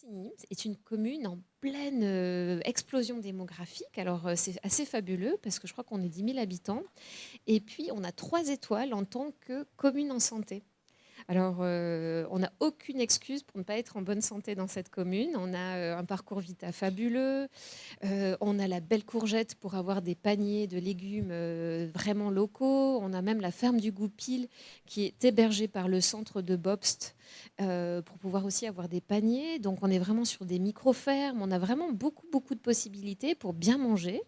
Montigny est une commune en pleine explosion démographique. Alors, c'est assez fabuleux parce que je crois qu'on est 10 000 habitants. Et puis, on a 3 étoiles en tant que commune en santé. Alors, on n'a aucune excuse pour ne pas être en bonne santé dans cette commune. On a un parcours Vita fabuleux. On a la belle courgette pour avoir des paniers de légumes vraiment locaux. On a même la ferme du Goupil qui est hébergée par le centre de Bobst pour pouvoir aussi avoir des paniers. Donc, on est vraiment sur des micro-fermes. On a vraiment beaucoup, beaucoup de possibilités pour bien manger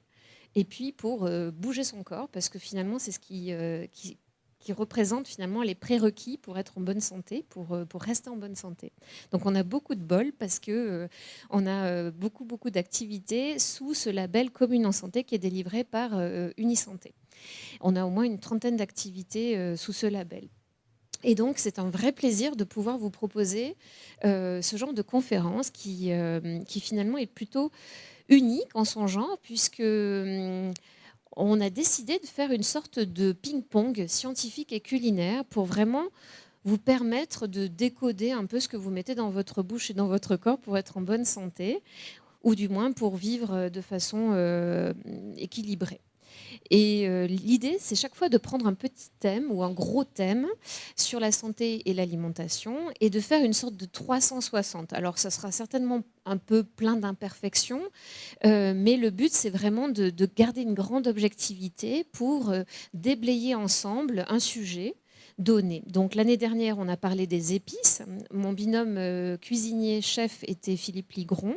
et puis pour bouger son corps, parce que finalement, c'est ce qui représente finalement les prérequis pour être en bonne santé, pour rester en bonne santé. Donc on a beaucoup de bol parce que on a beaucoup, beaucoup d'activités sous ce label Commune en santé qui est délivré par Unisanté. On a au moins une trentaine d'activités sous ce label. Et donc, c'est un vrai plaisir de pouvoir vous proposer ce genre de conférence qui finalement est plutôt unique en son genre, puisque on a décidé de faire une sorte de ping-pong scientifique et culinaire pour vraiment vous permettre de décoder un peu ce que vous mettez dans votre bouche et dans votre corps pour être en bonne santé, ou du moins pour vivre de façon équilibrée. Et l'idée, c'est chaque fois de prendre un petit thème ou un gros thème sur la santé et l'alimentation et de faire une sorte de 360. Alors, ça sera certainement un peu plein d'imperfections, mais le but, c'est vraiment de garder une grande objectivité pour déblayer ensemble un sujet donné. Donc l'année dernière, on a parlé des épices. Mon binôme cuisinier-chef était Philippe Ligron.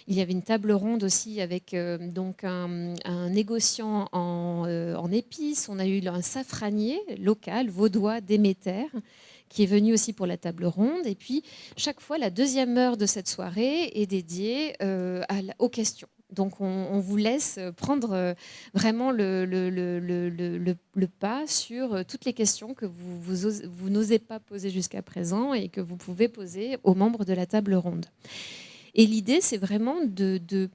Il y avait une table ronde aussi avec donc un négociant en épices. On a eu un safranier local, vaudois, Déméter, qui est venu aussi pour la table ronde. Et puis, chaque fois, la deuxième heure de cette soirée est dédiée aux questions. Donc, on vous laisse prendre vraiment le pas sur toutes les questions que vous n'osez pas poser jusqu'à présent et que vous pouvez poser aux membres de la table ronde. Et l'idée, c'est vraiment de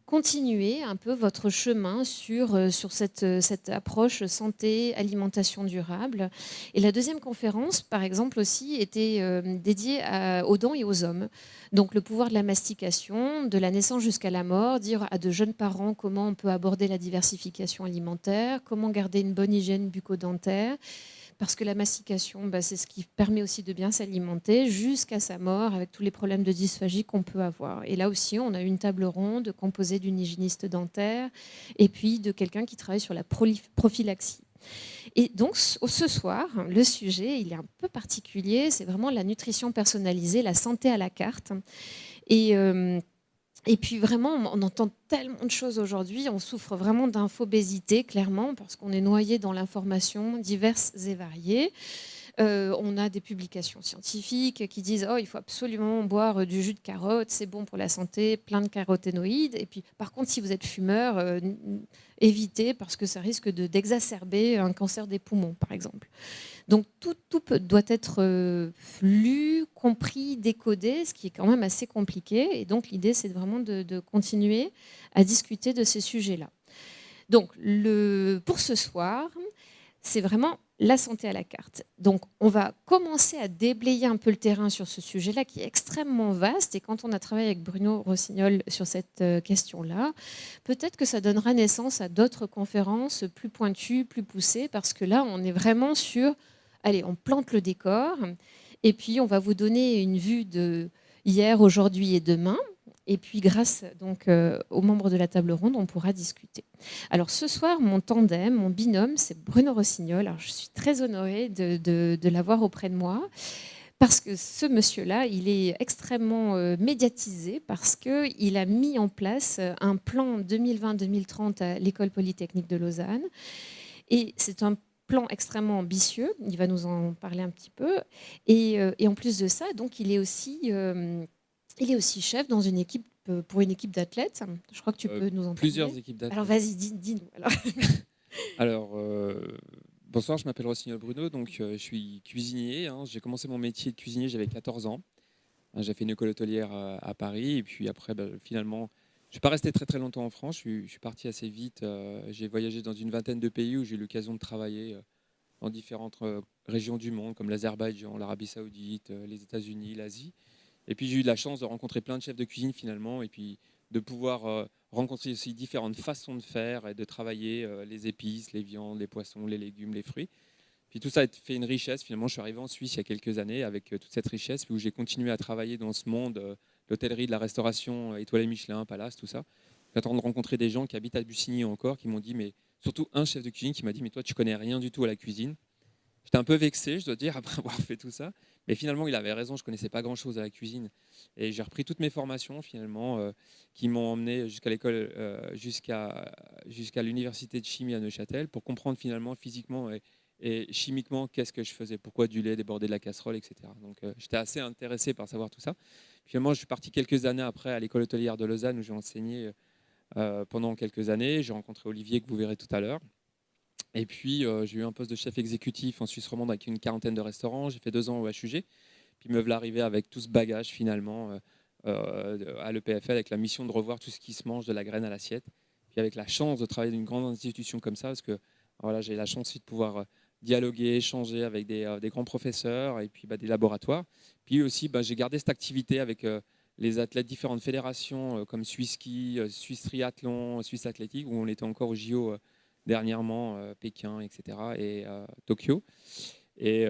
continuer un peu votre chemin sur cette approche santé, alimentation durable. Et la deuxième conférence, par exemple, aussi, était dédiée aux dents et aux hommes. Donc le pouvoir de la mastication, de la naissance jusqu'à la mort, dire à de jeunes parents comment on peut aborder la diversification alimentaire, comment garder une bonne hygiène bucco-dentaire, parce que la mastication, c'est ce qui permet aussi de bien s'alimenter jusqu'à sa mort avec tous les problèmes de dysphagie qu'on peut avoir. Et là aussi, on a une table ronde composée d'une hygiéniste dentaire et puis de quelqu'un qui travaille sur la prophylaxie. Et donc, ce soir, le sujet, il est un peu particulier, c'est vraiment la nutrition personnalisée, la santé à la carte. Et puis vraiment, on entend tellement de choses aujourd'hui, on souffre vraiment d'infobésité, clairement, parce qu'on est noyé dans l'information diverses et variées. On a des publications scientifiques qui disent il faut absolument boire du jus de carotte, c'est bon pour la santé, plein de caroténoïdes. Et puis, par contre, si vous êtes fumeur, évitez parce que ça risque d'exacerber un cancer des poumons, par exemple. Donc tout doit être lu, compris, décodé, ce qui est quand même assez compliqué. Et donc l'idée, c'est vraiment de continuer à discuter de ces sujets-là. Donc pour ce soir, c'est vraiment la santé à la carte. Donc on va commencer à déblayer un peu le terrain sur ce sujet-là qui est extrêmement vaste. Et quand on a travaillé avec Bruno Rossignol sur cette question-là, peut-être que ça donnera naissance à d'autres conférences plus pointues, plus poussées, parce que là, on est vraiment sur allez, on plante le décor et puis on va vous donner une vue de hier, aujourd'hui et demain. Et puis grâce donc aux membres de la table ronde, on pourra discuter. Alors ce soir, mon tandem, mon binôme, c'est Bruno Rossignol. Alors je suis très honorée de l'avoir auprès de moi parce que ce monsieur-là, il est extrêmement médiatisé parce qu'il a mis en place un plan 2020-2030 à l'École polytechnique de Lausanne. Et c'est un plan extrêmement ambitieux. Il va nous en parler un petit peu. Et en plus de ça, donc, il est aussi chef dans une équipe, pour une équipe d'athlètes. Je crois que tu peux nous en Plusieurs parler. équipes Alors d'athlètes. vas-y, dis-nous. Alors. Alors, bonsoir, je m'appelle Rossignol Bruno, donc je suis cuisinier. J'ai commencé mon métier de cuisinier, j'avais 14 ans. J'ai fait une école hôtelière à Paris, et puis après, finalement, je ne suis pas resté très très longtemps en France. Je suis parti assez vite. J'ai voyagé dans une vingtaine de pays où j'ai eu l'occasion de travailler dans différentes régions du monde, comme l'Azerbaïdjan, l'Arabie Saoudite, les États-Unis, l'Asie. Et puis j'ai eu de la chance de rencontrer plein de chefs de cuisine finalement, et puis de pouvoir rencontrer aussi différentes façons de faire et de travailler les épices, les viandes, les poissons, les légumes, les fruits. Puis tout ça a fait une richesse. Finalement, je suis arrivé en Suisse il y a quelques années avec toute cette richesse, où j'ai continué à travailler dans ce monde, l'hôtellerie, de la restauration, étoilée Michelin, Palace, tout ça. J'attends de rencontrer des gens qui habitent à Bussigny encore, qui m'ont dit, mais surtout un chef de cuisine qui m'a dit, mais toi, tu connais rien du tout à la cuisine. J'étais un peu vexé, je dois dire, après avoir fait tout ça. Mais finalement, il avait raison, je ne connaissais pas grand-chose à la cuisine. Et j'ai repris toutes mes formations, finalement, qui m'ont emmené jusqu'à l'école, jusqu'à l'université de chimie à Neuchâtel, pour comprendre finalement, physiquement et chimiquement, qu'est-ce que je faisais, pourquoi du lait débordait de la casserole, etc. Donc, j'étais assez intéressé par savoir tout ça. Finalement, je suis parti quelques années après à l'école hôtelière de Lausanne, où j'ai enseigné pendant quelques années. J'ai rencontré Olivier, que vous verrez tout à l'heure. Et puis, j'ai eu un poste de chef exécutif en Suisse romande avec une quarantaine de restaurants. J'ai fait 2 ans au HUG. Puis me voilà arrivé avec tout ce bagage finalement à l'EPFL, avec la mission de revoir tout ce qui se mange de la graine à l'assiette. Puis avec la chance de travailler dans une grande institution comme ça, parce que voilà, j'ai la chance aussi de pouvoir dialoguer, échanger avec des grands professeurs et puis des laboratoires. Puis aussi, j'ai gardé cette activité avec les athlètes, différentes fédérations comme Suisse Ski, Suisse Triathlon, Suisse Athlétique, où on était encore au JO dernièrement, Pékin, etc. et Tokyo. Et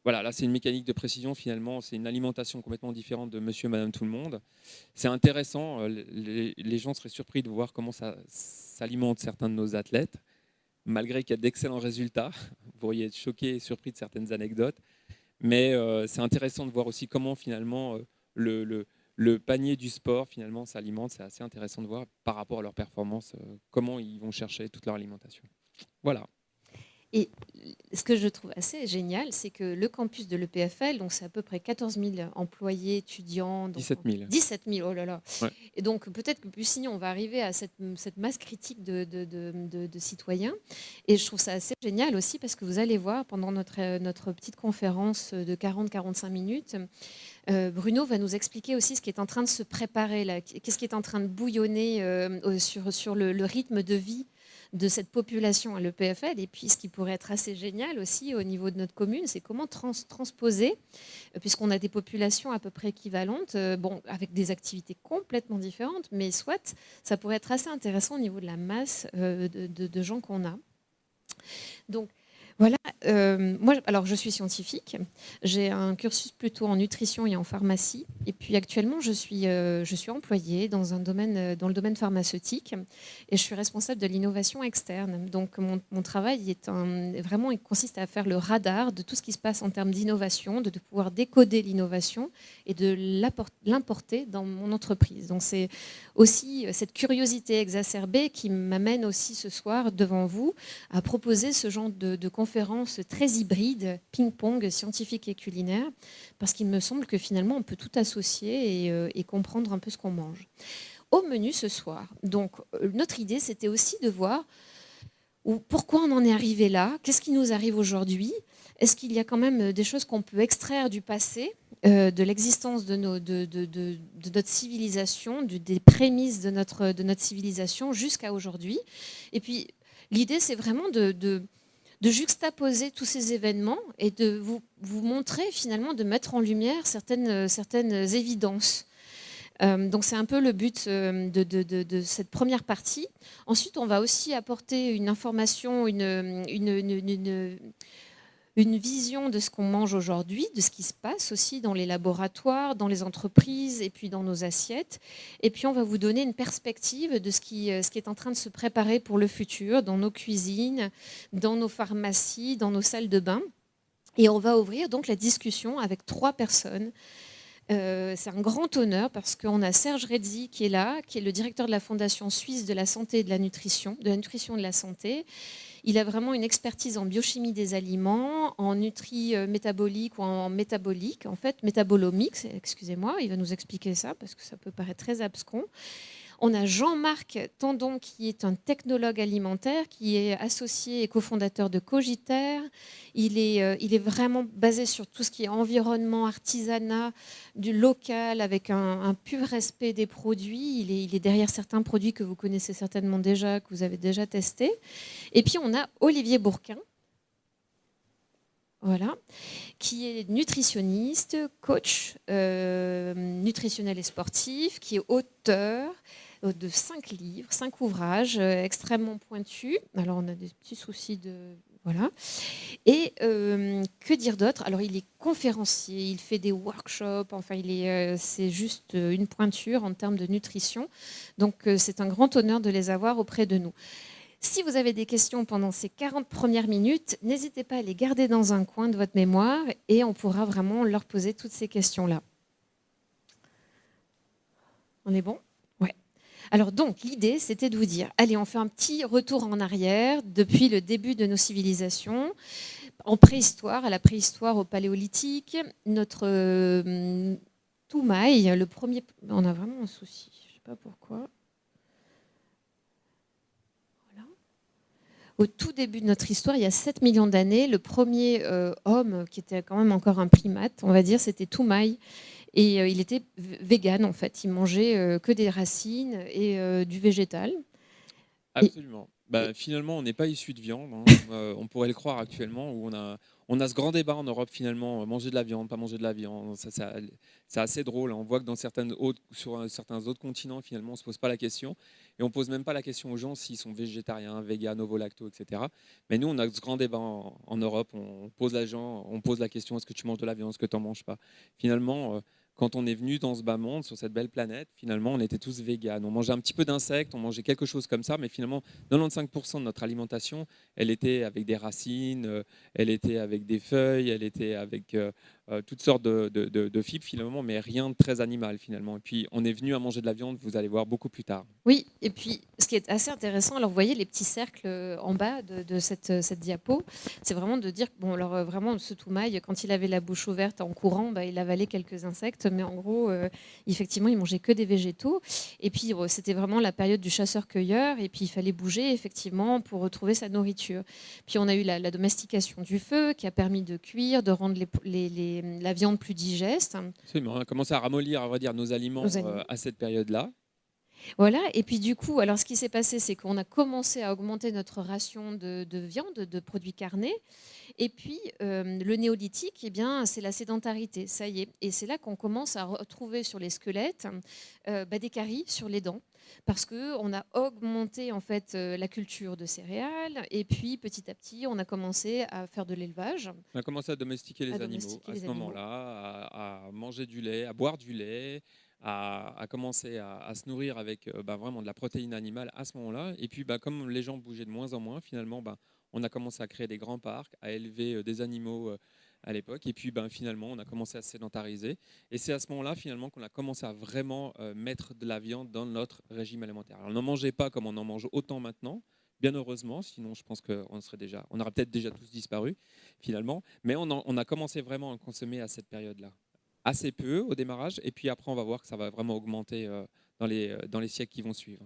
voilà, là c'est une mécanique de précision finalement, c'est une alimentation complètement différente de monsieur, madame, tout le monde. C'est intéressant, les gens seraient surpris de voir comment ça s'alimente certains de nos athlètes, malgré qu'il y a d'excellents résultats. Vous pourriez être choqués et surpris de certaines anecdotes, mais c'est intéressant de voir aussi comment finalement le panier du sport finalement s'alimente. C'est assez intéressant de voir par rapport à leur performance, comment ils vont chercher toute leur alimentation. Voilà. Et ce que je trouve assez génial, c'est que le campus de l'EPFL, donc c'est à peu près 14 000 employés, étudiants. Donc 17 000. 17 000, oh là là. Ouais. Et donc peut-être que Bussigny, on va arriver à cette masse critique de citoyens. Et je trouve ça assez génial aussi parce que vous allez voir pendant notre petite conférence de 40-45 minutes, Bruno va nous expliquer aussi ce qui est en train de se préparer, là, qu'est-ce qui est en train de bouillonner sur le rythme de vie de cette population à l'EPFL. Et puis ce qui pourrait être assez génial aussi au niveau de notre commune, c'est comment transposer, puisqu'on a des populations à peu près équivalentes, bon, avec des activités complètement différentes, mais soit ça pourrait être assez intéressant au niveau de la masse de gens qu'on a. Donc voilà, moi, alors je suis scientifique, j'ai un cursus plutôt en nutrition et en pharmacie, et puis actuellement je suis employée dans le domaine pharmaceutique, et je suis responsable de l'innovation externe. Donc mon travail il consiste à faire le radar de tout ce qui se passe en termes d'innovation, de pouvoir décoder l'innovation et de l'importer dans mon entreprise. Donc c'est aussi cette curiosité exacerbée qui m'amène aussi ce soir devant vous à proposer ce genre de conférence très hybride, ping-pong, scientifique et culinaire, parce qu'il me semble que finalement on peut tout associer et comprendre un peu ce qu'on mange. Au menu ce soir, donc notre idée c'était aussi de voir pourquoi on en est arrivé là, qu'est-ce qui nous arrive aujourd'hui, est-ce qu'il y a quand même des choses qu'on peut extraire du passé, de l'existence de notre civilisation, des prémices de notre civilisation jusqu'à aujourd'hui. Et puis l'idée c'est vraiment de juxtaposer tous ces événements et de vous montrer finalement, de mettre en lumière certaines évidences. Donc c'est un peu le but de cette première partie. Ensuite, on va aussi apporter une information, une vision de ce qu'on mange aujourd'hui, de ce qui se passe aussi dans les laboratoires, dans les entreprises et puis dans nos assiettes. Et puis on va vous donner une perspective de ce qui est en train de se préparer pour le futur, dans nos cuisines, dans nos pharmacies, dans nos salles de bain. Et on va ouvrir donc la discussion avec 3 personnes. C'est un grand honneur parce qu'on a Serge Redzi qui est là, qui est le directeur de la Fondation suisse de la santé et de la nutrition et de la santé. Il a vraiment une expertise en biochimie des aliments, en nutri-métabolique ou en métabolique, en fait, métabolomique, excusez-moi, il va nous expliquer ça parce que ça peut paraître très abscon. On a Jean-Marc Tandon qui est un technologue alimentaire, qui est associé et cofondateur de Cogiter. Il est vraiment basé sur tout ce qui est environnement, artisanat, du local, avec un pur respect des produits. Il est derrière certains produits que vous connaissez certainement déjà, que vous avez déjà testés. Et puis on a Olivier Bourquin. voilà, qui est nutritionniste, coach nutritionnel et sportif, qui est auteur de 5 livres, 5 ouvrages extrêmement pointus. Alors, on a des petits soucis de... Voilà. Et que dire d'autre? Alors, il est conférencier, il fait des workshops, enfin, c'est juste une pointure en termes de nutrition. Donc, c'est un grand honneur de les avoir auprès de nous. Si vous avez des questions pendant ces 40 premières minutes, n'hésitez pas à les garder dans un coin de votre mémoire et on pourra vraiment leur poser toutes ces questions-là. On est bon? Ouais. Alors donc, l'idée, c'était de vous dire, allez, on fait un petit retour en arrière depuis le début de nos civilisations, en préhistoire, à la préhistoire, au paléolithique. Notre Toumaï, le premier... On a vraiment un souci, je ne sais pas pourquoi. Au tout début de notre histoire, il y a 7 millions d'années, le premier homme qui était quand même encore un primate, on va dire, c'était Toumaï. Et il était vegan en fait, il mangeait que des racines et du végétal. Absolument. Finalement, on n'est pas issu de viande. On pourrait le croire actuellement, où on a ce grand débat en Europe finalement, manger de la viande, pas manger de la viande. C'est assez drôle. On voit que sur certains autres continents, finalement, on ne se pose pas la question. Et on ne pose même pas la question aux gens s'ils sont végétariens, véganes, ovo-lacto, etc. Mais nous, on a ce grand débat en Europe. On pose la question, est-ce que tu manges de la viande, est-ce que tu n'en manges pas? Finalement, quand on est venu dans ce bas monde, sur cette belle planète, finalement, on était tous véganes. On mangeait un petit peu d'insectes, on mangeait quelque chose comme ça, mais finalement, 95% de notre alimentation, elle était avec des racines, elle était avec des feuilles, elle était avec toutes sortes de fibres, finalement, mais rien de très animal, finalement. Et puis, on est venu à manger de la viande, vous allez voir, beaucoup plus tard. Oui, et puis ce qui est assez intéressant, alors vous voyez les petits cercles en bas de cette diapo, c'est vraiment de dire, bon alors vraiment ce Toumaï, quand il avait la bouche ouverte en courant, il avalait quelques insectes, mais en gros, effectivement, il mangeait que des végétaux. Et puis c'était vraiment la période du chasseur-cueilleur, et puis il fallait bouger effectivement pour retrouver sa nourriture. Puis on a eu la domestication du feu qui a permis de cuire, de rendre la viande plus digeste. Absolument. On a commencé à ramollir, à vrai dire, nos aliments à cette période-là. Voilà, et puis du coup, alors ce qui s'est passé, c'est qu'on a commencé à augmenter notre ration de viande, de produits carnés. Et puis, le néolithique, eh bien, c'est la sédentarité, ça y est. Et c'est là qu'on commence à retrouver sur les squelettes des caries sur les dents, parce qu'on a augmenté en fait la culture de céréales. Et puis, petit à petit, on a commencé à faire de l'élevage. On a commencé à domestiquer les animaux à ce moment-là, à manger du lait, à boire du lait, à commencer à se nourrir avec vraiment de la protéine animale à ce moment-là. Et puis, comme les gens bougeaient de moins en moins, finalement, on a commencé à créer des grands parcs, à élever des animaux à l'époque. Et puis, finalement, on a commencé à se sédentariser. Et c'est à ce moment-là, finalement, qu'on a commencé à vraiment mettre de la viande dans notre régime alimentaire. Alors, on n'en mangeait pas comme on en mange autant maintenant, bien heureusement, sinon je pense on aurait peut-être déjà tous disparu finalement. Mais on a commencé vraiment à consommer à cette période-là. Assez peu au démarrage, et puis après on va voir que ça va vraiment augmenter dans les siècles qui vont suivre.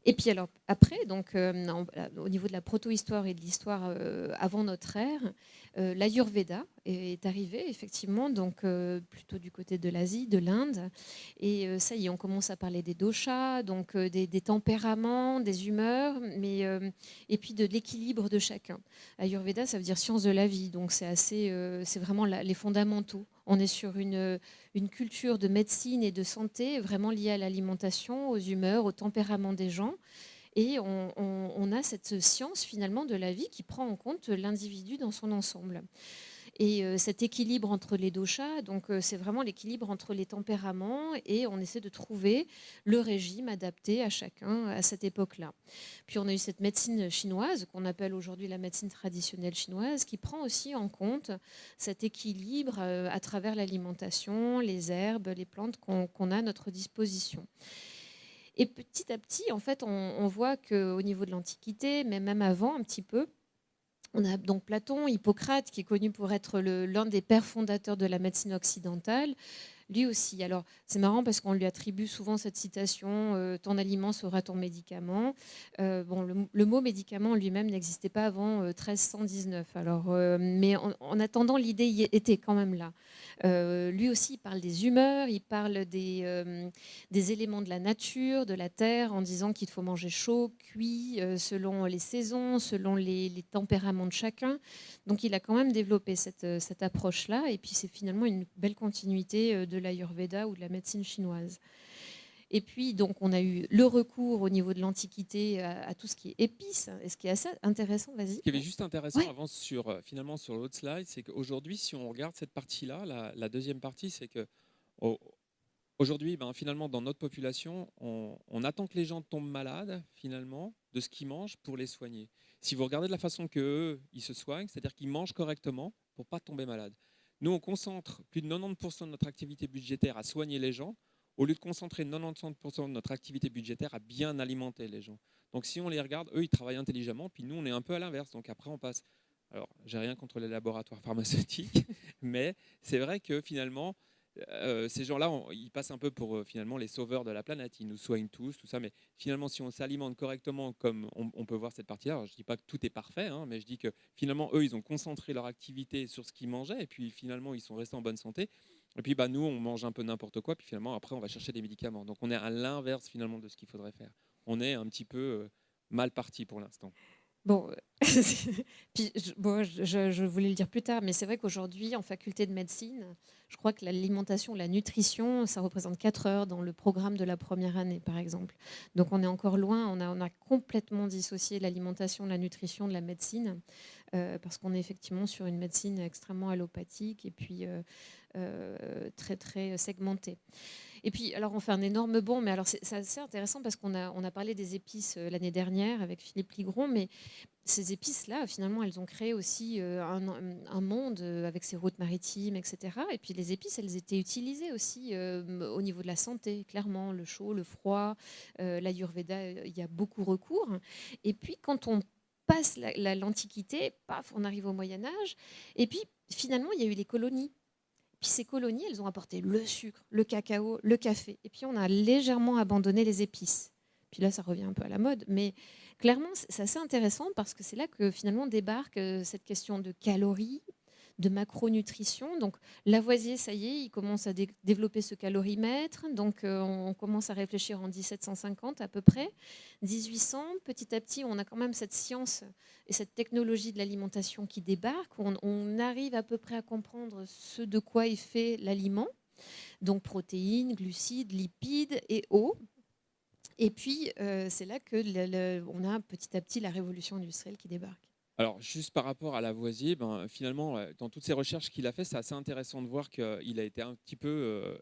Et puis alors après, donc, au niveau de la proto-histoire et de l'histoire avant notre ère, l'Ayurveda est arrivé effectivement, donc plutôt du côté de l'Asie, de l'Inde. Et ça y est, on commence à parler des doshas, donc des tempéraments, des humeurs, et puis de l'équilibre de chacun. Ayurveda, ça veut dire science de la vie, donc c'est vraiment les fondamentaux. On est sur une culture de médecine et de santé vraiment liée à l'alimentation, aux humeurs, au tempérament des gens. Et on a cette science finalement de la vie qui prend en compte l'individu dans son ensemble. Et cet équilibre entre les doshas, donc c'est vraiment l'équilibre entre les tempéraments, et on essaie de trouver le régime adapté à chacun à cette époque-là. Puis on a eu cette médecine chinoise qu'on appelle aujourd'hui la médecine traditionnelle chinoise, qui prend aussi en compte cet équilibre à travers l'alimentation, les herbes, les plantes qu'on a à notre disposition. Et petit à petit, en fait, on voit qu'au niveau de l'Antiquité, mais même avant un petit peu, on a donc Platon, Hippocrate, qui est connu pour être l'un des pères fondateurs de la médecine occidentale. Lui aussi. Alors, c'est marrant parce qu'on lui attribue souvent cette citation ton aliment sera ton médicament. Le mot médicament lui-même n'existait pas avant 1319. Alors, mais en attendant, l'idée y était quand même là. Lui aussi, il parle des humeurs, il parle des éléments de la nature, de la terre, en disant qu'il faut manger chaud, cuit, selon les saisons, selon les tempéraments de chacun. Donc il a quand même développé cette approche-là, et puis c'est finalement une belle continuité de l'Ayurveda ou de la médecine chinoise. Et puis, donc, on a eu le recours au niveau de l'Antiquité à tout ce qui est épices, et ce qui est assez intéressant, vas-y. Ce qui est juste intéressant Ouais. avant finalement sur l'autre slide, c'est qu'aujourd'hui, si on regarde cette partie-là, la deuxième partie, c'est que au- aujourd'hui, ben, finalement, dans notre population, on attend que les gens tombent malades, finalement, de ce qu'ils mangent pour les soigner. Si vous regardez de la façon qu'eux, ils se soignent, c'est-à-dire qu'ils mangent correctement pour pas tomber malade. Nous, on concentre plus de 90% de notre activité budgétaire à soigner les gens, au lieu de concentrer 95% de notre activité budgétaire à bien alimenter les gens. Donc si on les regarde, eux, ils travaillent intelligemment, puis nous, on est un peu à l'inverse. Donc après, on passe... Alors, j'ai rien contre les laboratoires pharmaceutiques, mais c'est vrai que finalement, ces gens-là, ils passent un peu pour finalement les sauveurs de la planète. Ils nous soignent tous, tout ça. Mais finalement, si on s'alimente correctement, comme on peut voir cette partie-là, alors je ne dis pas que tout est parfait, hein, mais je dis que finalement, eux, ils ont concentré leur activité sur ce qu'ils mangeaient, et puis finalement, ils sont restés en bonne santé. Et puis, bah, nous, on mange un peu n'importe quoi, puis finalement, après, on va chercher des médicaments. Donc, on est à l'inverse finalement de ce qu'il faudrait faire. On est un petit peu mal parti pour l'instant. Bon, puis, je voulais le dire plus tard, mais c'est vrai qu'aujourd'hui, en faculté de médecine, je crois que l'alimentation, la nutrition, ça représente 4 heures dans le programme de la première année, par exemple. Donc on est encore loin, on a complètement dissocié l'alimentation, la nutrition de la médecine, parce qu'on est effectivement sur une médecine extrêmement allopathique et puis très, très segmentée. Et puis, alors, on fait un énorme bond, mais alors c'est assez intéressant parce qu'on a parlé des épices l'année dernière avec Philippe Ligron, mais ces épices-là, finalement, elles ont créé aussi un monde avec ces routes maritimes, etc. Et puis les épices, elles étaient utilisées aussi au niveau de la santé, clairement, le chaud, le froid, l'Ayurveda, il y a beaucoup recours. Et puis quand on passe l'Antiquité, paf, on arrive au Moyen Âge, et puis finalement, il y a eu les colonies. Puis ces colonies, elles ont apporté le sucre, le cacao, le café. Et puis on a légèrement abandonné les épices. Puis là, ça revient un peu à la mode. Mais clairement, c'est assez intéressant parce que c'est là que finalement débarque cette question de calories, de macronutrition. Donc Lavoisier, ça y est, il commence à développer ce calorimètre. Donc on commence à réfléchir en 1750 à peu près. 1800, petit à petit, on a quand même cette science et cette technologie de l'alimentation qui débarque. On arrive à peu près à comprendre ce de quoi est fait l'aliment. Donc protéines, glucides, lipides et eau. Et puis, c'est là que on a petit à petit la révolution industrielle qui débarque. Alors, juste par rapport à Lavoisier, ben, finalement, dans toutes ces recherches qu'il a fait, c'est assez intéressant de voir qu'il a été un petit peu,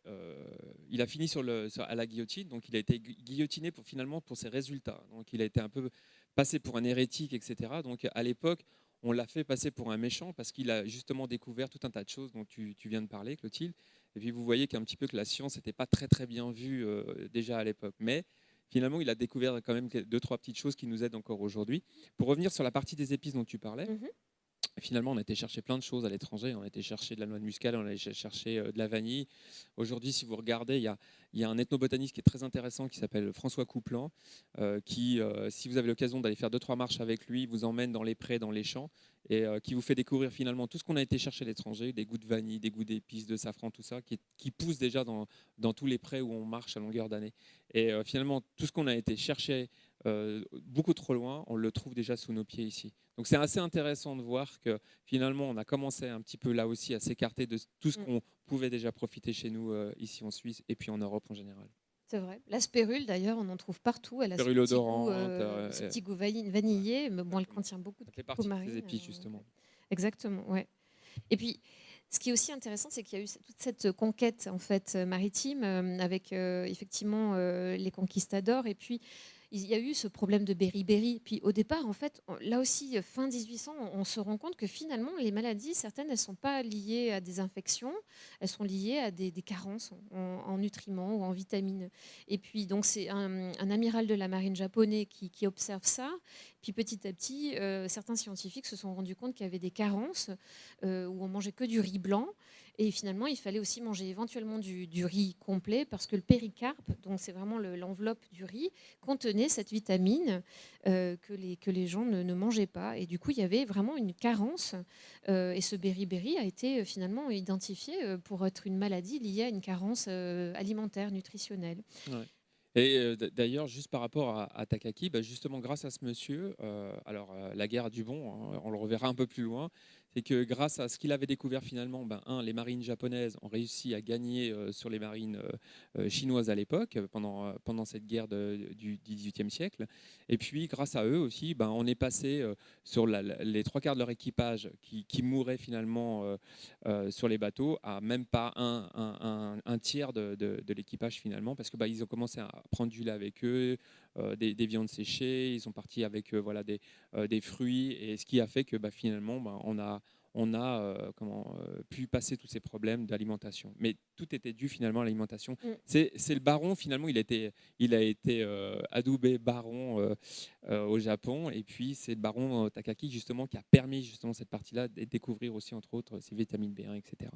il a fini à la guillotine, donc il a été guillotiné finalement pour ses résultats. Donc, il a été un peu passé pour un hérétique, etc. Donc, à l'époque, on l'a fait passer pour un méchant parce qu'il a justement découvert tout un tas de choses dont tu viens de parler, Clotilde. Et puis, vous voyez qu'un petit peu que la science n'était pas très très bien vue déjà à l'époque, mais finalement, il a découvert quand même deux, trois petites choses qui nous aident encore aujourd'hui. Pour revenir sur la partie des épices dont tu parlais, Mhm. finalement, on a été chercher plein de choses à l'étranger. On a été chercher de la noix de muscade, on a été chercher de la vanille. Aujourd'hui, si vous regardez, il y a un ethnobotaniste qui est très intéressant qui s'appelle François Couplan, qui, si vous avez l'occasion d'aller faire 2-3 marches avec lui, vous emmène dans les prés, dans les champs, et qui vous fait découvrir finalement tout ce qu'on a été chercher à l'étranger, des goûts de vanille, des goûts d'épices, de safran, tout ça, qui pousse déjà dans tous les prés où on marche à longueur d'année. Et finalement, tout ce qu'on a été chercher beaucoup trop loin, on le trouve déjà sous nos pieds ici. Donc c'est assez intéressant de voir que finalement on a commencé un petit peu là aussi à s'écarter de tout ce qu'on pouvait déjà profiter chez nous ici en Suisse et puis en Europe en général. C'est vrai. La spérule, d'ailleurs, on en trouve partout. Elle a Spérule odorante, ce petit goût vanillé, mais bon, elle exactement. contient beaucoup de Ça fait partie de ces coumarine. épices justement. Exactement, ouais. Et puis, ce qui est aussi intéressant, c'est qu'il y a eu toute cette conquête en fait maritime avec effectivement les conquistadors. Et puis, il y a eu ce problème de beriberi. Puis, au départ, en fait, là aussi, fin 1800, on se rend compte que finalement, les maladies, certaines, elles ne sont pas liées à des infections, elles sont liées à des carences en nutriments ou en vitamines. Et puis, donc, c'est un amiral de la marine japonais qui observe ça. Puis, petit à petit, certains scientifiques se sont rendus compte qu'il y avait des carences où on mangeait que du riz blanc. Et finalement, il fallait aussi manger éventuellement du riz complet parce que le péricarpe, donc c'est vraiment l'enveloppe du riz, contenait cette vitamine que les gens ne mangeaient pas. Et du coup, il y avait vraiment une carence. Et ce beriberi a été finalement identifié pour être une maladie liée à une carence alimentaire, nutritionnelle. Ouais. Et d'ailleurs, juste par rapport à Takaki, bah, justement, grâce à ce monsieur, la guerre du bon, hein, on le reverra un peu plus loin, c'est que grâce à ce qu'il avait découvert finalement, les marines japonaises ont réussi à gagner sur les marines chinoises à l'époque, pendant cette guerre du XVIIIe siècle. Et puis, grâce à eux aussi, on est passé sur les trois quarts de leur équipage qui mouraient finalement sur les bateaux à même pas un tiers de l'équipage finalement, parce que ils ont commencé à prendre du lait avec eux, des viandes séchées, ils sont partis avec des fruits, et ce qui a fait que finalement on a pu passer tous ces problèmes d'alimentation. Mais tout était dû finalement à l'alimentation. Mm. C'est le baron finalement, il a été adoubé baron au Japon, et puis c'est le baron Takaki justement qui a permis justement cette partie-là de découvrir aussi entre autres ces vitamines B1, etc.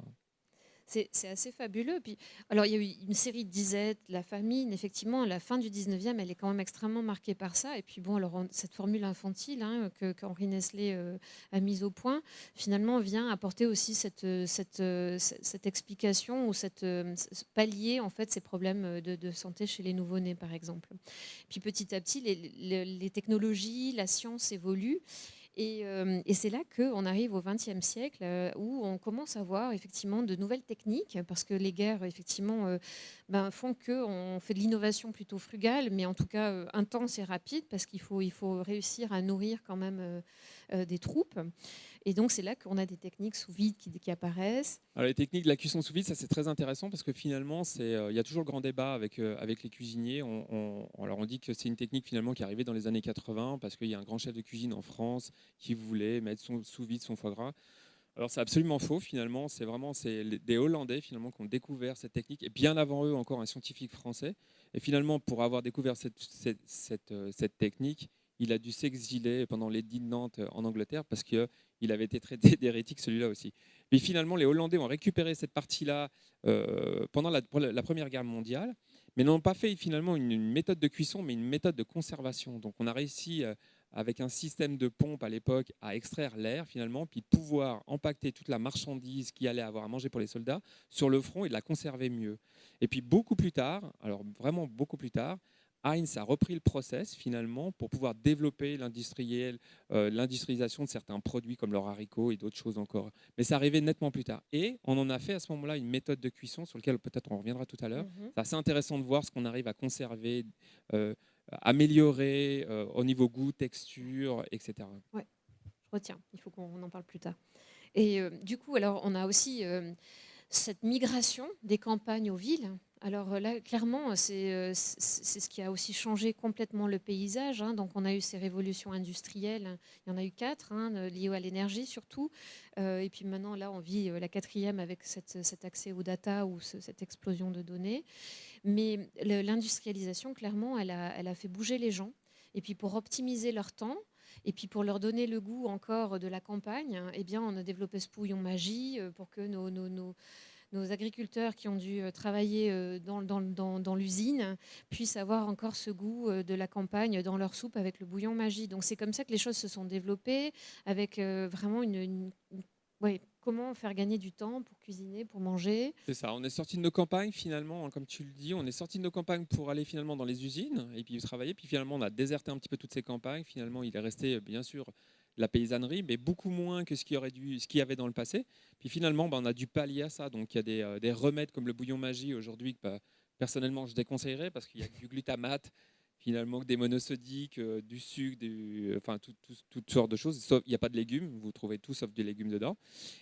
C'est assez fabuleux. Puis, alors, il y a eu une série de disettes, la famine. Effectivement, la fin du 19e, elle est quand même extrêmement marquée par ça. Et puis, bon, alors, cette formule infantile qu'Henri Nestlé a mise au point, finalement, vient apporter aussi cette explication ou ce pallier, en fait, ces problèmes de santé chez les nouveau-nés, par exemple. Puis, petit à petit, les technologies, la science évoluent. Et c'est là qu'on arrive au XXe siècle où on commence à voir effectivement de nouvelles techniques parce que les guerres effectivement font qu'on fait de l'innovation plutôt frugale, mais en tout cas intense et rapide parce il faut réussir à nourrir quand même des troupes. Et donc c'est là qu'on a des techniques sous vide qui apparaissent. Alors, les techniques de la cuisson sous vide, ça c'est très intéressant parce que finalement, il y a toujours le grand débat avec les cuisiniers. Alors on dit que c'est une technique finalement qui est arrivée dans les années 80 parce qu'il y a un grand chef de cuisine en France qui voulait mettre sous vide son foie gras. Alors c'est absolument faux finalement. Des Hollandais finalement qui ont découvert cette technique, et bien avant eux encore un scientifique français. Et finalement, pour avoir découvert cette technique, il a dû s'exiler pendant l'édit de Nantes en Angleterre parce qu'il avait été traité d'hérétique celui-là aussi. Mais finalement, les Hollandais ont récupéré cette partie-là pendant la Première Guerre mondiale, mais n'ont pas fait finalement une méthode de cuisson, mais une méthode de conservation. Donc on a réussi avec un système de pompe à l'époque à extraire l'air finalement, puis pouvoir empaqueter toute la marchandise qui allait avoir à manger pour les soldats sur le front et de la conserver mieux. Et puis beaucoup plus tard, alors vraiment beaucoup plus tard, Heinz a repris le process finalement pour pouvoir développer l'industrialisation de certains produits comme leurs haricots et d'autres choses encore. Mais ça arrivait nettement plus tard. Et on en a fait à ce moment-là une méthode de cuisson sur laquelle peut-être on reviendra tout à l'heure. Mhm. C'est assez intéressant de voir ce qu'on arrive à conserver, améliorer au niveau goût, texture, etc. Ouais, je retiens. Il faut qu'on en parle plus tard. Et du coup, alors on a aussi cette migration des campagnes aux villes. Alors là, clairement, c'est ce qui a aussi changé complètement le paysage. Donc on a eu ces révolutions industrielles. Il y en a eu 4, liées à l'énergie surtout. Et puis maintenant, là, on vit la 4e avec cet accès aux data ou cette explosion de données. Mais l'industrialisation, clairement, elle a fait bouger les gens. Et puis pour optimiser leur temps, et puis pour leur donner le goût encore de la campagne, eh bien, on a développé ce bouillon magie pour que nos agriculteurs qui ont dû travailler dans l'usine puissent avoir encore ce goût de la campagne dans leur soupe avec le bouillon magie. Donc c'est comme ça que les choses se sont développées avec vraiment ouais, comment faire gagner du temps pour cuisiner, pour manger. C'est ça, on est sorti de nos campagnes finalement, comme tu le dis, on est sorti de nos campagnes pour aller finalement dans les usines et puis travailler. Puis finalement, on a déserté un petit peu toutes ces campagnes. Finalement, il est resté bien sûr la paysannerie, mais beaucoup moins que ce qu'il y avait dans le passé. Puis finalement, on a dû pallier à ça. Donc il y a des remèdes comme le bouillon magie aujourd'hui que personnellement je déconseillerais parce qu'il y a du glutamate, finalement des monosodiques, du sucre, enfin toutes sortes de choses. Sauf, il n'y a pas de légumes, vous trouvez tout sauf des légumes dedans.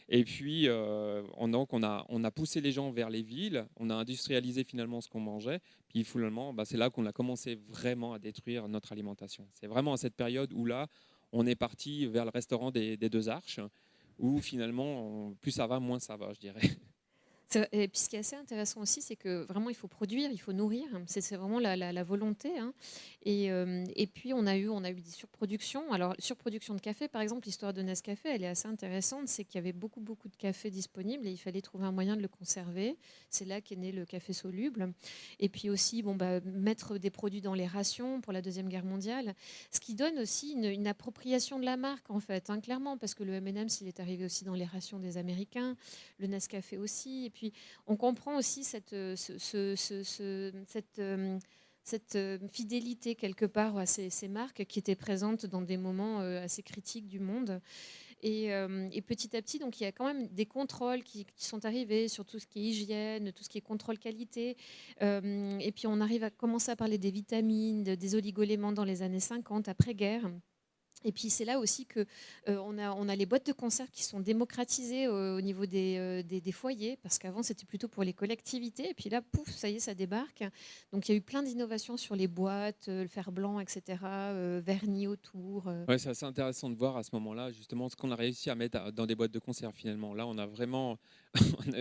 Et puis, on a poussé les gens vers les villes, on a industrialisé finalement ce qu'on mangeait, puis finalement, c'est là qu'on a commencé vraiment à détruire notre alimentation. C'est vraiment à cette période où là, on est parti vers le restaurant des deux arches, où finalement, plus ça va, moins ça va, je dirais. Et puis ce qui est assez intéressant aussi, c'est que vraiment il faut produire, il faut nourrir. C'est vraiment la volonté, hein. Et puis on a eu des surproductions. Alors surproduction de café, par exemple, l'histoire de Nescafé, elle est assez intéressante. C'est qu'il y avait beaucoup de café disponible et il fallait trouver un moyen de le conserver. C'est là qu'est né le café soluble. Et puis aussi mettre des produits dans les rations pour la Deuxième Guerre mondiale. Ce qui donne aussi une appropriation de la marque en fait, hein, clairement, parce que le M&M's il est arrivé aussi dans les rations des Américains, le Nescafé aussi. Et puis, on comprend aussi cette fidélité quelque part à ces marques qui étaient présentes dans des moments assez critiques du monde. Et petit à petit, donc, il y a quand même des contrôles qui sont arrivés sur tout ce qui est hygiène, tout ce qui est contrôle qualité. Et puis, on arrive à commencer à parler des vitamines, des oligoéléments dans les années 50, après-guerre. Et puis c'est là aussi que on a les boîtes de conserve qui sont démocratisées au niveau des foyers, parce qu'avant c'était plutôt pour les collectivités, et puis là, pouf, ça y est, ça débarque. Donc il y a eu plein d'innovations sur les boîtes, le fer blanc, etc., vernis autour. Ouais, c'est assez intéressant de voir à ce moment-là justement ce qu'on a réussi à mettre dans des boîtes de conserve finalement. Là, on a vraiment,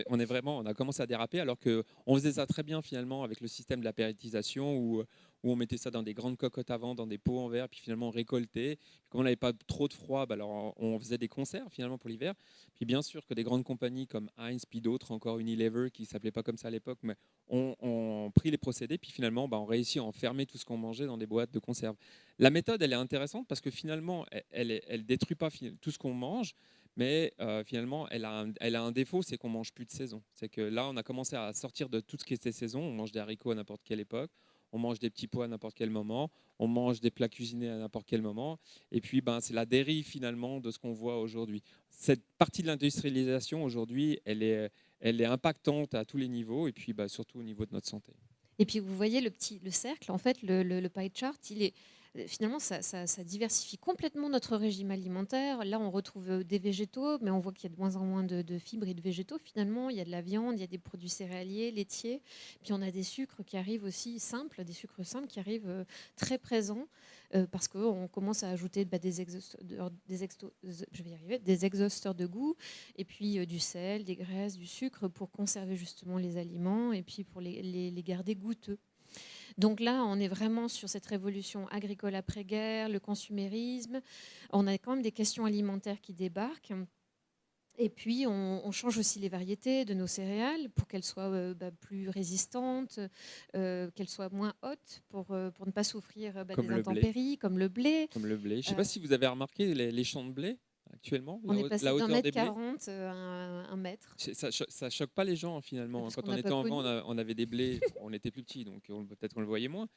on a commencé à déraper alors que on faisait ça très bien finalement avec le système de la périodisation où on mettait ça dans des grandes cocottes avant, dans des pots en verre, puis finalement on récoltait. Puis comme on n'avait pas trop de froid, bah alors on faisait des conserves finalement pour l'hiver. Puis bien sûr que des grandes compagnies comme Heinz, puis d'autres encore Unilever qui s'appelait pas comme ça à l'époque, mais ont pris les procédés, puis finalement bah, on réussit à enfermer tout ce qu'on mangeait dans des boîtes de conserve. La méthode, elle est intéressante parce que finalement, elle détruit pas tout ce qu'on mange, mais finalement, elle a un défaut, c'est qu'on mange plus de saison. C'est que là, on a commencé à sortir de tout ce qui était saison. On mange des haricots à n'importe quelle époque, on mange des petits pois à n'importe quel moment, on mange des plats cuisinés à n'importe quel moment. Et puis, ben, c'est la dérive finalement de ce qu'on voit aujourd'hui. Cette partie de l'industrialisation aujourd'hui, elle est impactante à tous les niveaux et puis bah, surtout au niveau de notre santé. Et puis vous voyez le cercle, en fait, le pie chart, finalement, ça diversifie complètement notre régime alimentaire. Là, on retrouve des végétaux, mais on voit qu'il y a de moins en moins de fibres et de végétaux. Finalement, il y a de la viande, il y a des produits céréaliers, laitiers. Puis on a des sucres qui arrivent aussi simples, des sucres simples qui arrivent très présents, parce qu'on commence à ajouter je vais y arriver, des exhausteurs de goût, et puis du sel, des graisses, du sucre pour conserver justement les aliments et puis pour les garder goûteux. Donc là, on est vraiment sur cette révolution agricole après-guerre, le consumérisme. On a quand même des questions alimentaires qui débarquent. Et puis, on change aussi les variétés de nos céréales pour qu'elles soient plus résistantes, qu'elles soient moins hautes pour ne pas souffrir Comme des le blé. intempéries, comme le blé. Comme le blé. Je ne sais pas si vous avez remarqué les champs de blé actuellement, On est passé la d'un hauteur mètre des blés. 40 à un mètre. Ça choque pas les gens finalement. Parce Quand qu'on on n'a était pas enfant, connu. on avait des blés, on était plus petits, donc peut-être qu'on le voyait moins.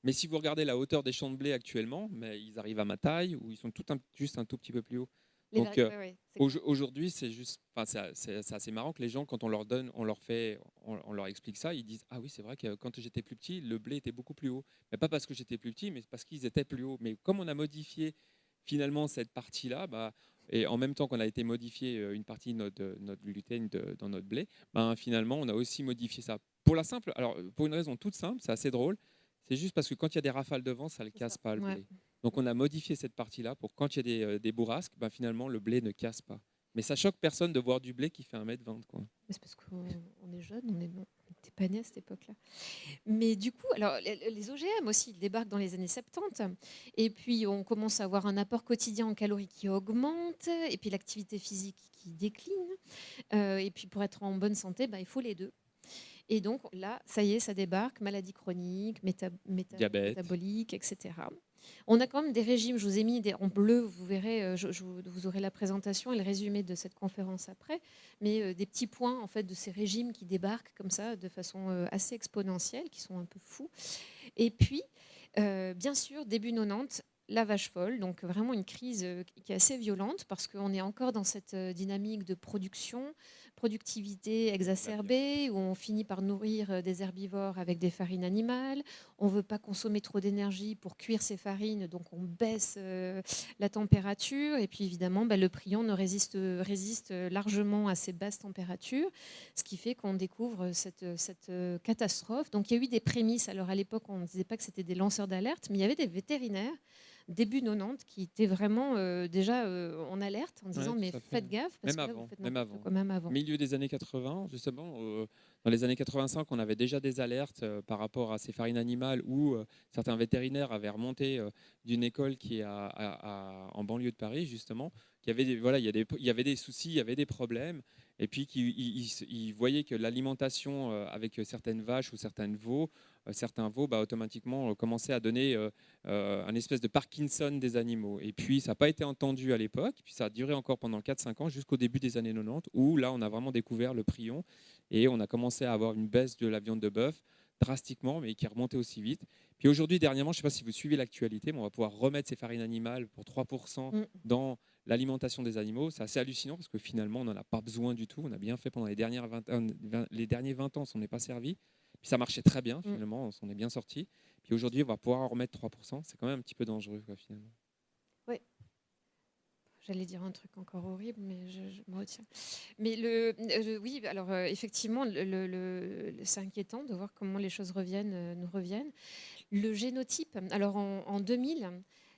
Mais si vous regardez la hauteur des champs de blé actuellement, mais ils arrivent à ma taille ou ils sont juste un tout petit peu plus haut. Donc Ouais, c'est clair. aujourd'hui, c'est juste, enfin, c'est assez marrant que les gens, quand on leur donne, on leur explique ça, ils disent ah oui, c'est vrai que quand j'étais plus petit, le blé était beaucoup plus haut. Mais pas parce que j'étais plus petit, mais parce qu'ils étaient plus hauts. Mais comme on a modifié finalement cette partie-là, bah, et en même temps qu'on a été modifié une partie de notre gluten dans notre blé, ben, finalement, on a aussi modifié ça. Pour une raison toute simple, c'est assez drôle, c'est juste parce que quand il y a des rafales de vent, ça ne le C'est ça. casse pas le Ouais. blé. Donc on a modifié cette partie-là pour quand il y a des bourrasques, ben, finalement, le blé ne casse pas. Mais ça choque personne de voir du blé qui fait 1,20 m, quoi. Mais c'est parce qu'on est jeune, on n'était pas né à cette époque-là. Mais du coup, alors les OGM aussi, ils débarquent dans les années 70. Et puis, on commence à avoir un apport quotidien en calories qui augmente, et puis l'activité physique qui décline. Et puis, pour être en bonne santé, il faut les deux. Et donc là, ça y est, ça débarque, maladie chronique, Diabète. métabolique, etc. On a quand même des régimes, je vous ai mis en bleu, vous verrez, vous aurez la présentation et le résumé de cette conférence après, mais des petits points en fait de ces régimes qui débarquent comme ça de façon assez exponentielle, qui sont un peu fous. Et puis, bien sûr, début 90, la vache folle, donc vraiment une crise qui est assez violente parce qu'on est encore dans cette dynamique de productivité exacerbée, où on finit par nourrir des herbivores avec des farines animales. On ne veut pas consommer trop d'énergie pour cuire ces farines, donc on baisse la température. Et puis évidemment, le prion résiste largement à ces basses températures, ce qui fait qu'on découvre cette catastrophe. Donc il y a eu des prémices. Alors à l'époque, on ne disait pas que c'était des lanceurs d'alerte, mais il y avait des vétérinaires début 90 qui étaient vraiment déjà en alerte en Ouais, disant mais tout à fait. faites gaffe parce Même que là vous avant, faites même n'importe avant. quoi, même avant. Milieu des années 80, justement, dans les années 85, on avait déjà des alertes par rapport à ces farines animales où certains vétérinaires avaient remonté d'une école qui est en banlieue de Paris, justement, qu'il y avait voilà, il y avait des soucis, il y avait des problèmes, et puis qu'ils voyaient que l'alimentation avec certaines vaches ou certains veaux, bah, automatiquement commençaient à donner un espèce de Parkinson des animaux. Et puis, ça n'a pas été entendu à l'époque. Puis, ça a duré encore pendant 4-5 ans, jusqu'au début des années 90, où là, on a vraiment découvert le prion et on a commencé à avoir une baisse de la viande de bœuf drastiquement, mais qui est remontée aussi vite. Puis aujourd'hui, dernièrement, je ne sais pas si vous suivez l'actualité, mais on va pouvoir remettre ces farines animales pour 3% Mm. dans l'alimentation des animaux. C'est assez hallucinant parce que finalement, on n'en a pas besoin du tout. On a bien fait pendant les derniers 20 ans, on s'en est pas servi. Puis ça marchait très bien, Mm. finalement, on s'en est bien sorti. Puis aujourd'hui, on va pouvoir en remettre 3%. C'est quand même un petit peu dangereux, quoi, finalement. Oui, j'allais dire un truc encore horrible, mais je me retiens. Mais oui, alors effectivement, c'est inquiétant de voir comment les choses nous reviennent. Le génotype, alors en 2000,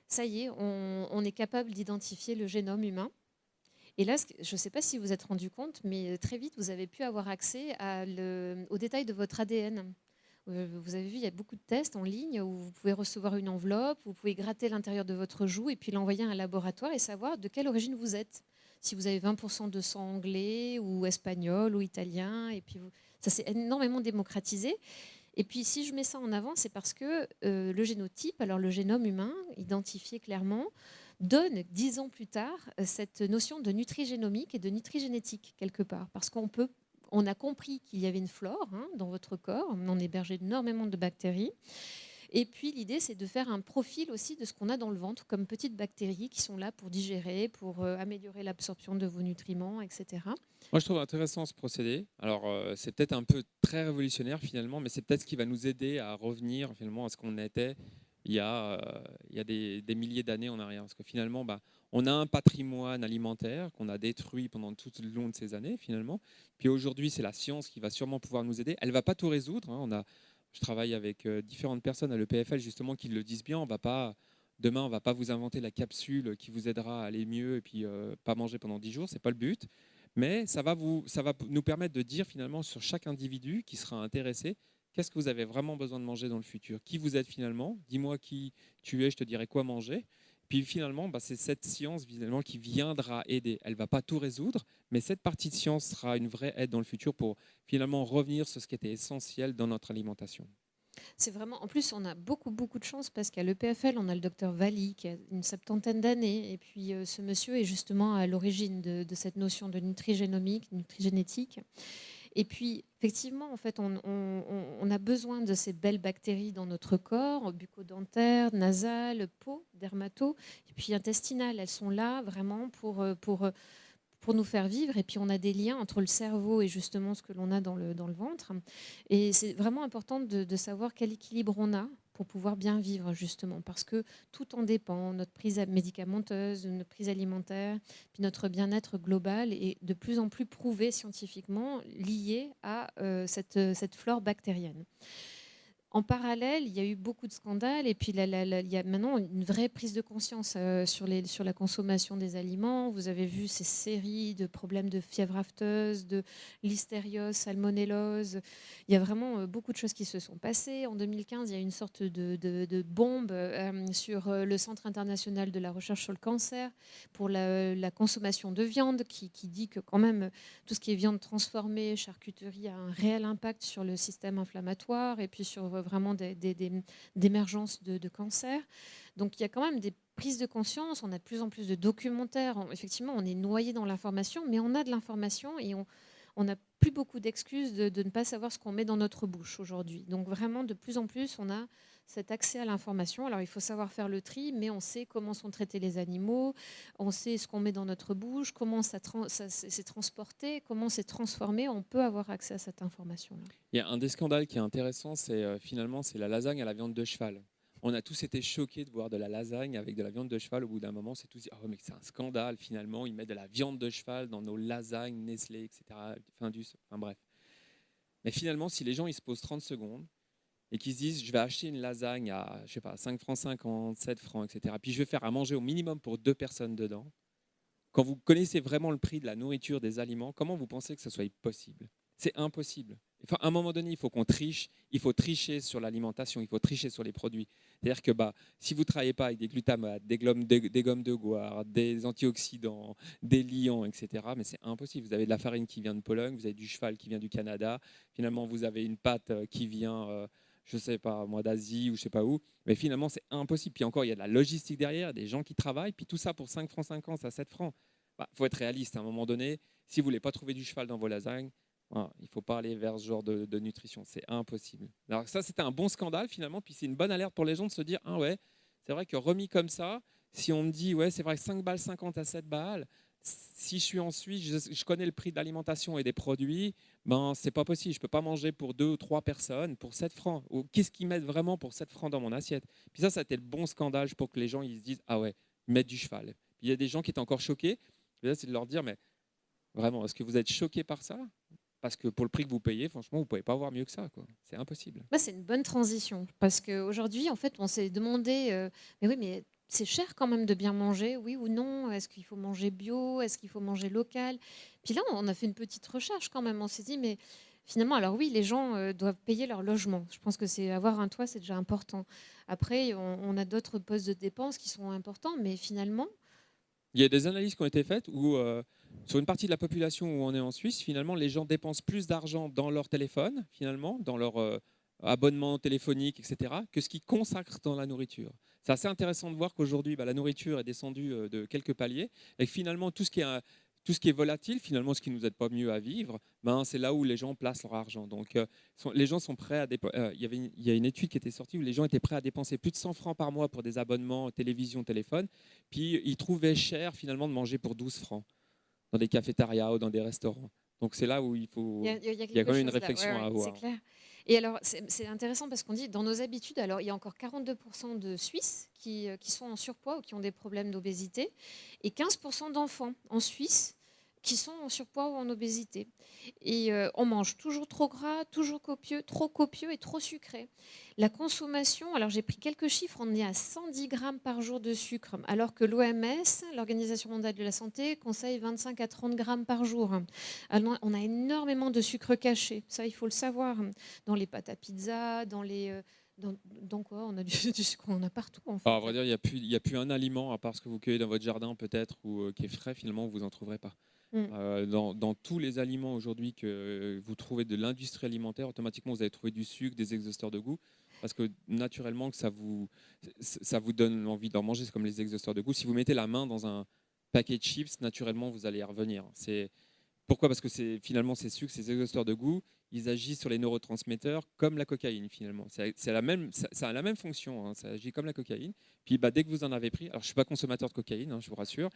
ça y est, on est capable d'identifier le génome humain. Et là, je ne sais pas si vous vous êtes rendu compte, mais très vite, vous avez pu avoir accès aux détails de votre ADN. Vous avez vu, il y a beaucoup de tests en ligne où vous pouvez recevoir une enveloppe, vous pouvez gratter l'intérieur de votre joue et puis l'envoyer à un laboratoire et savoir de quelle origine vous êtes. Si vous avez 20% de sang anglais ou espagnol ou italien, et puis ça s'est énormément démocratisé. Et puis si je mets ça en avant, c'est parce que le génotype, alors le génome humain, identifié clairement, donne 10 ans plus tard cette notion de nutrigénomique et de nutrigénétique quelque part. Parce on a compris qu'il y avait une flore dans votre corps, on héberge énormément de bactéries. Et puis l'idée, c'est de faire un profil aussi de ce qu'on a dans le ventre comme petites bactéries qui sont là pour digérer, pour améliorer l'absorption de vos nutriments, etc. Moi, je trouve intéressant ce procédé. Alors, c'est peut-être un peu très révolutionnaire finalement, mais c'est peut-être ce qui va nous aider à revenir finalement à ce qu'on était il y a des milliers d'années en arrière. Parce que finalement, bah, on a un patrimoine alimentaire qu'on a détruit pendant tout le long de ces années finalement. Puis aujourd'hui, c'est la science qui va sûrement pouvoir nous aider. Elle ne va pas tout résoudre, hein. Je travaille avec différentes personnes à l'EPFL justement qui le disent bien. Demain, on ne va pas vous inventer la capsule qui vous aidera à aller mieux et puis pas manger pendant 10 jours. Ce n'est pas le but. Mais ça va nous permettre de dire finalement sur chaque individu qui sera intéressé, qu'est-ce que vous avez vraiment besoin de manger dans le futur? Qui vous êtes finalement? Dis-moi qui tu es, je te dirai quoi manger. Puis finalement, bah, c'est cette science finalement qui viendra aider. Elle ne va pas tout résoudre, mais cette partie de science sera une vraie aide dans le futur pour finalement revenir sur ce qui était essentiel dans notre alimentation. C'est vraiment. En plus, on a beaucoup, beaucoup de chance parce qu'à l'EPFL, on a le docteur Valli qui a une septantaine d'années. Et puis, ce monsieur est justement à l'origine de cette notion de nutrigénomique, nutrigénétique. Et puis, effectivement, en fait, on a besoin de ces belles bactéries dans notre corps, bucco-dentaire, nasal, peau, dermato, et puis intestinale. Elles sont là vraiment pour nous faire vivre. Et puis, on a des liens entre le cerveau et justement ce que l'on a dans le ventre. Et c'est vraiment important de savoir quel équilibre on a pour pouvoir bien vivre, justement, parce que tout en dépend, notre prise médicamenteuse, notre prise alimentaire, puis notre bien-être global est de plus en plus prouvé scientifiquement lié à cette flore bactérienne. En parallèle, il y a eu beaucoup de scandales et puis il y a maintenant une vraie prise de conscience sur la consommation des aliments. Vous avez vu ces séries de problèmes de fièvre afteuse, de listériose, salmonellose. Il y a vraiment beaucoup de choses qui se sont passées. En 2015, il y a eu une sorte de bombe sur le Centre international de la recherche sur le cancer pour la consommation de viande qui dit que quand même tout ce qui est viande transformée, charcuterie a un réel impact sur le système inflammatoire et puis sur vraiment d'émergence de cancer. Donc il y a quand même des prises de conscience, on a de plus en plus de documentaires. Effectivement, on est noyé dans l'information, mais on a de l'information et on n'a plus beaucoup d'excuses de ne pas savoir ce qu'on met dans notre bouche aujourd'hui. Donc vraiment, de plus en plus, on a cet accès à l'information. Alors il faut savoir faire le tri, mais on sait comment sont traités les animaux, on sait ce qu'on met dans notre bouche, comment ça s'est transporté, comment c'est transformé. On peut avoir accès à cette information-là. Il y a un des scandales qui est intéressant, c'est finalement c'est la lasagne à la viande de cheval. On a tous été choqués de voir de la lasagne avec de la viande de cheval. Au bout d'un moment, c'est tous dit oh, mais c'est un scandale finalement. Ils mettent de la viande de cheval dans nos lasagnes Nestlé, etc. Enfin bref. Mais finalement, si les gens ils se posent 30 secondes, et qui se disent je vais acheter une lasagne à je sais pas, 5 francs 50, 7 francs, etc. Puis je vais faire à manger au minimum pour 2 personnes dedans. Quand vous connaissez vraiment le prix de la nourriture, des aliments, comment vous pensez que ça soit possible? C'est impossible. Enfin, à un moment donné, il faut qu'on triche, il faut tricher sur l'alimentation, il faut tricher sur les produits. C'est-à-dire que si vous ne travaillez pas avec des glutamates, des gommes de goire, des antioxydants, des liants, etc., mais c'est impossible. Vous avez de la farine qui vient de Pologne, vous avez du cheval qui vient du Canada, finalement vous avez une pâte qui vient, je ne sais pas, moi, d'Asie ou je ne sais pas où, mais finalement c'est impossible. Puis encore, il y a de la logistique derrière, des gens qui travaillent, puis tout ça pour 5 francs 50 à 7 francs. Faut être réaliste à un moment donné. Si vous ne voulez pas trouver du cheval dans vos lasagnes, voilà, il ne faut pas aller vers ce genre de nutrition, c'est impossible. Alors ça, c'était un bon scandale finalement, puis c'est une bonne alerte pour les gens de se dire, ah ouais, c'est vrai que remis comme ça, si on me dit, ouais, c'est vrai que 5 balles 50 à 7 balles, si je suis en Suisse, je connais le prix de l'alimentation et des produits, c'est pas possible, je ne peux pas manger pour 2 ou 3 personnes pour 7 francs. Ou qu'est-ce qu'ils mettent vraiment pour 7 francs dans mon assiette? Puis ça a été le bon scandale pour que les gens ils se disent, ah ouais, ils mettent du cheval. Puis il y a des gens qui étaient encore choqués, et là c'est de leur dire, mais vraiment, est-ce que vous êtes choqués par ça? Parce que pour le prix que vous payez, franchement, vous ne pouvez pas avoir mieux que ça, quoi. C'est impossible. Bah, c'est une bonne transition parce qu'aujourd'hui, en fait, on s'est demandé, mais oui, mais c'est cher quand même de bien manger, oui ou non? Est-ce qu'il faut manger bio? Est-ce qu'il faut manger local? Puis là, on a fait une petite recherche quand même. On s'est dit, mais finalement, alors oui, les gens doivent payer leur logement. Je pense que c'est avoir un toit, c'est déjà important. Après, on a d'autres postes de dépenses qui sont importants, mais finalement, Il y a des analyses qui ont été faites où, sur une partie de la population où on est en Suisse, finalement, les gens dépensent plus d'argent dans leur téléphone, finalement, dans leur abonnement téléphonique, etc., que ce qu'ils consacrent dans la nourriture. C'est assez intéressant de voir qu'aujourd'hui, la nourriture est descendue de quelques paliers et que finalement, tout ce qui est volatile, finalement, ce qui ne nous aide pas mieux à vivre, c'est là où les gens placent leur argent. Donc, les gens sont prêts à dépenser. Il y a une étude qui était sortie où les gens étaient prêts à dépenser plus de 100 francs par mois pour des abonnements télévision, téléphone. Puis, ils trouvaient cher, finalement, de manger pour 12 francs dans des cafétérias ou dans des restaurants. Donc, c'est là où il y a il y a quelque quand même une chose là. réflexion à C'est avoir. clair. Et alors, c'est intéressant parce qu'on dit dans nos habitudes, alors il y a encore 42% de Suisses qui sont en surpoids ou qui ont des problèmes d'obésité et 15% d'enfants en Suisse qui sont en surpoids ou en obésité. Et on mange toujours trop gras, toujours copieux, trop copieux et trop sucré. La consommation, alors j'ai pris quelques chiffres, on est à 110 grammes par jour de sucre, alors que l'OMS, l'Organisation mondiale de la santé, conseille 25 à 30 grammes par jour. Alors, on a énormément de sucre caché, ça il faut le savoir, dans les pâtes à pizza, dans quoi on a du sucre, on en a partout en Alors, fait. à vrai dire, il y a plus un aliment, à part ce que vous cueillez dans votre jardin peut-être, ou qui est frais, finalement, vous n'en trouverez pas. Mm. Dans tous les aliments aujourd'hui que vous trouvez de l'industrie alimentaire, automatiquement vous allez trouver du sucre, des exhausteurs de goût, parce que naturellement que ça vous donne envie d'en manger, c'est comme les exhausteurs de goût. Si vous mettez la main dans un paquet de chips, naturellement vous allez y revenir. Pourquoi? Parce que finalement ces sucres, ces exhausteurs de goût, ils agissent sur les neurotransmetteurs comme la cocaïne finalement. Ça a la même fonction, hein, ça agit comme la cocaïne. Puis dès que vous en avez pris, alors je ne suis pas consommateur de cocaïne, hein, je vous rassure,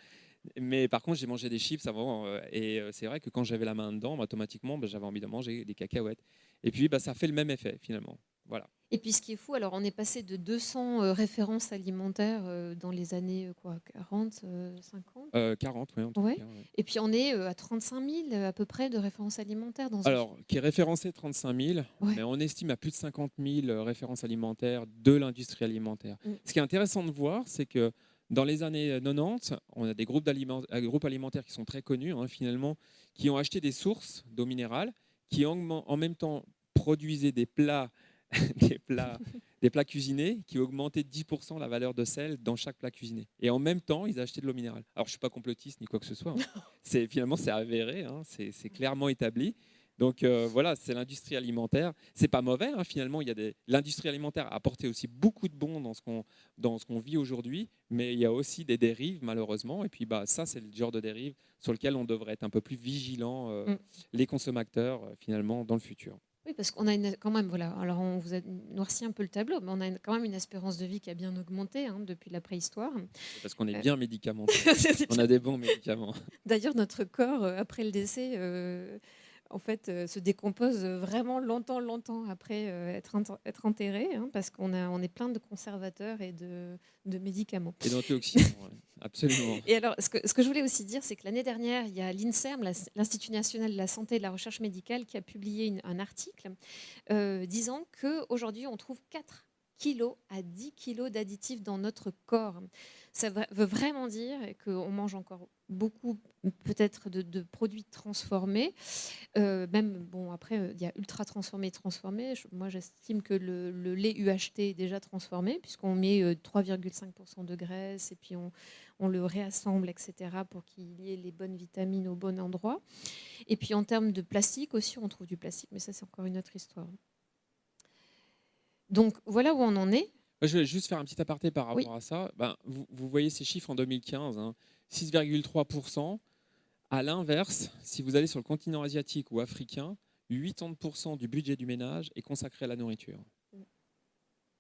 mais par contre j'ai mangé des chips avant et c'est vrai que quand j'avais la main dedans, automatiquement j'avais envie de manger des cacahuètes. Et puis ça fait le même effet finalement. Voilà. Et puis ce qui est fou, alors on est passé de 200 références alimentaires dans les années 40, 50. 40, oui, en tout Ouais. cas. Ouais. Et puis on est à 35 000 à peu près de références alimentaires dans Alors, qui est référencé 35 000, Ouais. mais on estime à plus de 50 000 références alimentaires de l'industrie alimentaire. Mm. Ce qui est intéressant de voir, c'est que dans les années 90, on a des groupes alimentaires qui sont très connus, hein, finalement, qui ont acheté des sources d'eau minérale, qui en même temps produisaient des plats, des plats, des plats cuisinés, qui augmentaient de 10% la valeur de sel dans chaque plat cuisiné. Et en même temps, ils achetaient de l'eau minérale. Alors, je ne suis pas complotiste ni quoi que ce soit. Hein. Finalement, c'est avéré, hein, c'est clairement établi. Donc voilà, c'est l'industrie alimentaire. C'est pas mauvais, hein, finalement. L'industrie alimentaire a apporté aussi beaucoup de bons dans ce qu'on vit aujourd'hui, mais il y a aussi des dérives malheureusement. Et puis ça, c'est le genre de dérive sur lequel on devrait être un peu plus vigilant, les consommateurs finalement dans le futur. Oui, parce qu'on a quand même, voilà, alors on vous a noirci un peu le tableau, mais on a quand même une espérance de vie qui a bien augmenté depuis la préhistoire. Parce qu'on est bien médicamenté. On a des bons médicaments. D'ailleurs, notre corps, après le décès, en fait, se décompose vraiment longtemps après être enterré, hein, parce on est plein de conservateurs et de médicaments. Et d'antioxydants, ouais, absolument. Et alors, ce que je voulais aussi dire, c'est que l'année dernière, il y a l'INSERM, l'Institut national de la santé et de la recherche médicale, qui a publié un article disant qu'aujourd'hui, on trouve 4 kilos à 10 kilos d'additifs dans notre corps. Ça veut vraiment dire qu'on mange encore beaucoup peut-être de produits transformés. Même, bon, après, il y a ultra transformé et transformé. Moi, j'estime que le lait UHT est déjà transformé, puisqu'on met 3,5% de graisse et puis on le réassemble, etc., pour qu'il y ait les bonnes vitamines au bon endroit. Et puis en termes de plastique aussi, on trouve du plastique, mais ça, c'est encore une autre histoire. Donc voilà où on en est. Je vais juste faire un petit aparté par Oui, rapport à ça. Ben, vous voyez ces chiffres en 2015, hein, 6,3%. À l'inverse, si vous allez sur le continent asiatique ou africain, 80% du budget du ménage est consacré à la nourriture.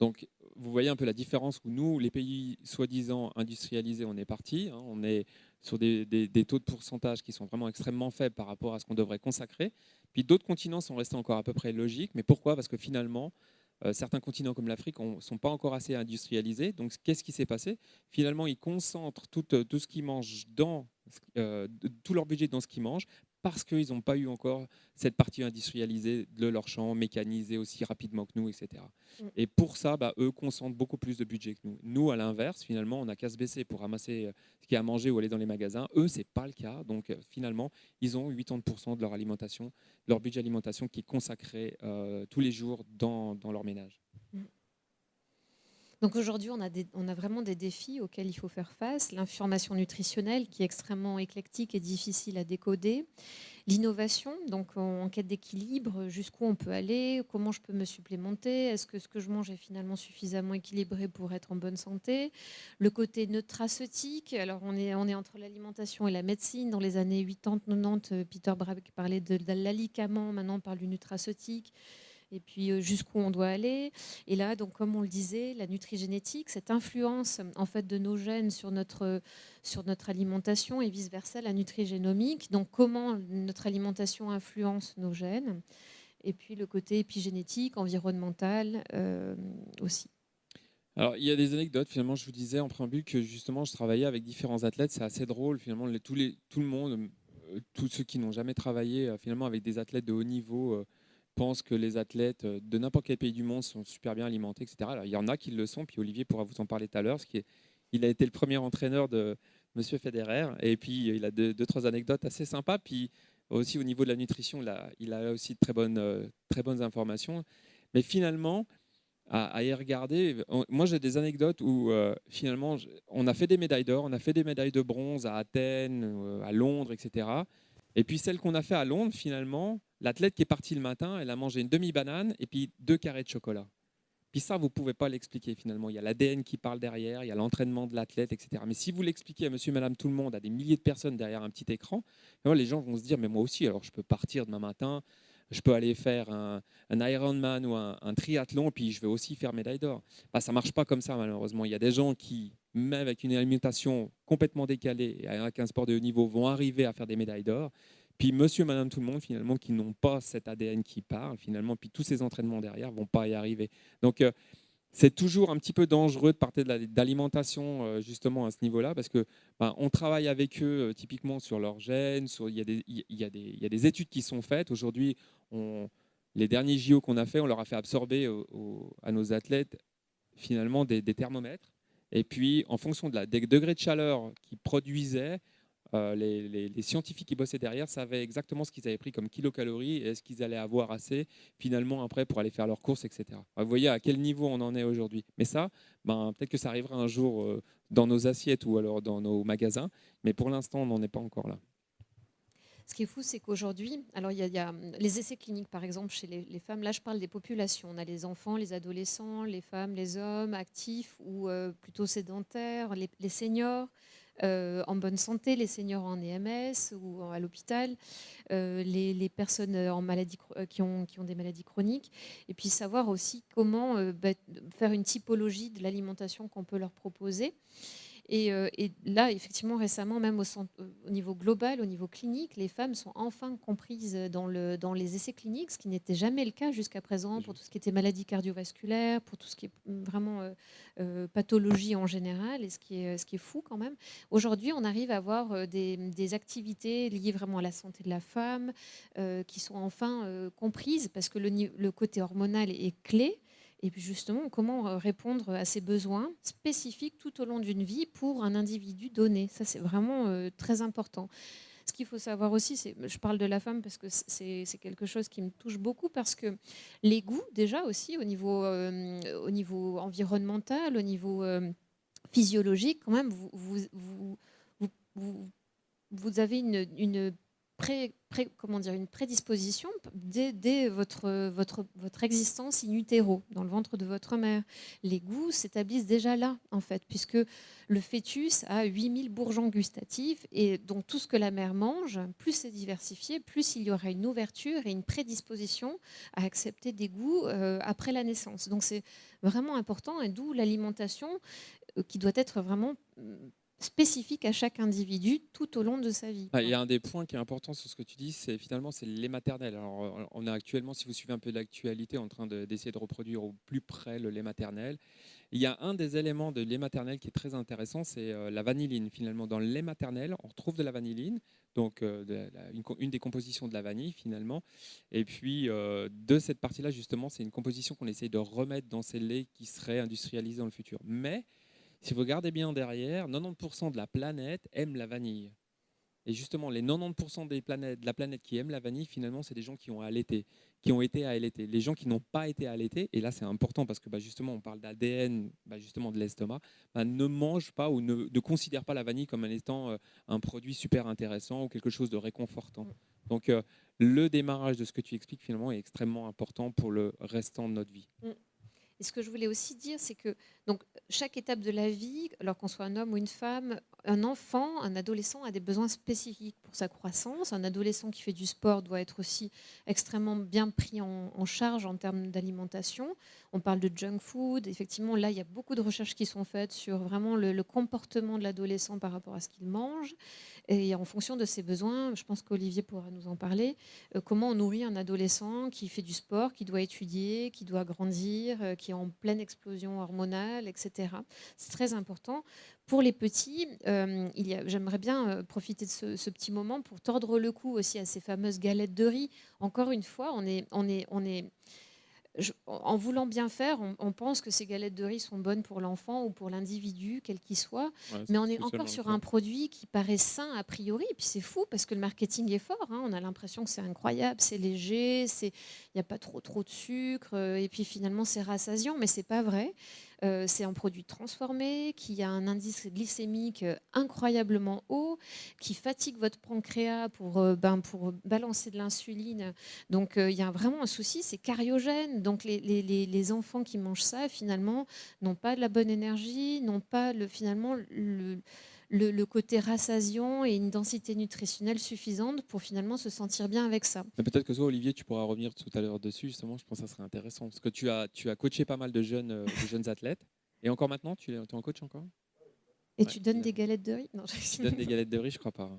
Donc, vous voyez un peu la différence où nous, les pays soi-disant industrialisés, on est parti. Hein, on est sur des taux de pourcentage qui sont vraiment extrêmement faibles par rapport à ce qu'on devrait consacrer. Puis d'autres continents sont restés encore à peu près logiques. Mais pourquoi? Parce que finalement, certains continents comme l'Afrique ne sont pas encore assez industrialisés. Donc, qu'est-ce qui s'est passé? Finalement, ils concentrent tout ce qu'ils mangent tout leur budget dans ce qu'ils mangent parce qu'ils n'ont pas eu encore cette partie industrialisée de leur champ, mécanisée aussi rapidement que nous, etc. Et pour ça, eux concentrent beaucoup plus de budget que nous. Nous, à l'inverse, finalement, on n'a qu'à se baisser pour ramasser ce qu'il y a à manger ou aller dans les magasins. Eux, ce n'est pas le cas. Donc, finalement, ils ont 80% de leur alimentation, leur budget alimentation qui est consacré tous les jours dans leur ménage. donc aujourd'hui, on a vraiment des défis auxquels il faut faire face. L'information nutritionnelle qui est extrêmement éclectique et difficile à décoder. L'innovation, donc en quête d'équilibre, jusqu'où on peut aller, comment je peux me supplémenter, est-ce que ce que je mange est finalement suffisamment équilibré pour être en bonne santé. Le côté nutraceutique, alors on est entre l'alimentation et la médecine. Dans les années 80-90, Peter Brabeck parlait de l'alicament, maintenant on parle du nutraceutique. Et puis jusqu'où on doit aller. Et là, donc, comme on le disait, la nutrigénétique, cette influence en fait de nos gènes sur notre alimentation et vice-versa, la nutrigénomique. Donc, comment notre alimentation influence nos gènes. Et puis le côté épigénétique, environnemental aussi. Alors, il y a des anecdotes. Finalement, je vous disais en préambule que justement, je travaillais avec différents athlètes. C'est assez drôle. Finalement, tout le monde, tous ceux qui n'ont jamais travaillé finalement avec des athlètes de haut niveau, pensent que les athlètes de n'importe quel pays du monde sont super bien alimentés, etc. Alors, il y en a qui le sont. Puis Olivier pourra vous en parler tout à l'heure. Il a été le premier entraîneur de Monsieur Federer. Et puis, il a deux, trois anecdotes assez sympas. Puis aussi au niveau de la nutrition, il a aussi de très bonnes informations. Mais finalement, à y regarder. Moi, j'ai des anecdotes où finalement, on a fait des médailles d'or, on a fait des médailles de bronze à Athènes, à Londres, etc. Et puis celle qu'on a fait à Londres, finalement, l'athlète qui est parti le matin, elle a mangé une demi-banane et puis 2 carrés de chocolat. Puis ça, vous ne pouvez pas l'expliquer finalement. Il y a l'ADN qui parle derrière, il y a l'entraînement de l'athlète, etc. Mais si vous l'expliquez à monsieur, madame, tout le monde, à des milliers de personnes derrière un petit écran, les gens vont se dire, mais moi aussi, alors je peux partir demain matin, je peux aller faire un Ironman ou un triathlon, puis je vais aussi faire médaille d'or. Ça ne marche pas comme ça, malheureusement. Il y a des gens qui, même avec une alimentation complètement décalée et avec un sport de haut niveau, vont arriver à faire des médailles d'or. Puis monsieur, madame, tout le monde, finalement, qui n'ont pas cet ADN qui parle, finalement, puis tous ces entraînements derrière ne vont pas y arriver. Donc, c'est toujours un petit peu dangereux de partir d'alimentation justement à ce niveau-là, parce que on travaille avec eux typiquement sur leurs gènes, il y a des études qui sont faites. Aujourd'hui, les derniers JO qu'on a fait, on leur a fait absorber à nos athlètes finalement des thermomètres. Et puis, en fonction des degrés de chaleur qu'ils produisaient, les scientifiques qui bossaient derrière savaient exactement ce qu'ils avaient pris comme kilocalories et est-ce qu'ils allaient avoir assez finalement après pour aller faire leurs courses, etc. Vous voyez à quel niveau on en est aujourd'hui. Mais ça, peut-être que ça arrivera un jour dans nos assiettes ou alors dans nos magasins, mais pour l'instant, on n'en est pas encore là. Ce qui est fou, c'est qu'aujourd'hui, alors il y a les essais cliniques, par exemple, chez les femmes. Là, je parle des populations. On a les enfants, les adolescents, les femmes, les hommes, actifs ou plutôt sédentaires, les seniors en bonne santé, les seniors en EMS ou à l'hôpital, les personnes en maladie, qui ont des maladies chroniques. Et puis savoir aussi comment faire une typologie de l'alimentation qu'on peut leur proposer. Et là, effectivement, récemment, même au niveau global, au niveau clinique, les femmes sont enfin comprises dans les essais cliniques, ce qui n'était jamais le cas jusqu'à présent pour tout ce qui était maladie cardiovasculaire, pour tout ce qui est vraiment pathologie en général, et ce qui est fou quand même. Aujourd'hui, on arrive à avoir des activités liées vraiment à la santé de la femme qui sont enfin comprises parce que le côté hormonal est clé. Et puis justement, comment répondre à ces besoins spécifiques tout au long d'une vie pour un individu donné. Ça, c'est vraiment très important. Ce qu'il faut savoir aussi, je parle de la femme parce que c'est quelque chose qui me touche beaucoup, parce que les goûts, déjà aussi, au niveau environnemental, au niveau physiologique, quand même, vous, vous avez comment dire, une prédisposition dès votre existence in utero, dans le ventre de votre mère. Les goûts s'établissent déjà là, en fait, puisque le fœtus a 8000 bourgeons gustatifs, et donc tout ce que la mère mange, plus c'est diversifié, plus il y aura une ouverture et une prédisposition à accepter des goûts après la naissance. Donc c'est vraiment important, et d'où l'alimentation qui doit être vraiment spécifique à chaque individu tout au long de sa vie. Il y a un des points qui est important sur ce que tu dis, c'est finalement c'est le lait maternel. Alors, on est actuellement, si vous suivez un peu l'actualité, en train d'essayer de reproduire au plus près le lait maternel. Il y a un des éléments de lait maternel qui est très intéressant, c'est la vanilline. Finalement, dans le lait maternel, on retrouve de la vanilline, donc une des compositions de la vanille finalement. Et puis de cette partie-là, justement, c'est une composition qu'on essaye de remettre dans ces laits qui seraient industrialisés dans le futur. Mais si vous regardez bien derrière, 90% de la planète aime la vanille. Et justement, les 90% de la planète qui aiment la vanille, finalement, c'est des gens qui ont allaité, qui ont été allaités. Les gens qui n'ont pas été allaités, et là c'est important parce que justement on parle d'ADN, justement de l'estomac, ne mangent pas ou ne considèrent pas la vanille comme un étant un produit super intéressant ou quelque chose de réconfortant. Donc le démarrage de ce que tu expliques finalement est extrêmement important pour le restant de notre vie. Et ce que je voulais aussi dire, c'est que donc, chaque étape de la vie, alors qu'on soit un homme ou une femme, un enfant, un adolescent a des besoins spécifiques pour sa croissance. Un adolescent qui fait du sport doit être aussi extrêmement bien pris en charge en termes d'alimentation. On parle de junk food. Effectivement, là, il y a beaucoup de recherches qui sont faites sur vraiment le comportement de l'adolescent par rapport à ce qu'il mange. Et en fonction de ses besoins, je pense qu'Olivier pourra nous en parler, comment on nourrit un adolescent qui fait du sport, qui doit étudier, qui doit grandir, qui est en pleine explosion hormonale, etc. C'est très important. Pour les petits, j'aimerais bien profiter de ce petit moment pour tordre le cou aussi à ces fameuses galettes de riz. Encore une fois, en voulant bien faire, on pense que ces galettes de riz sont bonnes pour l'enfant ou pour l'individu, quel qu'il soit. Ouais, mais on est encore sur un produit qui paraît sain a priori. Et puis c'est fou parce que le marketing est fort. On a l'impression que c'est incroyable, c'est léger, il n'y a pas trop de sucre. Et puis finalement, c'est rassasiant, mais ce n'est pas vrai. C'est un produit transformé qui a un indice glycémique incroyablement haut, qui fatigue votre pancréas pour balancer de l'insuline. Donc il y a vraiment un souci, c'est cariogène. Donc les enfants qui mangent ça, finalement, n'ont pas de la bonne énergie, n'ont pas finalement le côté rassasiant et une densité nutritionnelle suffisante pour finalement se sentir bien avec ça. Mais peut-être que toi, Olivier, tu pourras revenir tout à l'heure dessus. Justement, je pense que ça serait intéressant parce que tu as coaché pas mal de jeunes athlètes. Et encore maintenant, tu es en coach encore? Et tu donnes des galettes de riz? Non, tu donnes des galettes de riz, je crois pas.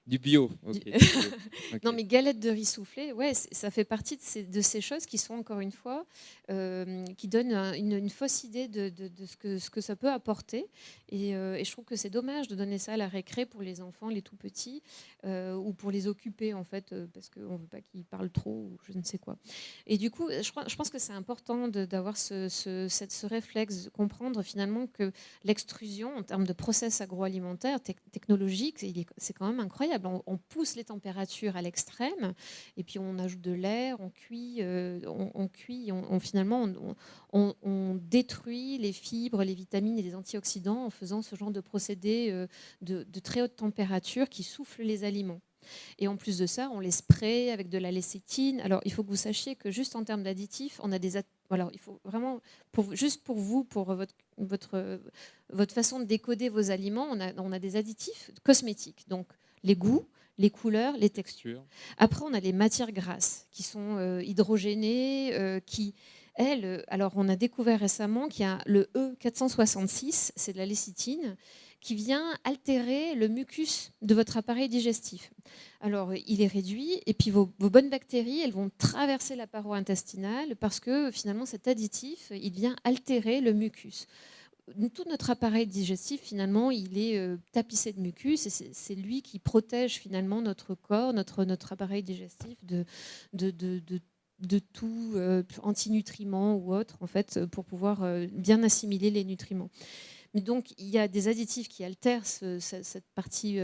Du bio, ok. Non, mais galettes de riz soufflé, ouais, ça fait partie de ces choses qui sont, encore une fois, qui donnent une fausse idée de ce que ça peut apporter. Et je trouve que c'est dommage de donner ça à la récré pour les enfants, les tout petits, ou pour les occuper, en fait, parce qu'on ne veut pas qu'ils parlent trop ou je ne sais quoi. Et du coup, je pense que c'est important d'avoir ce réflexe, de comprendre finalement que l'extrusion, en termes de process agroalimentaire, technologique, c'est quand même incroyable. On pousse les températures à l'extrême et puis on ajoute de l'air, on cuit, finalement on détruit les fibres, les vitamines et les antioxydants en faisant ce genre de procédé de très haute température qui souffle les aliments. Et en plus de ça, on les spraye avec de la lécithine. Alors, il faut que vous sachiez que juste en termes d'additifs, on a des... Alors, il faut vraiment, juste pour vous, pour votre façon de décoder vos aliments, on a des additifs cosmétiques. Donc, les goûts, les couleurs, les textures. Après, on a les matières grasses qui sont hydrogénées, qui Alors on a découvert récemment qu'il y a le E466, c'est de la lécithine, qui vient altérer le mucus de votre appareil digestif. Alors il est réduit et puis vos bonnes bactéries, elles vont traverser la paroi intestinale parce que finalement cet additif, il vient altérer le mucus. Tout notre appareil digestif, finalement, il est tapissé de mucus et c'est lui qui protège finalement notre corps, notre appareil digestif de, de, de- de tout antinutriments ou autre, en fait, pour pouvoir bien assimiler les nutriments. Mais donc, il y a des additifs qui altèrent cette partie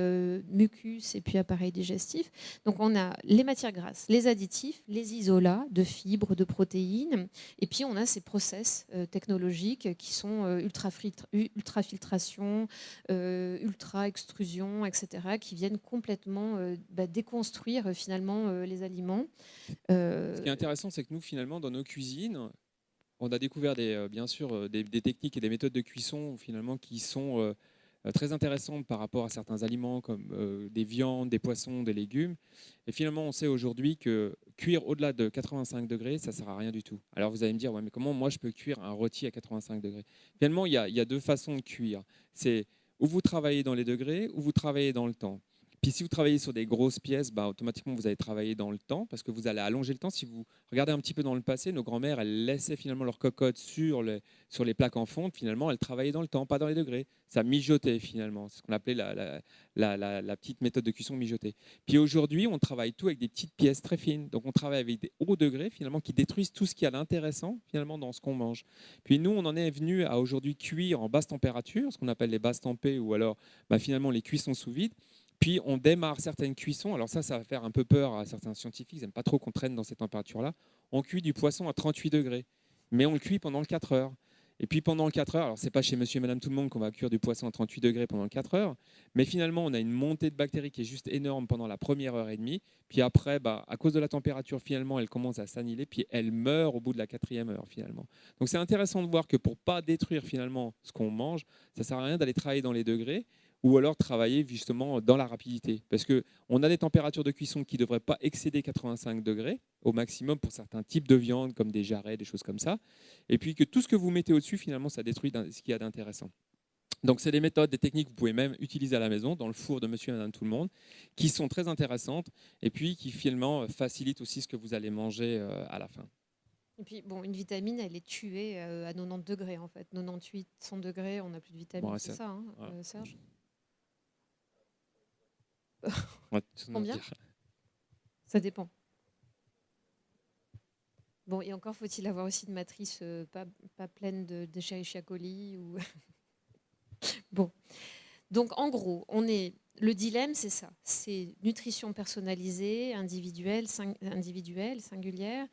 mucus et puis appareil digestif. Donc, on a les matières grasses, les additifs, les isolats de fibres, de protéines. Et puis, on a ces process technologiques qui sont ultrafiltration, ultra-extrusion, etc., qui viennent complètement déconstruire finalement les aliments. Ce qui est intéressant, c'est que nous, finalement, dans nos cuisines, on a découvert bien sûr des techniques et des méthodes de cuisson finalement qui sont très intéressantes par rapport à certains aliments comme des viandes, des poissons, des légumes. Et finalement, on sait aujourd'hui que cuire au-delà de 85 degrés, ça ne sert à rien du tout. Alors vous allez me dire, ouais, mais comment moi je peux cuire un rôti à 85 degrés? Finalement, il y a deux façons de cuire. C'est ou vous travaillez dans les degrés ou vous travaillez dans le temps. Puis si vous travaillez sur des grosses pièces, bah, automatiquement vous allez travailler dans le temps parce que vous allez allonger le temps. Si vous regardez un petit peu dans le passé, nos grands-mères, elles laissaient finalement leur cocotte sur les plaques en fonte. Finalement, elles travaillaient dans le temps, pas dans les degrés. Ça mijotait finalement. C'est ce qu'on appelait la petite méthode de cuisson mijotée. Puis aujourd'hui, on travaille tout avec des petites pièces très fines. Donc on travaille avec des hauts degrés finalement qui détruisent tout ce qu'il y a d'intéressant finalement dans ce qu'on mange. Puis nous, on en est venu à aujourd'hui cuire en basse température, ce qu'on appelle les basses tempées ou alors finalement les cuissons sous vide. Puis on démarre certaines cuissons. Alors ça va faire un peu peur à certains scientifiques. Ils n'aiment pas trop qu'on traîne dans ces températures-là. On cuit du poisson à 38 degrés, mais on le cuit pendant 4 heures. Et puis pendant 4 heures, alors c'est pas chez monsieur et madame tout le monde qu'on va cuire du poisson à 38 degrés pendant 4 heures, mais finalement on a une montée de bactéries qui est juste énorme pendant la première heure et demie. Puis après, à cause de la température, finalement, elle commence à s'annihiler, puis elle meurt au bout de la 4e heure finalement. Donc c'est intéressant de voir que pour pas détruire finalement ce qu'on mange, ça sert à rien d'aller travailler dans les degrés ou alors travailler justement dans la rapidité. Parce qu'on a des températures de cuisson qui ne devraient pas excéder 85 degrés au maximum pour certains types de viande, comme des jarrets, des choses comme ça. Et puis que tout ce que vous mettez au-dessus, finalement, ça détruit ce qu'il y a d'intéressant. Donc, c'est des méthodes, des techniques que vous pouvez même utiliser à la maison, dans le four de monsieur et madame tout le monde, qui sont très intéressantes et puis qui finalement facilitent aussi ce que vous allez manger à la fin. Et puis, bon, une vitamine, elle est tuée à 90 degrés, en fait. 98, 100 degrés, on n'a plus de vitamine, Bon, c'est ça, hein, voilà. Serge? On va tout Combien? dire. Ça dépend. Bon, et encore faut-il avoir aussi une matrice pas pleine de d'Escherichia coli ou... Bon, donc en gros, le dilemme, c'est ça. C'est nutrition personnalisée, individuelle, singulière.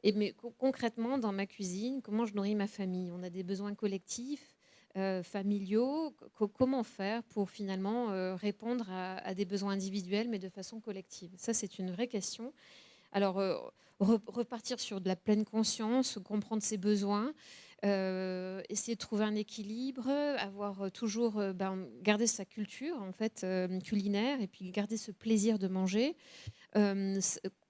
Mais concrètement, dans ma cuisine, comment je nourris ma famille? On a des besoins collectifs, familiaux. Comment faire pour finalement répondre à des besoins individuels, mais de façon collective? Ça, c'est une vraie question. Alors, repartir sur de la pleine conscience, comprendre ses besoins, essayer de trouver un équilibre, avoir toujours, garder sa culture en fait culinaire et puis garder ce plaisir de manger,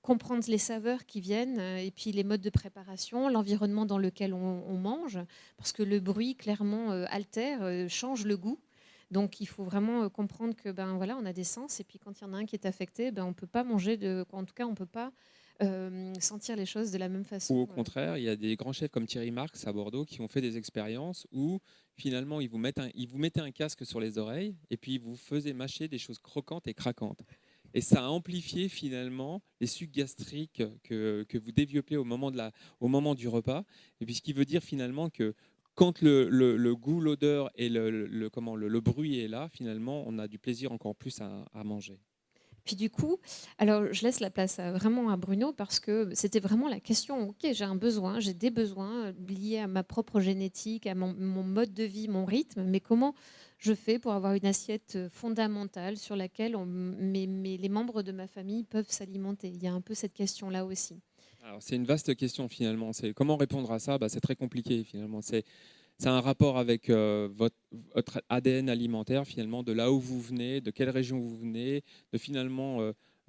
comprendre les saveurs qui viennent et puis les modes de préparation, l'environnement dans lequel on mange, parce que le bruit clairement altère, change le goût. Donc il faut vraiment comprendre que voilà, on a des sens et puis quand il y en a un qui est affecté, on peut pas manger en tout cas on peut pas sentir les choses de la même façon. Ou au contraire, il y a des grands chefs comme Thierry Marx à Bordeaux qui ont fait des expériences où finalement ils vous mettaient un casque sur les oreilles et puis ils vous faisaient mâcher des choses croquantes et craquantes. Et ça a amplifié finalement les sucs gastriques que vous développez au moment du repas. Et puis ce qui veut dire finalement que quand le goût, l'odeur et le bruit est là, finalement, on a du plaisir encore plus à manger. Puis du coup, alors je laisse la place vraiment à Bruno parce que c'était vraiment la question. Ok, j'ai un besoin, j'ai des besoins liés à ma propre génétique, à mon mode de vie, mon rythme, mais comment je fais pour avoir une assiette fondamentale sur laquelle les membres de ma famille peuvent s'alimenter? Il y a un peu cette question-là aussi. Alors, c'est une vaste question finalement. C'est comment répondre à ça? C'est très compliqué finalement. C'est un rapport avec votre ADN alimentaire, finalement, de là où vous venez, de quelle région vous venez, de finalement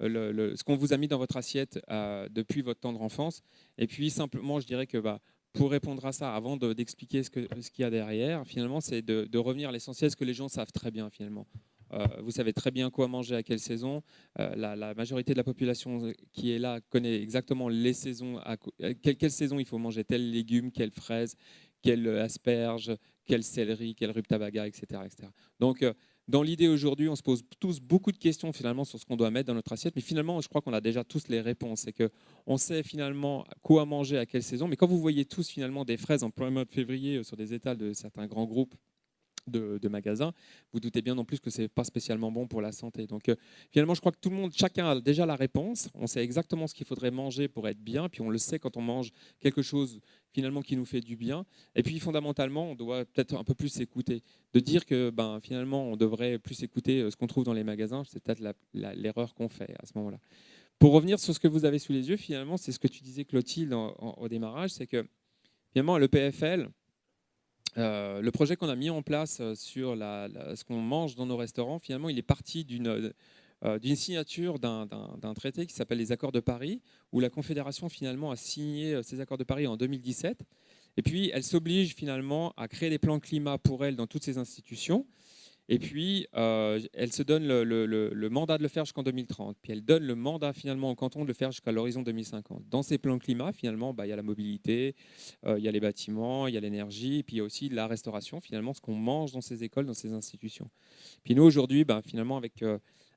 ce qu'on vous a mis dans votre assiette depuis votre tendre enfance. Et puis simplement, je dirais que pour répondre à ça, avant d'expliquer ce qu'il y a derrière, finalement, c'est de revenir à l'essentiel, ce que les gens savent très bien finalement. Vous savez très bien quoi manger à quelle saison. La majorité de la population qui est là connaît exactement les saisons, quelle saison il faut manger tel légume, quelle fraise, quelle asperge, quel céleri, quel rutabaga, etc., etc. Donc, dans l'idée aujourd'hui, on se pose tous beaucoup de questions finalement sur ce qu'on doit mettre dans notre assiette, mais finalement, je crois qu'on a déjà tous les réponses. C'est qu'on sait finalement quoi manger à quelle saison, mais quand vous voyez tous finalement des fraises en plein mois de février sur des étals de certains grands groupes de magasins, vous doutez bien non plus que ce n'est pas spécialement bon pour la santé. Donc finalement, je crois que tout le monde, chacun a déjà la réponse. On sait exactement ce qu'il faudrait manger pour être bien, puis on le sait quand on mange quelque chose finalement qui nous fait du bien. Et puis fondamentalement, on doit peut-être un peu plus s'écouter. De dire que finalement, on devrait plus écouter ce qu'on trouve dans les magasins, c'est peut-être l'erreur qu'on fait à ce moment-là. Pour revenir sur ce que vous avez sous les yeux, finalement, c'est ce que tu disais, Clotilde, au démarrage, c'est que finalement, le PFL, le projet qu'on a mis en place sur ce qu'on mange dans nos restaurants, finalement, il est parti d'une signature d'un traité qui s'appelle les Accords de Paris, où la Confédération finalement a signé ces Accords de Paris en 2017. Et puis, elle s'oblige finalement à créer des plans climat pour elle dans toutes ses institutions. Et puis, elle se donne le mandat de le faire jusqu'en 2030. Puis, elle donne le mandat finalement au canton de le faire jusqu'à l'horizon 2050. Dans ces plans climat, finalement, il y a la mobilité, il y a les bâtiments, il y a l'énergie, et puis il y a aussi la restauration, finalement, ce qu'on mange dans ces écoles, dans ces institutions. Puis nous, aujourd'hui, finalement,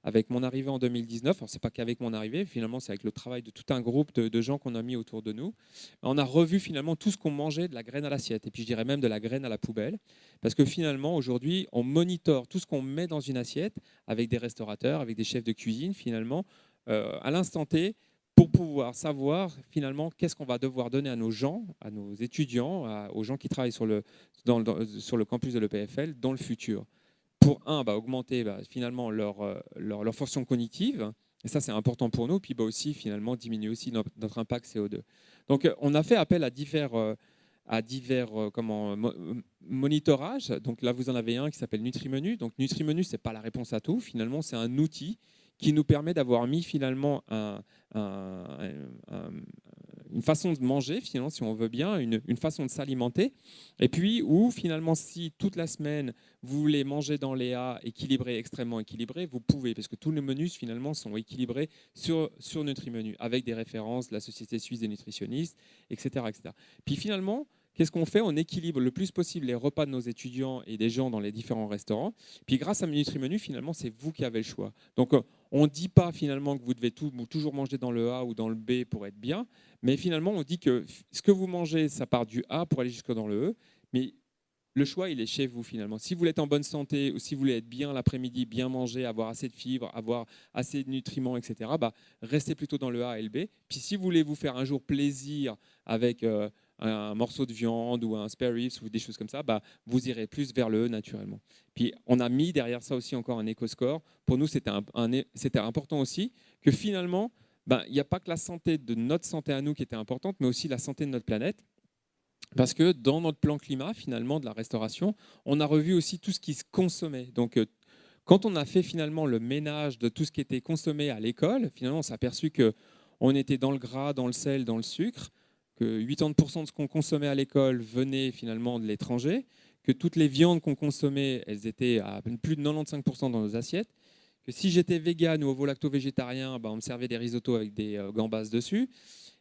avec mon arrivée en 2019, alors c'est pas qu'avec mon arrivée, finalement, c'est avec le travail de tout un groupe de gens qu'on a mis autour de nous, on a revu finalement tout ce qu'on mangeait de la graine à l'assiette, et puis je dirais même de la graine à la poubelle, parce que finalement, aujourd'hui, on monitore tout ce qu'on met dans une assiette avec des restaurateurs, avec des chefs de cuisine, finalement, à l'instant T, pour pouvoir savoir finalement qu'est-ce qu'on va devoir donner à nos gens, à nos étudiants, aux gens qui travaillent sur sur le campus de l'EPFL dans le futur. Pour augmenter finalement leur fonction cognitive, et ça c'est important pour nous, puis aussi finalement diminuer aussi notre impact CO2. Donc on a fait appel à divers monitorages. Donc là, vous en avez un qui s'appelle NutriMenu. Donc NutriMenu, ce n'est pas la réponse à tout. Finalement, c'est un outil qui nous permet d'avoir mis finalement une façon de manger, finalement, si on veut bien, une façon de s'alimenter. Et puis, où finalement, si toute la semaine, vous voulez manger dans les A équilibré, extrêmement équilibré, vous pouvez, parce que tous les menus, finalement, sont équilibrés sur NutriMenu, avec des références de la Société suisse des nutritionnistes, etc. etc. Puis finalement, qu'est-ce qu'on fait? On équilibre le plus possible les repas de nos étudiants et des gens dans les différents restaurants. Puis grâce à NutriMenu, finalement, c'est vous qui avez le choix. Donc, on ne dit pas finalement que vous devez toujours manger dans le A ou dans le B pour être bien, mais finalement, on dit que ce que vous mangez, ça part du A pour aller jusque dans le E, mais le choix, il est chez vous finalement. Si vous voulez être en bonne santé ou si vous voulez être bien l'après-midi, bien manger, avoir assez de fibres, avoir assez de nutriments, etc., restez plutôt dans le A et le B. Puis si vous voulez vous faire un jour plaisir avec un morceau de viande ou un spare ribs ou des choses comme ça, vous irez plus vers le E naturellement. Puis on a mis derrière ça aussi encore un éco-score. Pour nous, c'était important aussi que finalement, il n'y a pas que la santé de notre santé à nous qui était importante, mais aussi la santé de notre planète. Parce que dans notre plan climat, finalement, de la restauration, on a revu aussi tout ce qui se consommait. Donc, quand on a fait finalement le ménage de tout ce qui était consommé à l'école, finalement, on s'est aperçu qu'on était dans le gras, dans le sel, dans le sucre, que 80% de ce qu'on consommait à l'école venait finalement de l'étranger, que toutes les viandes qu'on consommait, elles étaient à plus de 95% dans nos assiettes, que si j'étais vegan ou ovo-lacto-végétarien, on me servait des risottos avec des gambas dessus.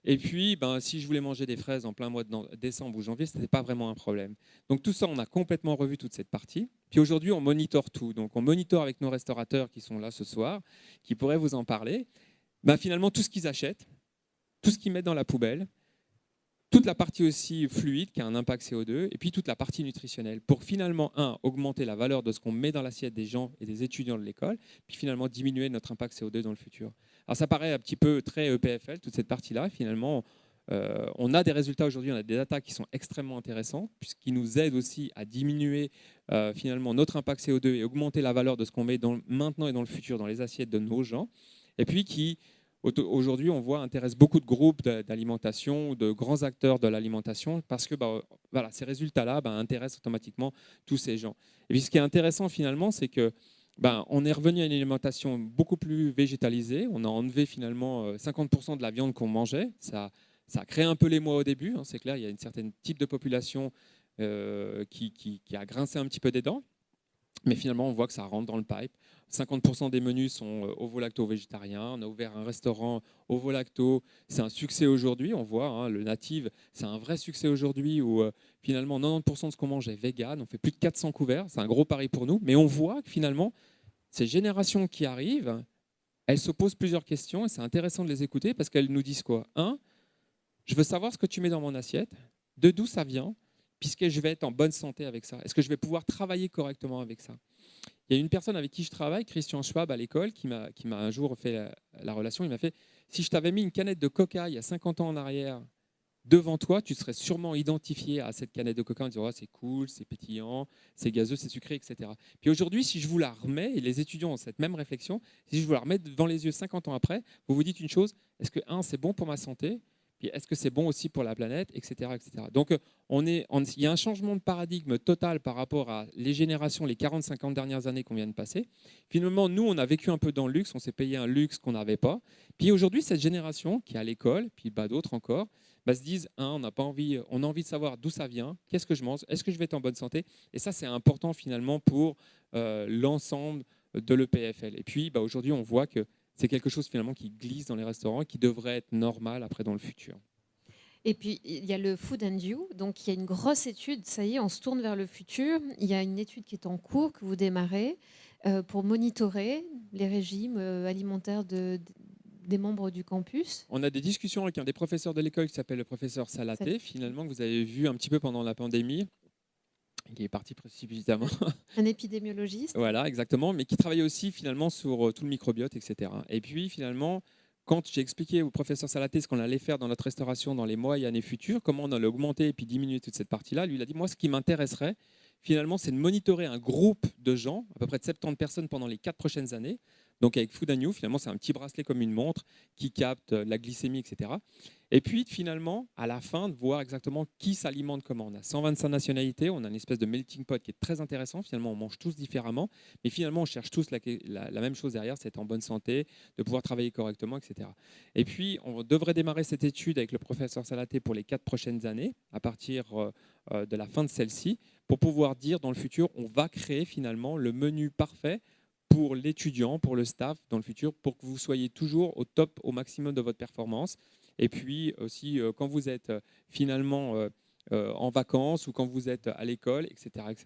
Et puis, si je voulais manger des fraises en plein mois de décembre ou janvier, ce n'était pas vraiment un problème. Donc tout ça, on a complètement revu toute cette partie. Puis aujourd'hui, on monitore tout. Donc on monitore avec nos restaurateurs qui sont là ce soir, qui pourraient vous en parler. Finalement, tout ce qu'ils achètent, tout ce qu'ils mettent dans la poubelle, toute la partie aussi fluide qui a un impact CO2, et puis toute la partie nutritionnelle, pour finalement, augmenter la valeur de ce qu'on met dans l'assiette des gens et des étudiants de l'école, puis finalement diminuer notre impact CO2 dans le futur. Alors ça paraît un petit peu très EPFL, toute cette partie-là. Finalement, on a des résultats aujourd'hui, on a des datas qui sont extrêmement intéressants, puisqu'ils nous aident aussi à diminuer finalement notre impact CO2 et augmenter la valeur de ce qu'on met maintenant et dans le futur dans les assiettes de nos gens, et puis qui aujourd'hui, on voit, intéresse beaucoup de groupes d'alimentation, de grands acteurs de l'alimentation, parce que ces résultats-là intéressent automatiquement tous ces gens. Et puis, ce qui est intéressant finalement, c'est que on est revenu à une alimentation beaucoup plus végétalisée. On a enlevé finalement 50% de la viande qu'on mangeait. Ça Ça a créé un peu l'émoi au début, hein, c'est clair, il y a une certaine type de population qui a grincé un petit peu des dents. Mais finalement, on voit que ça rentre dans le pipe. 50% des menus sont ovo-lacto-végétariens. On a ouvert un restaurant ovo-lacto. C'est un succès aujourd'hui. On voit, hein, le Native, c'est un vrai succès aujourd'hui où finalement 90% de ce qu'on mange est vegan. On fait plus de 400 couverts. C'est un gros pari pour nous. Mais on voit que finalement, ces générations qui arrivent, elles se posent plusieurs questions et c'est intéressant de les écouter parce qu'elles nous disent quoi? Un, je veux savoir ce que tu mets dans mon assiette. De d'où ça vient? Puisque je vais être en bonne santé avec ça. Est-ce que je vais pouvoir travailler correctement avec ça? Il y a une personne avec qui je travaille, Christian Schwab, à l'école, qui m'a un jour fait la relation. Il m'a fait, si je t'avais mis une canette de coca il y a 50 ans en arrière devant toi, tu serais sûrement identifié à cette canette de coca en disant oh, c'est cool, c'est pétillant, c'est gazeux, c'est sucré, etc. Puis aujourd'hui, si je vous la remets, et les étudiants ont cette même réflexion, si je vous la remets devant les yeux 50 ans après, vous vous dites une chose, est-ce que, un, c'est bon pour ma santé? Puis est-ce que c'est bon aussi pour la planète, etc. etc. Donc il y a un changement de paradigme total par rapport à les générations, les 40-50 dernières années qu'on vient de passer. Finalement, nous, on a vécu un peu dans le luxe, on s'est payé un luxe qu'on n'avait pas. Puis aujourd'hui, cette génération qui est à l'école, puis d'autres encore, se disent, on a envie de savoir d'où ça vient, qu'est-ce que je mange, est-ce que je vais être en bonne santé? Et ça, c'est important finalement pour l'ensemble de l'EPFL. Et puis aujourd'hui, on voit que c'est quelque chose finalement qui glisse dans les restaurants, qui devrait être normal après dans le futur. Et puis, il y a le Food and You. Donc, il y a une grosse étude. Ça y est, on se tourne vers le futur. Il y a une étude qui est en cours, que vous démarrez, pour monitorer les régimes alimentaires des membres du campus. On a des discussions avec un des professeurs de l'école qui s'appelle le professeur Salaté, finalement, que vous avez vu un petit peu pendant la pandémie, qui est parti précipitamment. Un épidémiologiste. Voilà, exactement, mais qui travaillait aussi finalement sur tout le microbiote, etc. Et puis finalement, quand j'ai expliqué au professeur Salaté ce qu'on allait faire dans notre restauration dans les mois et années futures, comment on allait augmenter et puis diminuer toute cette partie-là, lui, il a dit, moi, ce qui m'intéresserait, finalement, c'est de monitorer un groupe de gens, à peu près de 70 personnes pendant les 4 prochaines années. Donc avec Food and You, finalement, c'est un petit bracelet comme une montre qui capte la glycémie, etc. Et puis finalement, à la fin, de voir exactement qui s'alimente comment. On a 125 nationalités, on a une espèce de melting pot qui est très intéressant. Finalement, on mange tous différemment, mais finalement, on cherche tous la même chose derrière, c'est être en bonne santé, de pouvoir travailler correctement, etc. Et puis, on devrait démarrer cette étude avec le professeur Salaté pour les 4 prochaines années, à partir de la fin de celle-ci, pour pouvoir dire dans le futur, on va créer finalement le menu parfait pour l'étudiant, pour le staff dans le futur, pour que vous soyez toujours au top, au maximum de votre performance. Et puis aussi, quand vous êtes finalement en vacances ou quand vous êtes à l'école, etc. etc.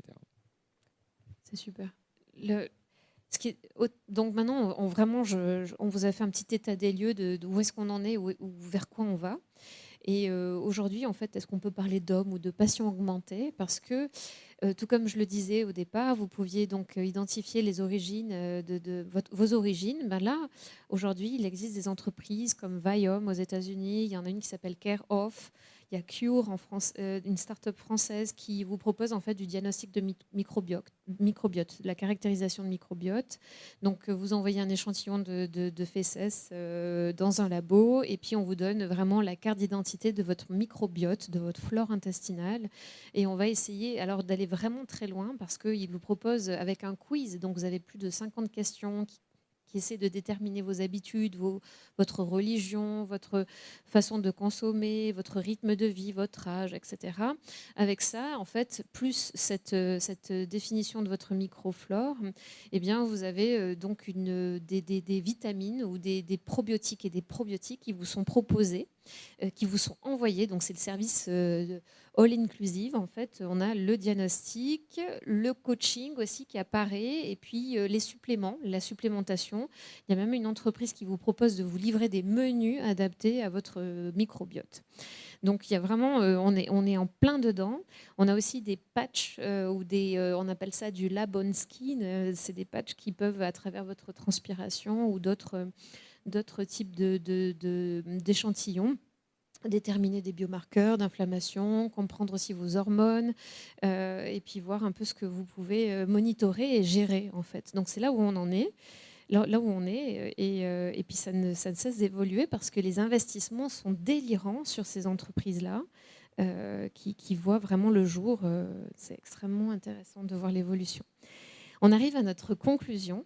C'est super. Donc maintenant, on vous a fait un petit état des lieux de où est-ce qu'on en est, ou vers quoi on va. Et aujourd'hui, en fait, est-ce qu'on peut parler d'hommes ou de passion augmentée? Parce que, tout comme je le disais au départ, vous pouviez donc identifier les origines vos origines. Ben là, aujourd'hui, il existe des entreprises comme Viome aux États-Unis. Il y en a une qui s'appelle Care Off. Il y a Cure en France, une start-up française qui vous propose en fait du diagnostic de microbiote, la caractérisation de microbiote. Donc, vous envoyez un échantillon de fesses dans un labo et puis on vous donne vraiment la carte d'identité de votre microbiote, de votre flore intestinale. Et on va essayer alors d'aller vraiment très loin parce qu'il vous propose avec un quiz. Donc, vous avez plus de 50 questions qui essaie de déterminer vos habitudes, votre religion, votre façon de consommer, votre rythme de vie, votre âge, etc. Avec ça, en fait, plus cette définition de votre microflore, eh bien, vous avez donc des vitamines ou des probiotiques et des probiotiques qui vous sont proposés, qui vous sont envoyés. Donc, c'est le service all inclusive. En fait, on a le diagnostic, le coaching aussi qui apparaît, et puis les suppléments, la supplémentation. Il y a même une entreprise qui vous propose de vous livrer des menus adaptés à votre microbiote. Donc il y a vraiment, on est en plein dedans. On a aussi des patchs ou on appelle ça du lab on skin. C'est des patchs qui peuvent, à travers votre transpiration ou d'autres types d'échantillons, déterminer des biomarqueurs d'inflammation, comprendre aussi vos hormones, et puis voir un peu ce que vous pouvez monitorer et gérer en fait. Donc c'est là où on en est. Là où on est, et puis ça ne cesse d'évoluer parce que les investissements sont délirants sur ces entreprises-là, qui voient vraiment le jour. C'est extrêmement intéressant de voir l'évolution. On arrive à notre conclusion.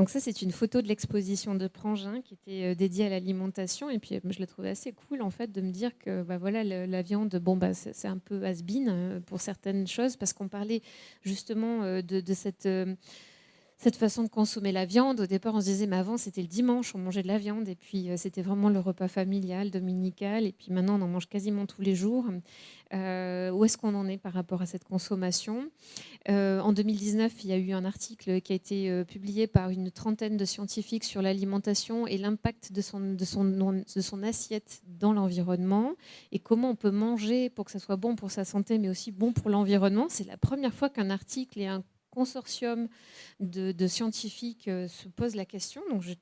Donc ça, c'est une photo de l'exposition de Prangin qui était dédiée à l'alimentation. Et puis, je l'ai trouvé assez cool, en fait, de me dire que voilà, la viande, bon, c'est un peu has-been pour certaines choses, parce qu'on parlait justement de cette façon de consommer la viande. Au départ, on se disait, mais avant, c'était le dimanche, on mangeait de la viande, et puis c'était vraiment le repas familial, dominical, et puis maintenant, on en mange quasiment tous les jours. Où est-ce qu'on en est par rapport à cette consommation ? En 2019, il y a eu un article qui a été publié par une trentaine de scientifiques sur l'alimentation et l'impact de son assiette dans l'environnement, et comment on peut manger pour que ça soit bon pour sa santé, mais aussi bon pour l'environnement. C'est la première fois qu'un article et un consortium de scientifiques se posent la question. Donc je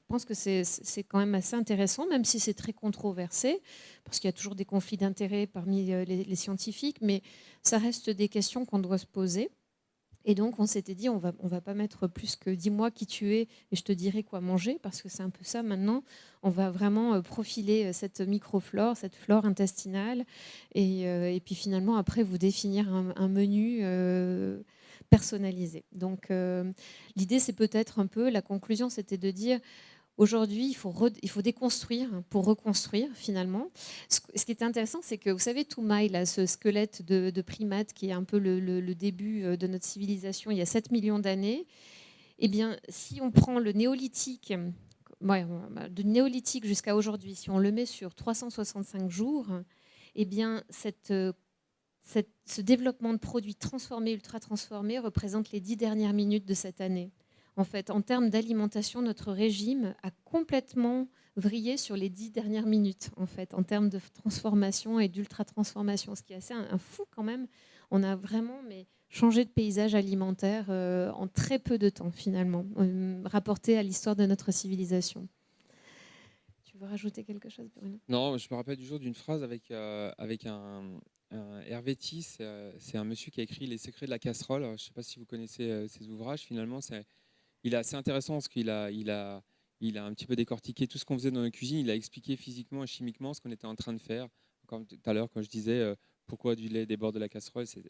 pense que c'est quand même assez intéressant, même si c'est très controversé, parce qu'il y a toujours des conflits d'intérêts parmi les scientifiques, mais ça reste des questions qu'on doit se poser. Et donc, on s'était dit, on va pas mettre plus que 10 mois qui tu es et je te dirai quoi manger, parce que c'est un peu ça maintenant. On va vraiment profiler cette microflore, cette flore intestinale, et puis finalement, après, vous définir un menu personnalisé. Donc, l'idée, c'est peut-être un peu, la conclusion, c'était de dire, aujourd'hui, il faut déconstruire pour reconstruire, finalement. Ce qui était intéressant, c'est que, vous savez, Toumaï, là, ce squelette de primate qui est un peu le début de notre civilisation, il y a 7 millions d'années, eh bien, si on prend le néolithique, du néolithique jusqu'à aujourd'hui, si on le met sur 365 jours, eh bien, ce développement de produits transformés, ultra transformés, représente les 10 dernières minutes de cette année. En fait, en termes d'alimentation, notre régime a complètement vrillé sur les 10 dernières minutes, en fait, en termes de transformation et d'ultra-transformation, ce qui est assez un fou quand même. On a vraiment changé de paysage alimentaire en très peu de temps, finalement, rapporté à l'histoire de notre civilisation. Tu veux rajouter quelque chose, Bruno ? Non, je me rappelle du jour d'une phrase avec Hervé Ty, c'est un monsieur qui a écrit Les secrets de la casserole. Je ne sais pas si vous connaissez ses ouvrages. Finalement, il est assez intéressant parce il a un petit peu décortiqué tout ce qu'on faisait dans nos cuisines. Il a expliqué physiquement et chimiquement ce qu'on était en train de faire. Comme tout à l'heure, quand je disais pourquoi du lait déborde de la casserole, c'est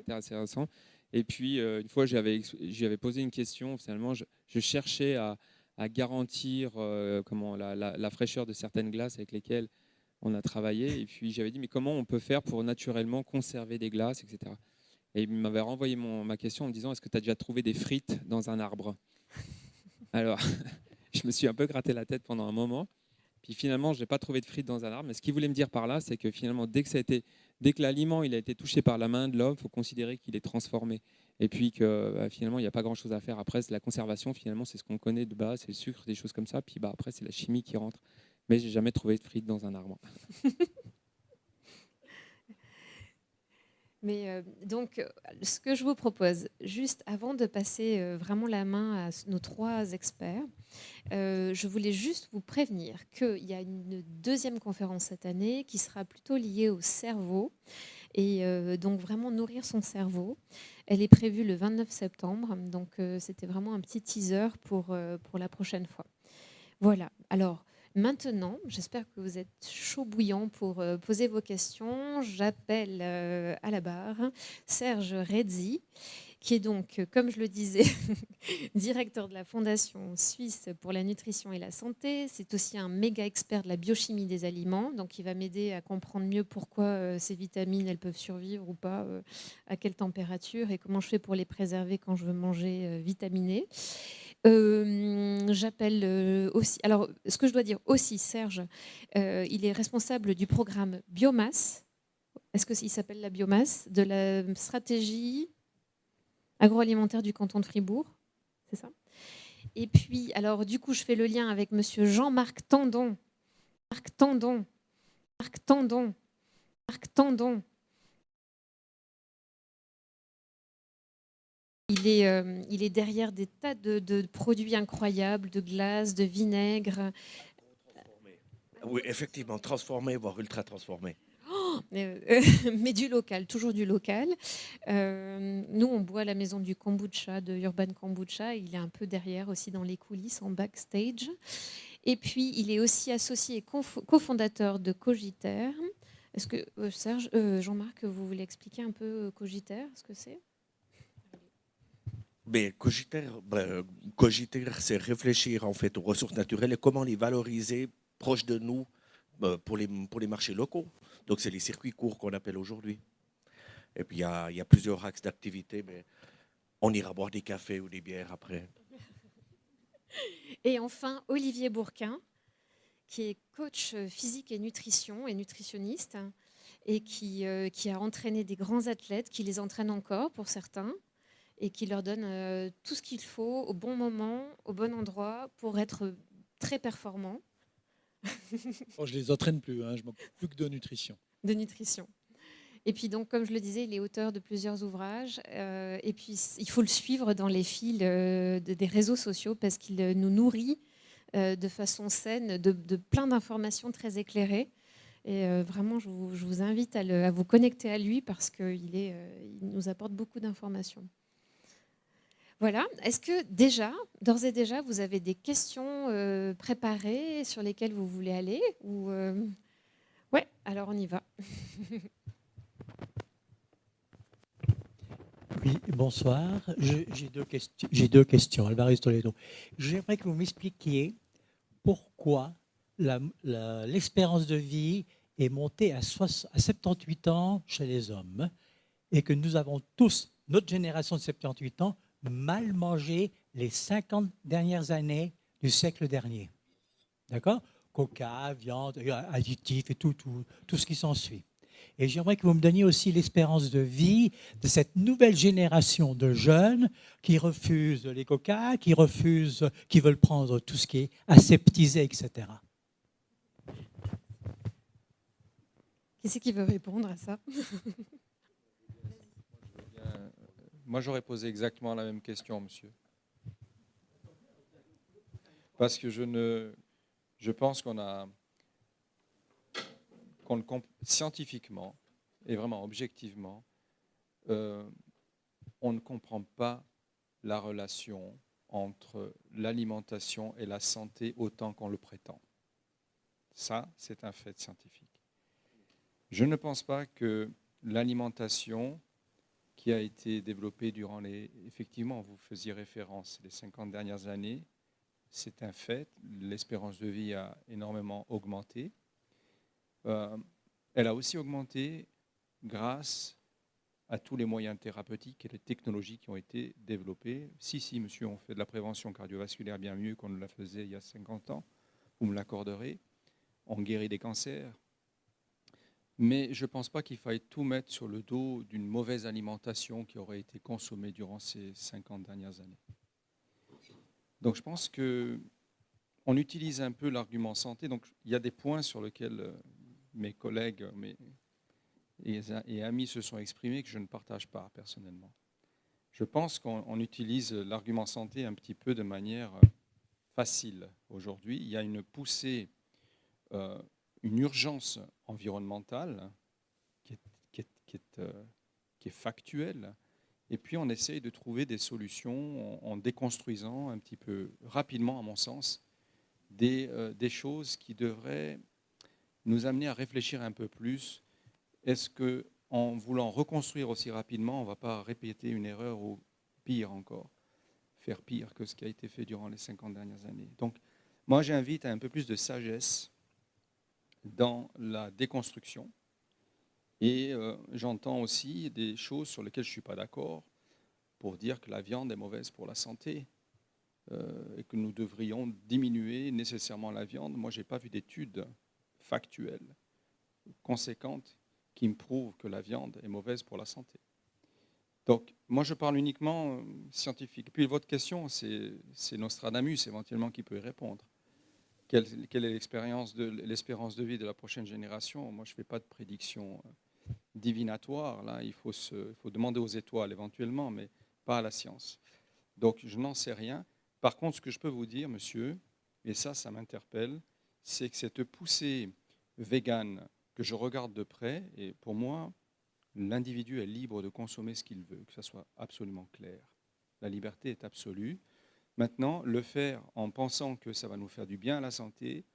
intéressant. Et puis, une fois, j'avais posé une question. Finalement, je cherchais à garantir la fraîcheur de certaines glaces avec lesquelles on a travaillé. Et puis, j'avais dit, mais comment on peut faire pour naturellement conserver des glaces, etc. Et il m'avait renvoyé ma question en me disant, est-ce que tu as déjà trouvé des frites dans un arbre ? Alors, je me suis un peu gratté la tête pendant un moment. Puis finalement, je n'ai pas trouvé de frites dans un arbre. Mais ce qu'il voulait me dire par là, c'est que finalement, dès que l'aliment il a été touché par la main de l'homme, il faut considérer qu'il est transformé. Et puis que finalement, il n'y a pas grand-chose à faire. Après, la conservation, finalement, c'est ce qu'on connaît de base, c'est le sucre, des choses comme ça. Puis après, c'est la chimie qui rentre. Mais je n'ai jamais trouvé de frites dans un arbre. Mais donc, ce que je vous propose, juste avant de passer vraiment la main à nos 3 experts, je voulais juste vous prévenir qu'il y a une deuxième conférence cette année qui sera plutôt liée au cerveau, et donc vraiment nourrir son cerveau. Elle est prévue le 29 septembre, donc c'était vraiment un petit teaser pour la prochaine fois. Voilà, alors maintenant, j'espère que vous êtes chaud bouillant pour poser vos questions. J'appelle à la barre Serge Redzi, qui est donc, comme je le disais, directeur de la Fondation suisse pour la nutrition et la santé. C'est aussi un méga expert de la biochimie des aliments, donc il va m'aider à comprendre mieux pourquoi ces vitamines, elles peuvent survivre ou pas, à quelle température, et comment je fais pour les préserver quand je veux manger vitaminé. J'appelle aussi, alors ce que je dois dire aussi, Serge, il est responsable du programme Biomasse. Est-ce qu'il s'appelle la biomasse de la stratégie agroalimentaire du canton de Fribourg, c'est ça? Et puis, alors du coup, je fais le lien avec monsieur Jean-Marc Tandon. Marc Tandon. Marc Tandon. Marc Tandon. Il est derrière des tas de produits incroyables, de glace, de vinaigre. Oui, effectivement, transformé, voire ultra transformé. Mais du local, toujours du local. Nous, on boit à la maison du kombucha, de Urban Kombucha. Il est un peu derrière aussi dans les coulisses, en backstage. Et puis, il est aussi associé et cofondateur de Cogiter. Est-ce que, Jean-Marc, vous voulez expliquer un peu Cogiter, ce que c'est ? Mais cogiter, c'est réfléchir en fait aux ressources naturelles et comment les valoriser proches de nous pour les marchés locaux. Donc c'est les circuits courts qu'on appelle aujourd'hui. Et puis il y a plusieurs axes d'activité, mais on ira boire des cafés ou des bières après. Et enfin, Olivier Bourquin, qui est coach physique et nutrition et nutritionniste et qui a entraîné des grands athlètes, qui les entraîne encore pour certains et qui leur donne tout ce qu'il faut au bon moment, au bon endroit pour être très performants Bon, je les entraîne plus, hein, je m'occupe plus que de nutrition. de nutrition. Et puis donc, comme je le disais, il est auteur de plusieurs ouvrages. Et puis, il faut le suivre dans les fils des réseaux sociaux parce qu'il nous nourrit de façon saine de plein d'informations très éclairées. Et vraiment, je vous invite à vous connecter à lui parce qu'il il nous apporte beaucoup d'informations. Voilà. Est-ce que déjà, d'ores et déjà, vous avez des questions préparées sur lesquelles vous voulez aller ou Ouais, alors on y va. Oui, bonsoir. J'ai deux questions. Alvarez Toledo. J'aimerais que vous m'expliquiez pourquoi l'espérance de vie est montée à 78 ans chez les hommes et que nous avons tous, notre génération de 78 ans, mal mangé les 50 dernières années du siècle dernier. D'accord? Coca, viande, additifs et tout ce qui s'ensuit. Et j'aimerais que vous me donniez aussi l'espérance de vie de cette nouvelle génération de jeunes qui refusent les coca, qui veulent prendre tout ce qui est aseptisé, etc. Qui c'est qui veut répondre à ça? Moi, j'aurais posé exactement la même question, monsieur. Parce que je pense scientifiquement et vraiment objectivement, on ne comprend pas la relation entre l'alimentation et la santé autant qu'on le prétend. Ça, c'est un fait scientifique. Je ne pense pas que l'alimentation qui a été développée durant effectivement, vous faisiez référence, les 50 dernières années, c'est un fait. L'espérance de vie a énormément augmenté. Elle a aussi augmenté grâce à tous les moyens thérapeutiques et les technologies qui ont été développées. Si, monsieur, on fait de la prévention cardiovasculaire bien mieux qu'on ne la faisait il y a 50 ans, vous me l'accorderez. On guérit des cancers. Mais je ne pense pas qu'il faille tout mettre sur le dos d'une mauvaise alimentation qui aurait été consommée durant ces 50 dernières années. Donc je pense qu'on utilise un peu l'argument santé. Donc il y a des points sur lesquels mes collègues et amis se sont exprimés que je ne partage pas personnellement. Je pense qu'on utilise l'argument santé un petit peu de manière facile aujourd'hui. Il y a une poussée, une urgence environnementale qui est factuelle. Et puis on essaye de trouver des solutions en déconstruisant un petit peu rapidement, à mon sens, des choses qui devraient nous amener à réfléchir un peu plus. Est-ce qu'en voulant reconstruire aussi rapidement, on ne va pas répéter une erreur ou pire encore, faire pire que ce qui a été fait durant les 50 dernières années? Donc moi j'invite à un peu plus de sagesse dans la déconstruction. Et j'entends aussi des choses sur lesquelles je ne suis pas d'accord pour dire que la viande est mauvaise pour la santé et que nous devrions diminuer nécessairement la viande. Moi, je n'ai pas vu d'études factuelles, conséquentes, qui me prouvent que la viande est mauvaise pour la santé. Donc, moi, je parle uniquement scientifique. Puis votre question, c'est Nostradamus éventuellement qui peut y répondre. Quelle est l'espérance de vie de la prochaine génération? Moi, je ne fais pas de prédiction divinatoire. Là, il faut demander aux étoiles éventuellement, mais pas à la science. Donc, je n'en sais rien. Par contre, ce que je peux vous dire, monsieur, et ça m'interpelle, c'est que cette poussée végane que je regarde de près, et pour moi, l'individu est libre de consommer ce qu'il veut, que ça soit absolument clair. La liberté est absolue. Maintenant, le faire en pensant que ça va nous faire du bien à la santé.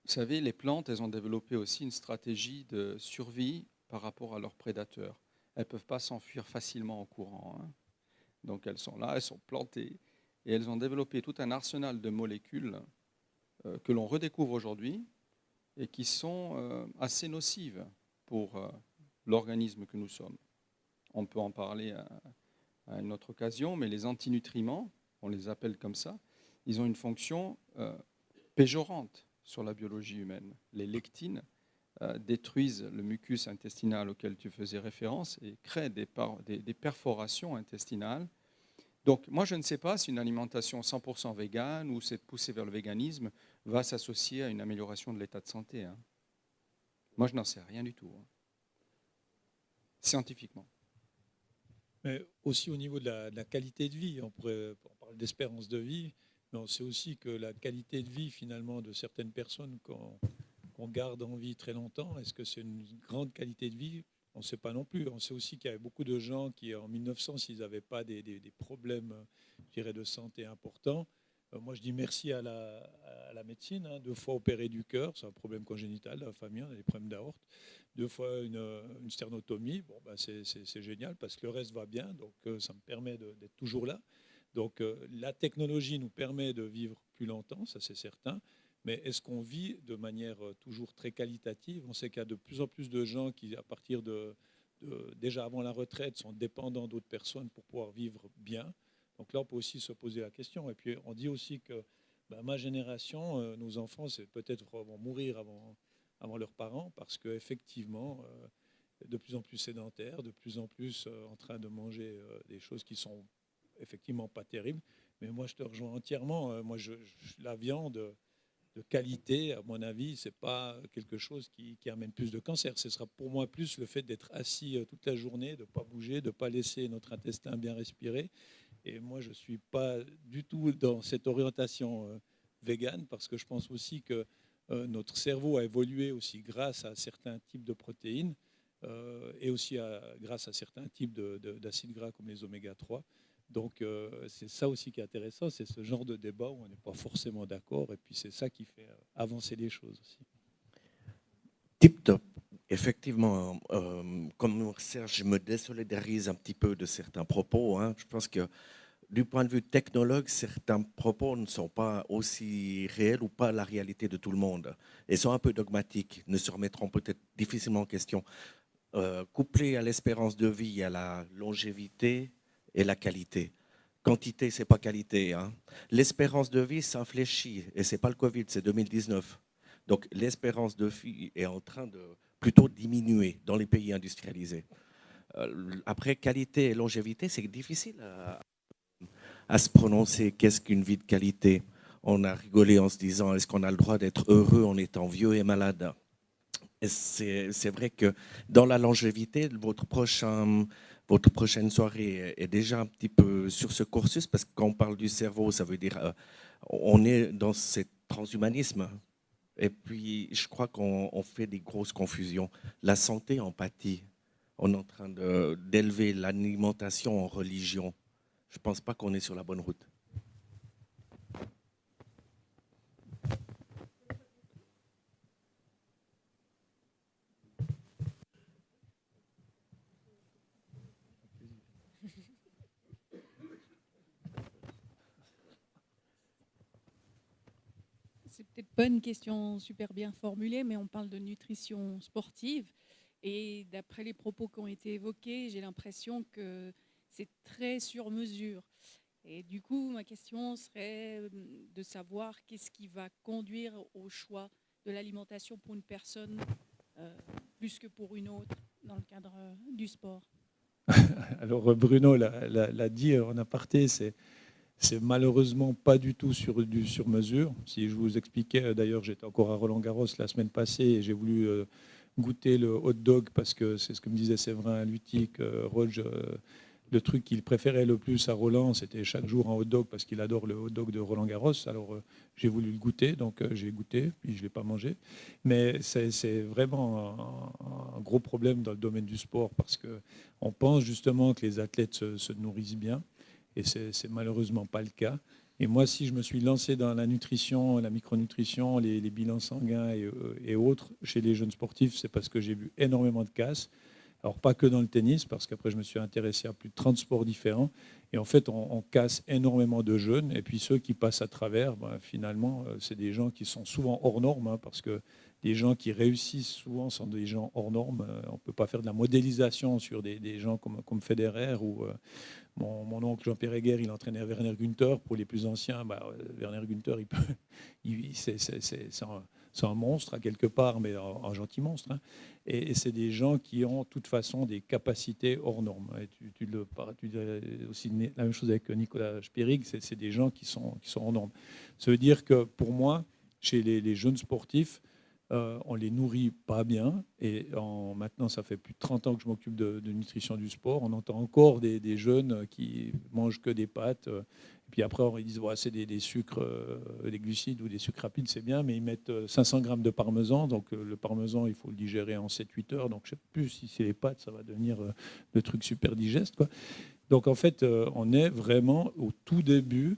Vous savez, les plantes, elles ont développé aussi une stratégie de survie par rapport à leurs prédateurs. Elles ne peuvent pas s'enfuir facilement en courant. Donc elles sont là, elles sont plantées, et elles ont développé tout un arsenal de molécules que l'on redécouvre aujourd'hui et qui sont assez nocives pour l'organisme que nous sommes. On peut en parler à une autre occasion, mais les antinutriments, on les appelle comme ça, ils ont une fonction péjorante sur la biologie humaine. Les lectines détruisent le mucus intestinal auquel tu faisais référence et créent des perforations intestinales. Donc moi je ne sais pas si une alimentation 100% végane ou cette poussée vers le véganisme va s'associer à une amélioration de l'état de santé. Hein. Moi je n'en sais rien du tout, hein. Scientifiquement. Mais aussi au niveau de la qualité de vie, on parle d'espérance de vie, mais on sait aussi que la qualité de vie finalement de certaines personnes qu'on garde en vie très longtemps, est-ce que c'est une grande qualité de vie? On ne sait pas non plus. On sait aussi qu'il y avait beaucoup de gens qui, en 1900, s'ils n'avaient pas des problèmes, je dirais, de santé importants, moi je dis merci à la médecine, hein, 2 fois opéré du cœur, c'est un problème congénital de la famille, on a des problèmes d'aorte, 2 fois une sternotomie, bon, bah, c'est génial parce que le reste va bien, donc ça me permet d'être toujours là. Donc la technologie nous permet de vivre plus longtemps, ça c'est certain, mais est-ce qu'on vit de manière toujours très qualitative? On sait qu'il y a de plus en plus de gens qui, à partir déjà avant la retraite, sont dépendants d'autres personnes pour pouvoir vivre bien. Donc là, on peut aussi se poser la question. Et puis, on dit aussi que ma génération, nos enfants, c'est peut-être vont mourir avant leurs parents parce qu'effectivement, de plus en plus sédentaires, de plus en plus en train de manger des choses qui sont effectivement pas terribles. Mais moi, je te rejoins entièrement. Moi, la viande de qualité, à mon avis, c'est pas quelque chose qui amène plus de cancer. Ce sera pour moi plus le fait d'être assis toute la journée, de ne pas bouger, de ne pas laisser notre intestin bien respirer. Et moi, je ne suis pas du tout dans cette orientation végane parce que je pense aussi que notre cerveau a évolué aussi grâce à certains types de protéines et aussi grâce à certains types d'acides gras comme les oméga 3. Donc, c'est ça aussi qui est intéressant, c'est ce genre de débat où on n'est pas forcément d'accord et puis c'est ça qui fait avancer les choses aussi. Tip top. Effectivement, comme Serge, je me désolidarise un petit peu de certains propos. Hein. Je pense que du point de vue technologue, certains propos ne sont pas aussi réels ou pas la réalité de tout le monde. Et sont un peu dogmatiques, ne se remettront peut-être difficilement en question. Couplé à l'espérance de vie, à la longévité et la qualité. Quantité, c'est pas qualité. Hein. L'espérance de vie s'infléchit, et c'est pas le Covid, c'est 2019. Donc l'espérance de vie est en train de plutôt diminuer dans les pays industrialisés. Après, qualité et longévité, c'est difficile à se prononcer. Qu'est-ce qu'une vie de qualité? On a rigolé en se disant, est-ce qu'on a le droit d'être heureux en étant vieux et malade? C'est vrai que dans la longévité, votre prochaine soirée est déjà un petit peu sur ce cursus, parce que quand on parle du cerveau, ça veut dire on est dans ce transhumanisme. Et puis, je crois qu'on fait des grosses confusions. La santé en pâtit. On est en train d'élever l'alimentation en religion. Je ne pense pas qu'on est sur la bonne route. C'est peut-être pas une question super bien formulée, mais on parle de nutrition sportive. Et d'après les propos qui ont été évoqués, j'ai l'impression que c'est très sur mesure. Et du coup, ma question serait de savoir qu'est-ce qui va conduire au choix de l'alimentation pour une personne plus que pour une autre dans le cadre du sport. Alors Bruno l'a dit en aparté, c'est malheureusement pas du tout du sur-mesure. Si je vous expliquais, d'ailleurs j'étais encore à Roland-Garros la semaine passée et j'ai voulu goûter le hot dog parce que c'est ce que me disait Séverin Lutic, Roge, le truc qu'il préférait le plus à Roland, c'était chaque jour un hot dog parce qu'il adore le hot dog de Roland-Garros. Alors j'ai voulu le goûter, donc j'ai goûté, puis je ne l'ai pas mangé. Mais c'est vraiment un gros problème dans le domaine du sport parce qu'on pense justement que les athlètes se nourrissent bien et c'est malheureusement pas le cas. Et moi, si je me suis lancé dans la nutrition, la micronutrition, les bilans sanguins et autres chez les jeunes sportifs, c'est parce que j'ai vu énormément de casse. Alors, pas que dans le tennis, parce qu'après, je me suis intéressé à plus de 30 sports différents. Et en fait, on casse énormément de jeunes. Et puis, ceux qui passent à travers, finalement, c'est des gens qui sont souvent hors normes, hein, parce que les gens qui réussissent souvent sont des gens hors normes. On ne peut pas faire de la modélisation sur des gens comme Federer ou mon oncle Jean-Pierre Heger, il entraînait Werner Günther. Pour les plus anciens, Werner Günther, c'est un monstre à quelque part, mais un gentil monstre. Hein. Et c'est des gens qui ont de toute façon des capacités hors normes. Et tu dirais aussi la même chose avec Nicolas Spirig, c'est des gens qui sont hors normes. Ça veut dire que pour moi, chez les jeunes sportifs, on les nourrit pas bien. Et maintenant, ça fait plus de 30 ans que je m'occupe de nutrition du sport. On entend encore des jeunes qui mangent que des pâtes. Et puis après, ils disent ouais, c'est des sucres, des glucides ou des sucres rapides, c'est bien, mais ils mettent 500 grammes de parmesan. Donc le parmesan, il faut le digérer en 7-8 heures. Donc je ne sais plus si c'est les pâtes, ça va devenir le truc super digeste, quoi. Donc en fait, on est vraiment au tout début.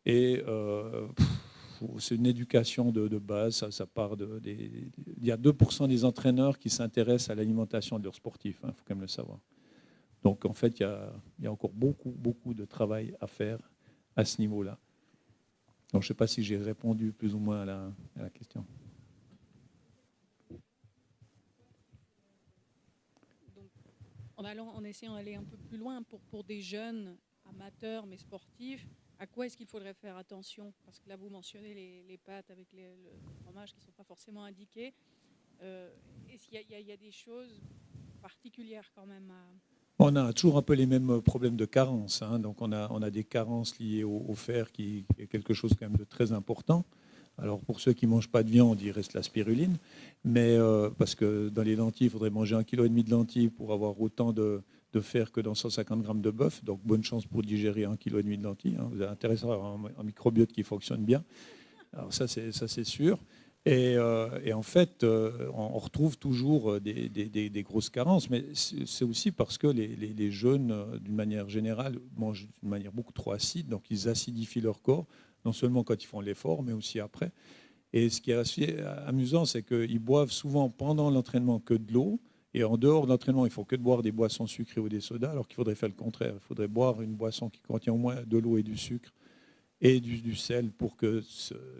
Et c'est une éducation de base, ça part il y a 2% des entraîneurs qui s'intéressent à l'alimentation de leurs sportifs, il faut quand même le savoir. Donc en fait, il y a encore beaucoup de travail à faire à ce niveau-là. Donc je ne sais pas si j'ai répondu plus ou moins à la question. Donc, en essayant d'aller un peu plus loin pour des jeunes amateurs mais sportifs, à quoi est-ce qu'il faudrait faire attention? Parce que là, vous mentionnez les pâtes avec le fromage qui ne sont pas forcément indiqués. Est-ce qu'il y a des choses particulières quand même On a toujours un peu les mêmes problèmes de carence. Hein. Donc on a des carences liées au fer qui est quelque chose quand même de très important. Alors pour ceux qui ne mangent pas de viande, il reste la spiruline. Mais parce que dans les lentilles, il faudrait manger 1,5 kg de lentilles pour avoir autant de fer que dans 150 grammes de bœuf. Donc bonne chance pour digérer 1,5 kg de lentilles. Hein. Vous avez intérêt à avoir un microbiote qui fonctionne bien. Alors ça c'est sûr. Et en fait, on retrouve toujours des grosses carences, mais c'est aussi parce que les jeunes, d'une manière générale, mangent d'une manière beaucoup trop acide, donc ils acidifient leur corps, non seulement quand ils font l'effort, mais aussi après. Et ce qui est assez amusant, c'est qu'ils boivent souvent pendant l'entraînement que de l'eau, et en dehors de l'entraînement, il ne faut que de boire des boissons sucrées ou des sodas, alors qu'il faudrait faire le contraire. Il faudrait boire une boisson qui contient au moins de l'eau et du sucre, et du sel pour que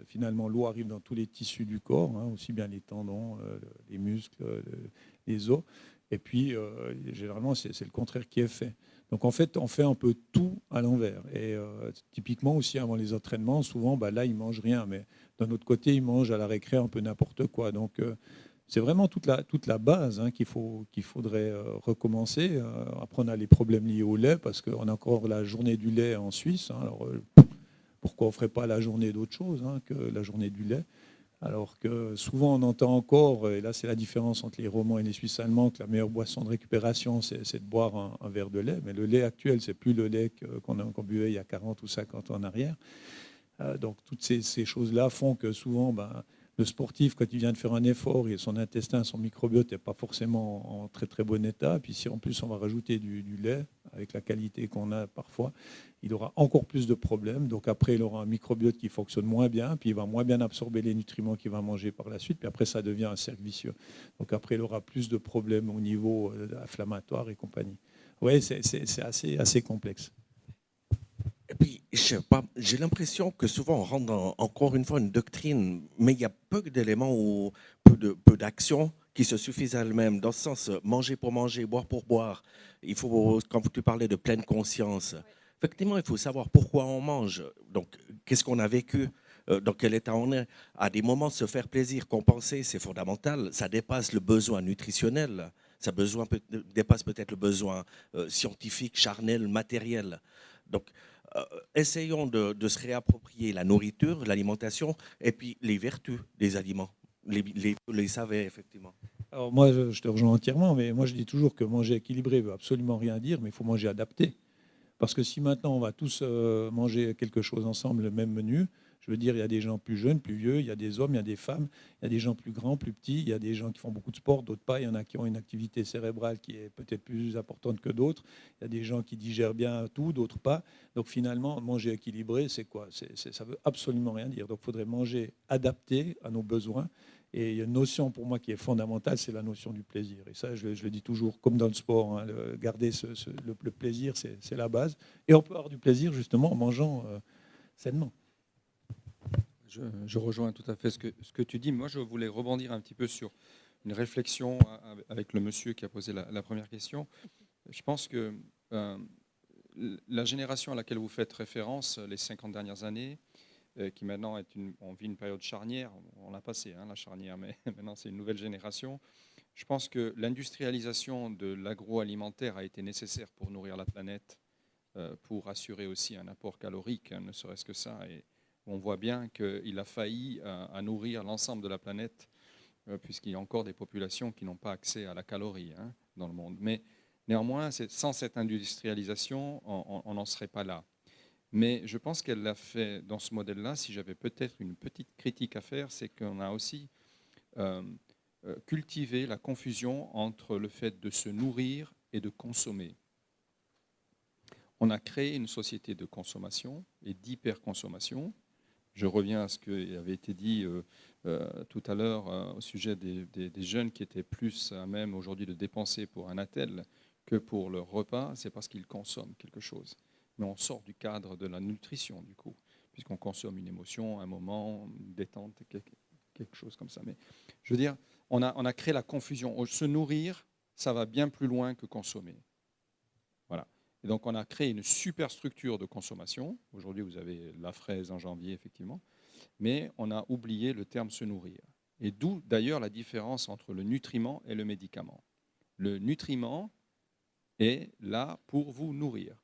finalement l'eau arrive dans tous les tissus du corps, hein, aussi bien les tendons, les muscles, les os. Et puis, généralement, c'est le contraire qui est fait. Donc, en fait, on fait un peu tout à l'envers. Et typiquement aussi, avant les entraînements, souvent, là, ils ne mangent rien. Mais d'un autre côté, ils mangent à la récré un peu n'importe quoi. Donc, c'est vraiment toute la base hein, qu'il faudrait recommencer. Après, on a les problèmes liés au lait, parce qu'on a encore la journée du lait en Suisse. Hein, alors, pourquoi on ne ferait pas la journée d'autre chose hein, que la journée du lait? Alors que souvent on entend encore, et là c'est la différence entre les Romands et les Suisses allemands, que la meilleure boisson de récupération c'est de boire un verre de lait. Mais le lait actuel, c'est plus le lait qu'on buvait il y a 40 ou 50 ans en arrière. Donc toutes ces choses-là font que souvent, le sportif, quand il vient de faire un effort, et son intestin, son microbiote n'est pas forcément en très très bon état. Puis si en plus on va rajouter du lait, avec la qualité qu'on a parfois, il aura encore plus de problèmes. Donc après, il aura un microbiote qui fonctionne moins bien, puis il va moins bien absorber les nutriments qu'il va manger par la suite, puis après, ça devient un cercle vicieux. Donc après, il aura plus de problèmes au niveau inflammatoire et compagnie. Oui, c'est assez complexe. Et puis, je sais pas, j'ai l'impression que souvent on rentre dans, encore une fois, une doctrine, mais il y a peu d'éléments ou peu d'actions qui se suffisent à elles-mêmes. Dans ce sens, manger pour manger, boire pour boire. Il faut, quand tu parlais de pleine conscience, effectivement, il faut savoir pourquoi on mange. Donc, qu'est-ce qu'on a vécu, dans quel état on est. À des moments, se faire plaisir, compenser, c'est fondamental. Ça dépasse le besoin nutritionnel. Ça dépasse peut-être le besoin scientifique, charnel, matériel. Donc, essayons de se réapproprier la nourriture, l'alimentation, et puis les vertus des aliments. Les savets, effectivement. Alors moi, je te rejoins entièrement, mais moi je dis toujours que manger équilibré ne veut absolument rien dire, mais il faut manger adapté. Parce que si maintenant on va tous manger quelque chose ensemble, le même menu, je veux dire, il y a des gens plus jeunes, plus vieux, il y a des hommes, il y a des femmes, il y a des gens plus grands, plus petits, il y a des gens qui font beaucoup de sport, d'autres pas, il y en a qui ont une activité cérébrale qui est peut-être plus importante que d'autres, il y a des gens qui digèrent bien tout, d'autres pas. Donc finalement, manger équilibré, c'est quoi? Ça ne veut absolument rien dire. Donc il faudrait manger adapté à nos besoins. Et il y a une notion pour moi qui est fondamentale, c'est la notion du plaisir. Et ça, je le dis toujours, comme dans le sport, hein, garder le plaisir, c'est la base. Et on peut avoir du plaisir justement en mangeant sainement. Je rejoins tout à fait ce que tu dis. Moi, je voulais rebondir un petit peu sur une réflexion avec le monsieur qui a posé la première question. Je pense que la génération à laquelle vous faites référence, les 50 dernières années, qui maintenant on vit une période charnière, on l'a passé, hein, la charnière, mais maintenant c'est une nouvelle génération. Je pense que l'industrialisation de l'agroalimentaire a été nécessaire pour nourrir la planète, pour assurer aussi un apport calorique, hein, ne serait-ce que ça. Et on voit bien qu'il a failli à nourrir l'ensemble de la planète, puisqu'il y a encore des populations qui n'ont pas accès à la calorie, hein, dans le monde. Mais néanmoins, sans cette industrialisation, on n'en serait pas là. Mais je pense qu'elle l'a fait dans ce modèle-là. Si j'avais peut-être une petite critique à faire, c'est qu'on a aussi cultivé la confusion entre le fait de se nourrir et de consommer. On a créé une société de consommation et d'hyperconsommation. Je reviens à ce qui avait été dit tout à l'heure au sujet des jeunes qui étaient plus à même aujourd'hui de dépenser pour un attel que pour leur repas. C'est parce qu'ils consomment quelque chose. Mais on sort du cadre de la nutrition, du coup, puisqu'on consomme une émotion, un moment, une détente, quelque chose comme ça. Mais je veux dire, on a créé la confusion. Se nourrir, ça va bien plus loin que consommer. Voilà. Et donc, on a créé une superstructure de consommation. Aujourd'hui, vous avez la fraise en janvier, effectivement. Mais on a oublié le terme se nourrir. Et d'où, d'ailleurs, la différence entre le nutriment et le médicament. Le nutriment est là pour vous nourrir,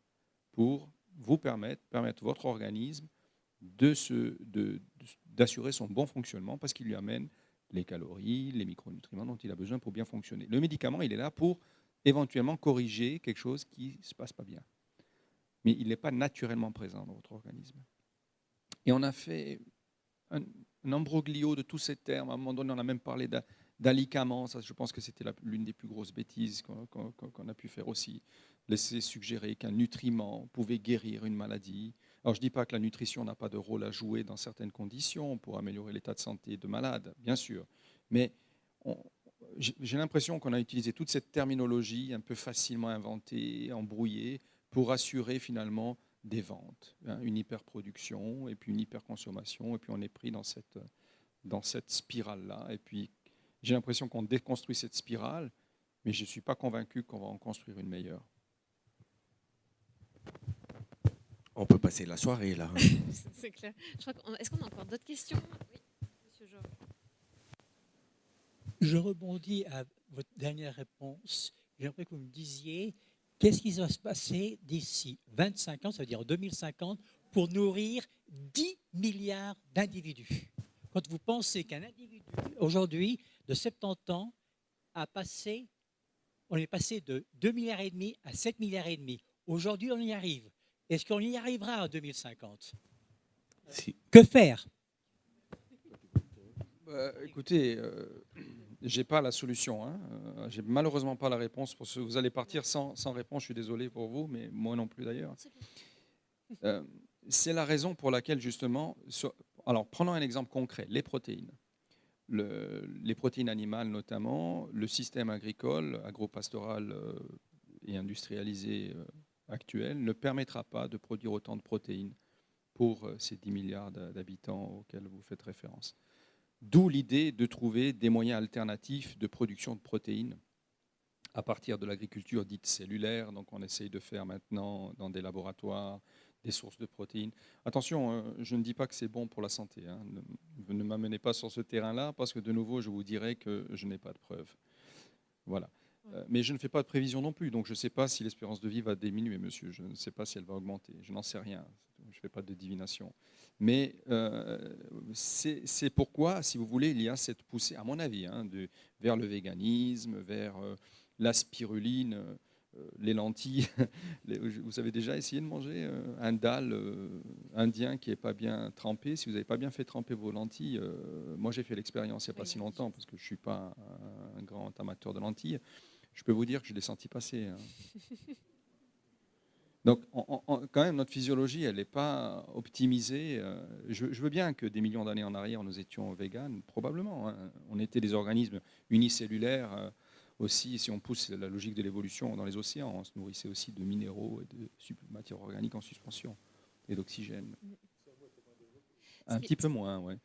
pour vous permettre votre organisme d'assurer son bon fonctionnement parce qu'il lui amène les calories, les micronutriments dont il a besoin pour bien fonctionner. Le médicament, il est là pour éventuellement corriger quelque chose qui ne se passe pas bien. Mais il n'est pas naturellement présent dans votre organisme. Et on a fait un imbroglio de tous ces termes. À un moment donné, on a même parlé d'alicaments. Ça, je pense que c'était l'une des plus grosses bêtises qu'on a pu faire aussi. Laisser suggérer qu'un nutriment pouvait guérir une maladie. Alors, je ne dis pas que la nutrition n'a pas de rôle à jouer dans certaines conditions pour améliorer l'état de santé de malades, bien sûr. Mais j'ai l'impression qu'on a utilisé toute cette terminologie un peu facilement inventée, embrouillée, pour assurer finalement des ventes, hein, une hyperproduction et puis une hyperconsommation, et puis on est pris dans cette spirale-là. Et puis j'ai l'impression qu'on déconstruit cette spirale, mais je ne suis pas convaincu qu'on va en construire une meilleure. On peut passer la soirée là. C'est clair. Est-ce qu'on a encore d'autres questions? Oui, monsieur Georges. Je rebondis à votre dernière réponse. J'aimerais que vous me disiez qu'est-ce qui va se passer d'ici 25 ans, ça veut dire en 2050, pour nourrir 10 milliards d'individus. Quand vous pensez qu'un individu, aujourd'hui, de 70 ans, on est passé de 2,5 milliards à 7,5 milliards. Aujourd'hui, on y arrive. Est-ce qu'on y arrivera en 2050 ? Si. Que faire ? Écoutez, je n'ai pas la solution. Hein. Je n'ai malheureusement pas la réponse. Vous allez partir sans réponse, je suis désolé pour vous, mais moi non plus d'ailleurs. C'est la raison pour laquelle, justement, alors prenons un exemple concret, les protéines. Les protéines animales notamment, le système agricole, agropastoral et industrialisé actuel ne permettra pas de produire autant de protéines pour ces 10 milliards d'habitants auxquels vous faites référence. D'où l'idée de trouver des moyens alternatifs de production de protéines à partir de l'agriculture dite cellulaire. Donc on essaye de faire maintenant dans des laboratoires des sources de protéines. Attention, je ne dis pas que c'est bon pour la santé. Hein. Ne m'amenez pas sur ce terrain-là parce que de nouveau, je vous dirai que je n'ai pas de preuves. Voilà. Mais je ne fais pas de prévision non plus. Donc je ne sais pas si l'espérance de vie va diminuer, monsieur. Je ne sais pas si elle va augmenter. Je n'en sais rien. Je ne fais pas de divination. Mais c'est pourquoi, si vous voulez, il y a cette poussée, à mon avis, hein, vers le véganisme, vers la spiruline, les lentilles. Vous avez déjà essayé de manger un dal indien qui n'est pas bien trempé? Si vous n'avez pas bien fait tremper vos lentilles, moi j'ai fait l'expérience il n'y a pas si longtemps, parce que je ne suis pas un grand amateur de lentilles. Je peux vous dire que je l'ai senti passer. Hein. Donc, quand même, notre physiologie, elle n'est pas optimisée. Je veux bien que des millions d'années en arrière, nous étions véganes, probablement, hein. On était des organismes unicellulaires. Aussi, si on pousse la logique de l'évolution dans les océans, on se nourrissait aussi de minéraux et de matières organiques en suspension et d'oxygène. Un petit peu moins, oui.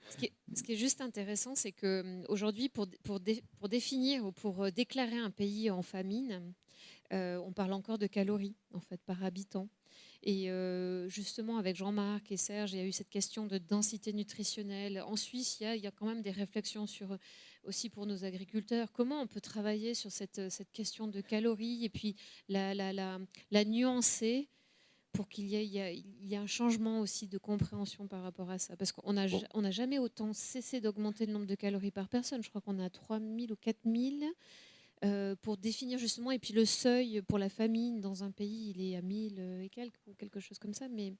Ce qui est juste intéressant, c'est qu'aujourd'hui, pour définir ou pour déclarer un pays en famine, on parle encore de calories en fait, par habitant. Et justement, avec Jean-Marc et Serge, il y a eu cette question de densité nutritionnelle. En Suisse, il y a quand même des réflexions aussi pour nos agriculteurs. Comment on peut travailler sur cette question de calories et puis la nuancer pour qu'il y ait un changement aussi de compréhension par rapport à ça. Parce qu'on n'a jamais autant cessé d'augmenter le nombre de calories par personne. Je crois qu'on a 3000 ou 4000 pour définir justement. Et puis le seuil pour la famine dans un pays, il est à 1000 et quelques ou quelque chose comme ça. Mais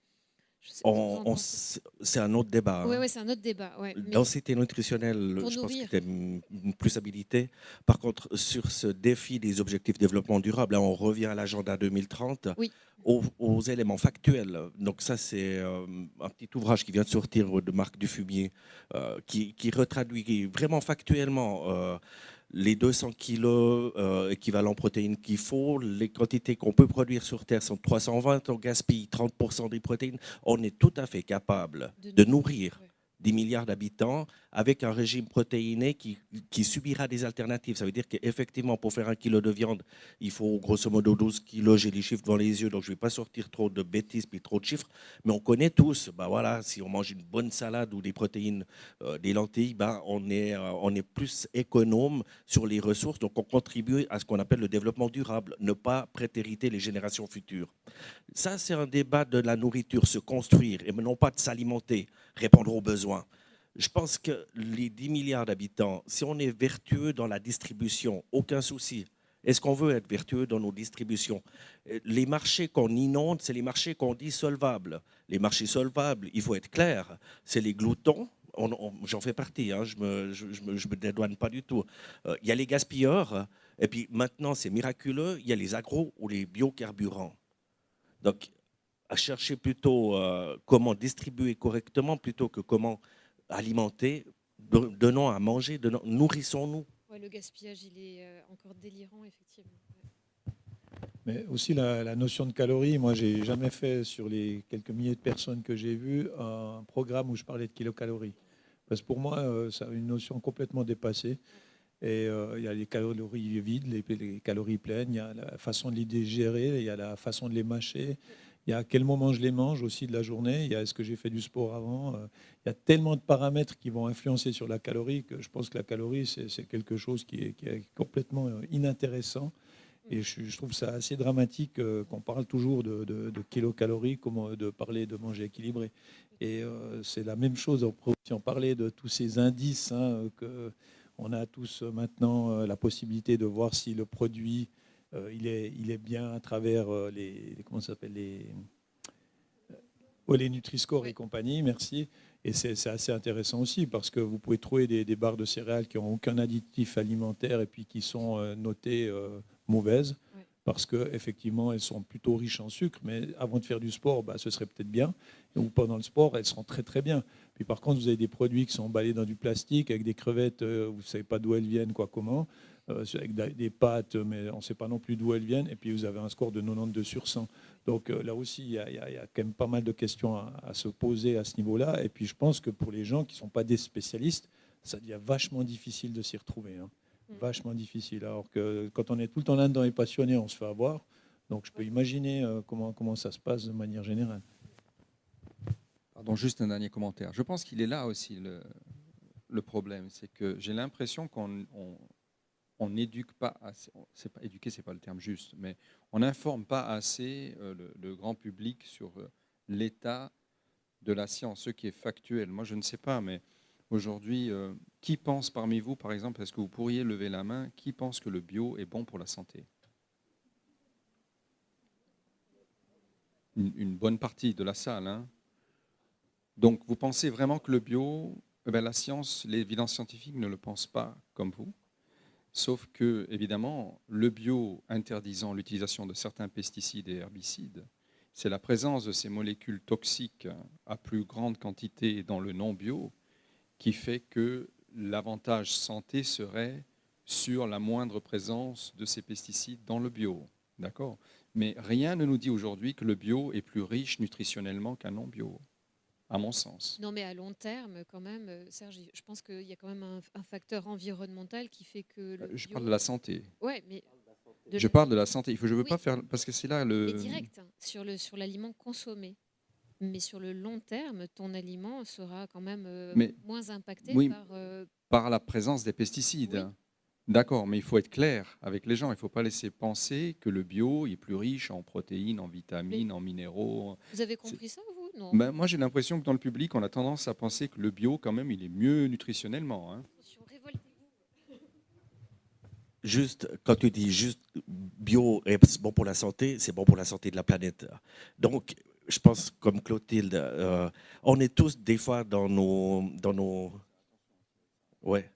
je sais, c'est un autre débat. Oui, Hein. c'est un autre débat. Ouais. Densité nutritionnelle, je pense que c'était une plus habilité. Par contre, sur ce défi des objectifs de développement durable, là, on revient à l'agenda 2030. Oui. Aux éléments factuels. Donc ça, c'est un petit ouvrage qui vient de sortir de Marc Dufumier, qui retraduit vraiment factuellement les 200 kilos équivalent protéines qu'il faut. Les quantités qu'on peut produire sur Terre sont 320, on gaspille 30% des protéines. On est tout à fait capable de nourrir 10 milliards d'habitants avec un régime protéiné qui subira des alternatives. Ça veut dire qu'effectivement, pour faire 1 kilo de viande, il faut grosso modo 12 kilos. J'ai les chiffres devant les yeux, donc je ne vais pas sortir trop de bêtises puis trop de chiffres. Mais on connaît tous, voilà, si on mange une bonne salade ou des protéines, des lentilles, on est plus économe sur les ressources. Donc on contribue à ce qu'on appelle le développement durable, ne pas prétériter les générations futures. Ça, c'est un débat de la nourriture, se construire, et non pas de s'alimenter, répondre aux besoins. Je pense que les 10 milliards d'habitants, si on est vertueux dans la distribution, aucun souci. Est-ce qu'on veut être vertueux dans nos distributions? Les marchés qu'on inonde, c'est les marchés qu'on dit solvables. Les marchés solvables, il faut être clair, c'est les gloutons. J'en fais partie, hein, je me dédouane pas du tout. Il y a les gaspilleurs, et puis maintenant, c'est miraculeux, il y a les agros ou les biocarburants. Donc, à chercher plutôt comment distribuer correctement plutôt que comment alimenter. Donnons à manger, nourrissons-nous. Ouais, le gaspillage, il est encore délirant, effectivement. Mais aussi la notion de calories. Moi, j'ai jamais fait sur les quelques milliers de personnes que j'ai vues un programme où je parlais de kilocalories. Parce que pour moi, c'est une notion complètement dépassée. Et il y a les calories vides, les calories pleines, il y a la façon de les digérer, il y a la façon de les mâcher, il y a à quel moment je les mange aussi de la journée, il y a est-ce que j'ai fait du sport avant. Il y a tellement de paramètres qui vont influencer sur la calorie que je pense que la calorie, c'est quelque chose qui est complètement inintéressant. Et je trouve ça assez dramatique qu'on parle toujours de kilocalories, comme de parler de manger équilibré. Et c'est la même chose, si on parlait de tous ces indices on a tous maintenant la possibilité de voir si le produit il est bien à travers comment ça s'appelle les Nutri-Score et compagnie, merci. Et c'est assez intéressant aussi parce que vous pouvez trouver des barres de céréales qui n'ont aucun additif alimentaire et puis qui sont notées mauvaises parce qu'effectivement, elles sont plutôt riches en sucre. Mais avant de faire du sport, ce serait peut-être bien. Ou pendant le sport, elles seront très très bien. Puis par contre, vous avez des produits qui sont emballés dans du plastique avec des crevettes, vous ne savez pas d'où elles viennent, comment, avec des pâtes, mais on ne sait pas non plus d'où elles viennent. Et puis vous avez un score de 92 sur 100. Donc là aussi, il y a quand même pas mal de questions à se poser à ce niveau-là. Et puis je pense que pour les gens qui ne sont pas des spécialistes, ça devient vachement difficile de s'y retrouver. Vachement difficile. Alors que quand on est tout le temps là-dedans et passionné, on se fait avoir. Donc je peux imaginer comment ça se passe de manière générale. Pardon, juste un dernier commentaire. Je pense qu'il est là aussi le problème. C'est que j'ai l'impression qu'on n'éduque pas assez. Éduquer, ce n'est pas le terme juste, mais on n'informe pas assez le grand public sur l'état de la science, ce qui est factuel. Moi, je ne sais pas, mais aujourd'hui, qui pense parmi vous, par exemple, est-ce que vous pourriez lever la main, qui pense que le bio est bon pour la santé? Une bonne partie de la salle. Hein. Donc, vous pensez vraiment que le bio, la science, l'évidence scientifique ne le pense pas comme vous? Sauf que, évidemment, le bio interdisant l'utilisation de certains pesticides et herbicides, c'est la présence de ces molécules toxiques à plus grande quantité dans le non bio qui fait que l'avantage santé serait sur la moindre présence de ces pesticides dans le bio. D'accord ? Mais rien ne nous dit aujourd'hui que le bio est plus riche nutritionnellement qu'un non bio, à mon sens. Non, mais à long terme, quand même, Serge, je pense qu'il y a quand même un facteur environnemental qui fait que le Je bio... parle de la santé. Ouais, mais Je parle de la santé. Je ne veux Oui. pas faire... Parce que c'est là mais le... direct, hein, sur l'aliment consommé. Mais sur le long terme, ton aliment sera quand même Mais- moins impacté oui, par... par la présence des pesticides. Oui. D'accord, mais il faut être clair avec les gens. Il ne faut pas laisser penser que le bio est plus riche en protéines, en vitamines, en minéraux. Vous avez compris ça, vous? Non. Ben, moi, j'ai l'impression que dans le public, on a tendance à penser que le bio, quand même, il est mieux nutritionnellement. Hein. Révoltez-vous. Juste, quand tu dis juste bio est bon pour la santé, c'est bon pour la santé de la planète. Donc, je pense, comme Clotilde, on est tous des fois dans nos... Ouais,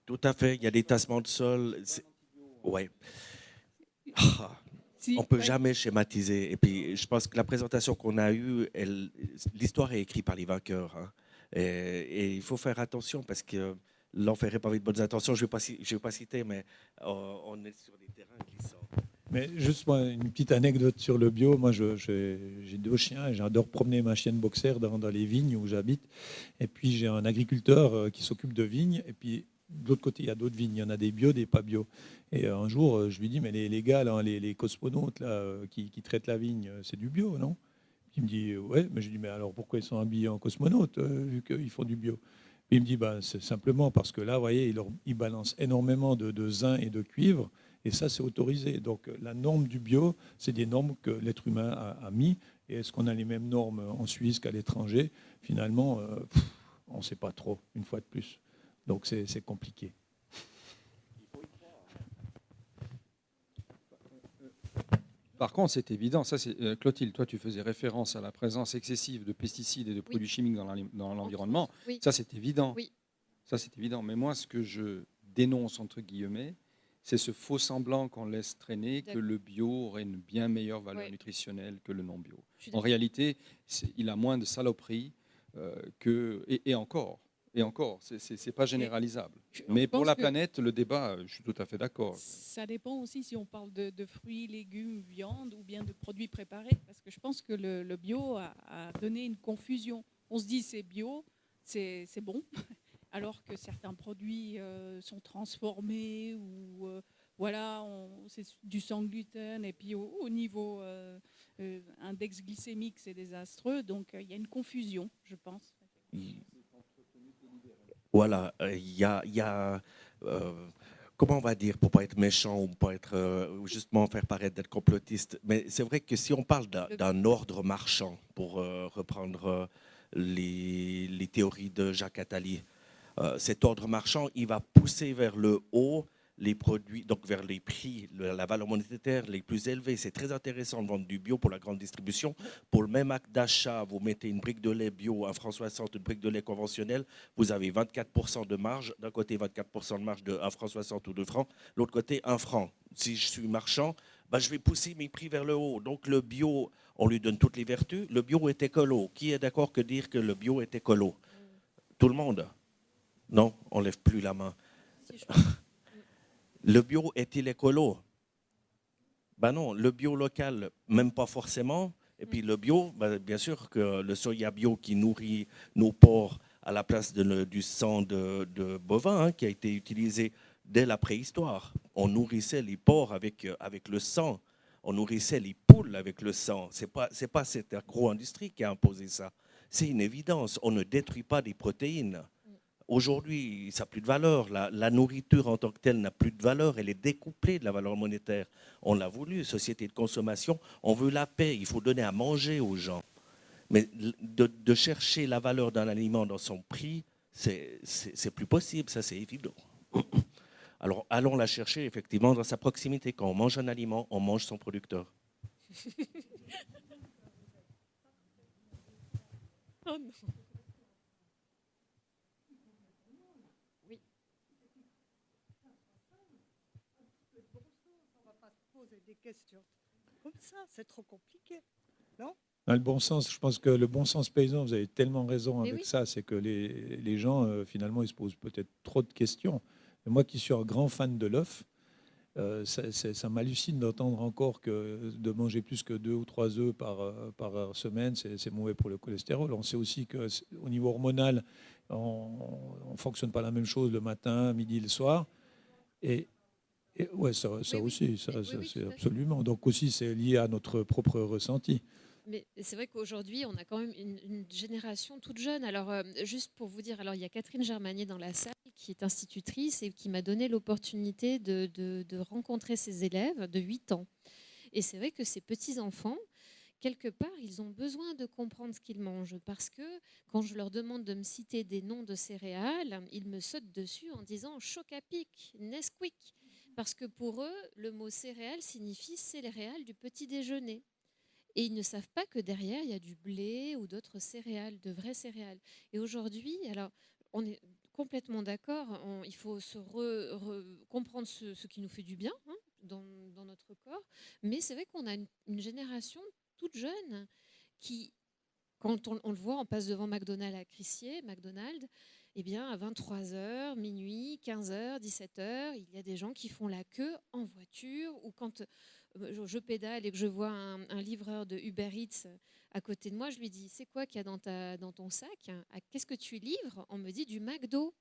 tout à fait. Il y a des tassements de sol. Ouais. Ah, Si, on peut ouais. jamais schématiser. Et puis, je pense que la présentation qu'on a eue, l'histoire est écrite par les vainqueurs. Hein. Et il faut faire attention parce que l'enfer est pavé de bonnes intentions. Je vais pas citer, mais on est sur des terrains glissants. Mais juste moi, une petite anecdote sur le bio. Moi, j'ai 2 chiens et j'adore promener ma chienne boxer dans les vignes où j'habite. Et puis, j'ai un agriculteur qui s'occupe de vignes. Et puis, de l'autre côté, il y a d'autres vignes. Il y en a des bio, des pas bio. Et un jour, je lui dis, mais les gars, là, les cosmonautes là, qui traitent la vigne, c'est du bio, non? Il me dit, ouais. Mais je lui dis, mais alors pourquoi ils sont habillés en cosmonautes vu qu'ils font du bio? Et il me dit, bah, c'est simplement parce que là, vous voyez, ils balancent énormément de zinc et de cuivre. Et ça, c'est autorisé. Donc, la norme du bio, c'est des normes que l'être humain a mis. Et est-ce qu'on a les mêmes normes en Suisse qu'à l'étranger? Finalement, on ne sait pas trop, une fois de plus. Donc, c'est compliqué. Par contre, c'est évident. Ça, Clotilde, toi, tu faisais référence à la présence excessive de pesticides et de produits chimiques dans l'environnement. Oui. Ça, c'est évident. Oui. Ça, c'est évident. Mais moi, ce que je dénonce, entre guillemets, c'est ce faux semblant qu'on laisse traîner que le bio aurait une bien meilleure valeur nutritionnelle que le non bio. En réalité, il a moins de saloperies et encore. Et encore, c'est pas généralisable. Mais pour la planète, le débat, je suis tout à fait d'accord. Ça dépend aussi si on parle de fruits, légumes, viande ou bien de produits préparés. Parce que je pense que le bio a donné une confusion. On se dit c'est bio, c'est bon, alors que certains produits sont transformés ou voilà, c'est du sans gluten. Et puis au niveau index glycémique, c'est désastreux. Donc il y a une confusion, je pense. Voilà, il y a comment on va dire, pour pas être méchant ou pas être justement faire paraître d'être complotiste, mais c'est vrai que si on parle d'un ordre marchand, pour reprendre les théories de Jacques Attali, cet ordre marchand, il va pousser vers le haut les produits, donc vers les prix, la valeur monétaire les plus élevés. C'est très intéressant de vendre du bio pour la grande distribution. Pour le même acte d'achat, vous mettez une brique de lait bio, un franc 60, une brique de lait conventionnelle, vous avez 24% de marge. D'un côté, 24% de marge de 1 franc 60 ou 2 francs. L'autre côté, 1 franc. Si je suis marchand, ben, je vais pousser mes prix vers le haut. Donc le bio, on lui donne toutes les vertus. Le bio est écolo. Qui est d'accord que dire que le bio est écolo? Tout le monde? Non, on ne lève plus la main. Le bio est-il écolo? Ben non, le bio local, même pas forcément. Et puis le bio, ben bien sûr que le soya bio qui nourrit nos porcs à la place du sang de bovin, hein, qui a été utilisé dès la préhistoire. On nourrissait les porcs avec le sang. On nourrissait les poules avec le sang. C'est pas cette agro-industrie qui a imposé ça. C'est une évidence. On ne détruit pas des protéines. Aujourd'hui, ça n'a plus de valeur. La nourriture en tant que telle n'a plus de valeur. Elle est découplée de la valeur monétaire. On l'a voulu, société de consommation. On veut la paix. Il faut donner à manger aux gens. Mais de chercher la valeur d'un aliment dans son prix, c'est plus possible. Ça, c'est évident. Alors, allons la chercher effectivement dans sa proximité. Quand on mange un aliment, on mange son producteur. Oh non. question. Comme ça, c'est trop compliqué. Dans le bon sens, je pense que le bon sens paysan, vous avez tellement raison Mais avec oui. ça, c'est que les gens, finalement, ils se posent peut-être trop de questions. Et moi qui suis un grand fan de l'œuf, ça m'hallucine d'entendre encore que de manger plus que 2 ou 3 œufs par semaine, c'est mauvais pour le cholestérol. On sait aussi qu'au niveau hormonal, on ne fonctionne pas la même chose le matin, midi, le soir. Et ouais, ça Oui, oui. aussi, ça, Oui, ça, oui, c'est tout à fait. absolument. Donc aussi, c'est lié à notre propre ressenti. Mais c'est vrai qu'aujourd'hui, on a quand même une génération toute jeune. Alors, juste pour vous dire, alors il y a Catherine Germanier dans la salle qui est institutrice et qui m'a donné l'opportunité de rencontrer ses élèves de 8 ans. Et c'est vrai que ces petits-enfants, quelque part, ils ont besoin de comprendre ce qu'ils mangent parce que quand je leur demande de me citer des noms de céréales, ils me sautent dessus en disant Choc-à-Pic, Nesquik. Parce que pour eux, le mot céréales signifie céréales du petit déjeuner. Et ils ne savent pas que derrière, il y a du blé ou d'autres céréales, de vraies céréales. Et aujourd'hui, alors, on est complètement d'accord, il faut comprendre ce qui nous fait du bien hein, dans notre corps. Mais c'est vrai qu'on a une génération toute jeune qui, quand on le voit, on passe devant McDonald's à Crissier, McDonald's, eh bien, à 23h, minuit, 15h, 17h, il y a des gens qui font la queue en voiture ou quand je pédale et que je vois un livreur de Uber Eats à côté de moi, je lui dis, c'est quoi qu'il y a dans ton sac? Qu'est-ce que tu livres? On me dit du McDo.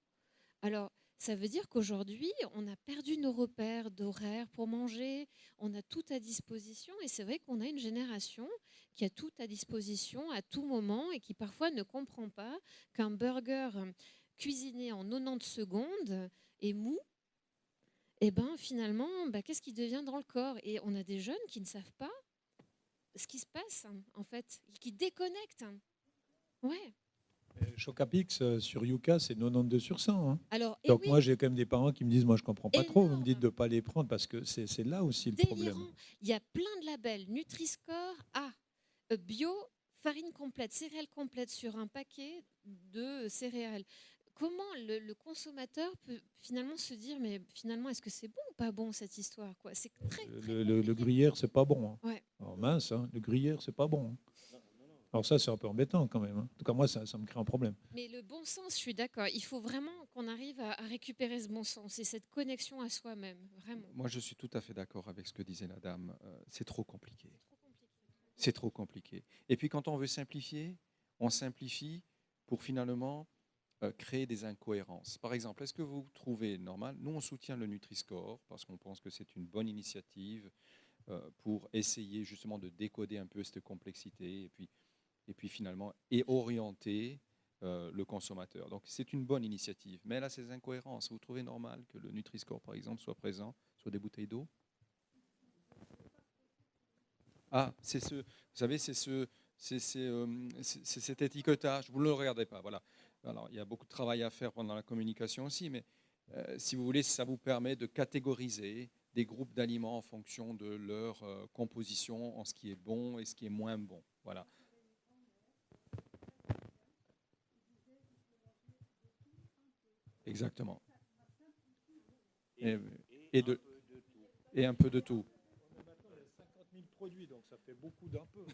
Alors, ça veut dire qu'aujourd'hui, on a perdu nos repères d'horaire pour manger, on a tout à disposition et c'est vrai qu'on a une génération qui a tout à disposition à tout moment et qui parfois ne comprend pas qu'un burger cuisiné en 90 secondes est mou. Et ben finalement, qu'est-ce qui devient dans le corps? Et on a des jeunes qui ne savent pas ce qui se passe en fait, qui déconnectent. Ouais. Choc-à-Pic sur Yuka, c'est 92 sur 100. Hein. Alors, Donc oui, moi, j'ai quand même des parents qui me disent, moi, je comprends pas trop. Vous me dites énorme. de ne pas les prendre parce que c'est là aussi le Délirant. problème. Il y a plein de labels. Nutri-Score A, bio, farine complète, céréales complètes sur un paquet de céréales. Comment le consommateur peut finalement se dire, mais finalement, est-ce que c'est bon ou pas bon cette histoire quoi? C'est très, très Le compliqué. gruyère, c'est pas bon. Hein. Ouais. Alors mince, hein, le gruyère, c'est pas bon. Hein. Alors ça, c'est un peu embêtant quand même. Hein. En tout cas, moi, ça me crée un problème. Mais le bon sens, je suis d'accord. Il faut vraiment qu'on arrive à récupérer ce bon sens et cette connexion à soi-même, vraiment. Moi, je suis tout à fait d'accord avec ce que disait la dame. C'est trop compliqué. C'est trop compliqué. Et puis, quand on veut simplifier, on simplifie pour finalement créer des incohérences. Par exemple, est-ce que vous trouvez normal? Nous, on soutient le Nutri-Score parce qu'on pense que c'est une bonne initiative pour essayer justement de décoder un peu cette complexité et puis finalement et orienter le consommateur. Donc, c'est une bonne initiative. Mais là, ces incohérences, vous trouvez normal que le Nutri-Score, par exemple, soit présent sur des bouteilles d'eau? Ah, vous savez, c'est cet étiquetage. Vous ne le regardez pas, voilà. Alors, il y a beaucoup de travail à faire pendant la communication aussi, mais si vous voulez, ça vous permet de catégoriser des groupes d'aliments en fonction de leur composition, en ce qui est bon et ce qui est moins bon. Voilà. Exactement. Et un peu de tout. Produits, donc ça fait beaucoup d'un peu.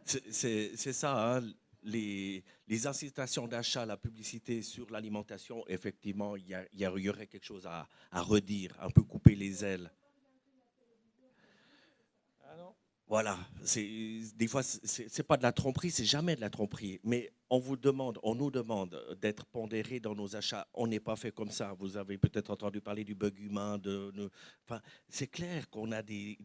C'est ça, hein, les incitations d'achat, la publicité sur l'alimentation, effectivement, il y aurait quelque chose à redire, un peu couper les ailes. Voilà, des fois, c'est pas de la tromperie, c'est jamais de la tromperie. Mais on nous demande d'être pondéré dans nos achats. On n'est pas fait comme ça. Vous avez peut-être entendu parler du bug humain. Enfin, c'est clair qu'on a des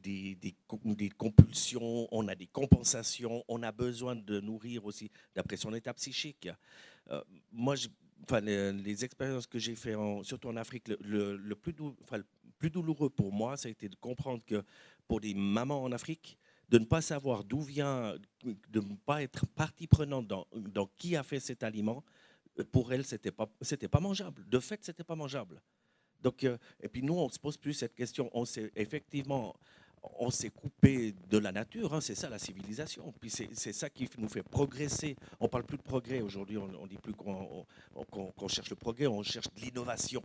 compulsions, on a des compensations, on a besoin de nourrir aussi d'après son état psychique. Moi, les expériences que j'ai faites, surtout en Afrique, le plus douloureux pour moi, ça a été de comprendre que pour des mamans en Afrique, de ne pas savoir d'où vient, de ne pas être partie prenante dans qui a fait cet aliment, pour elles, c'était pas mangeable. De fait, c'était pas mangeable. Donc, et puis nous, on ne se pose plus cette question. On sait effectivement, on s'est coupé de la nature, hein, c'est ça la civilisation. Puis c'est ça qui nous fait progresser. On parle plus de progrès aujourd'hui, on dit plus qu'on cherche le progrès, on cherche de l'innovation.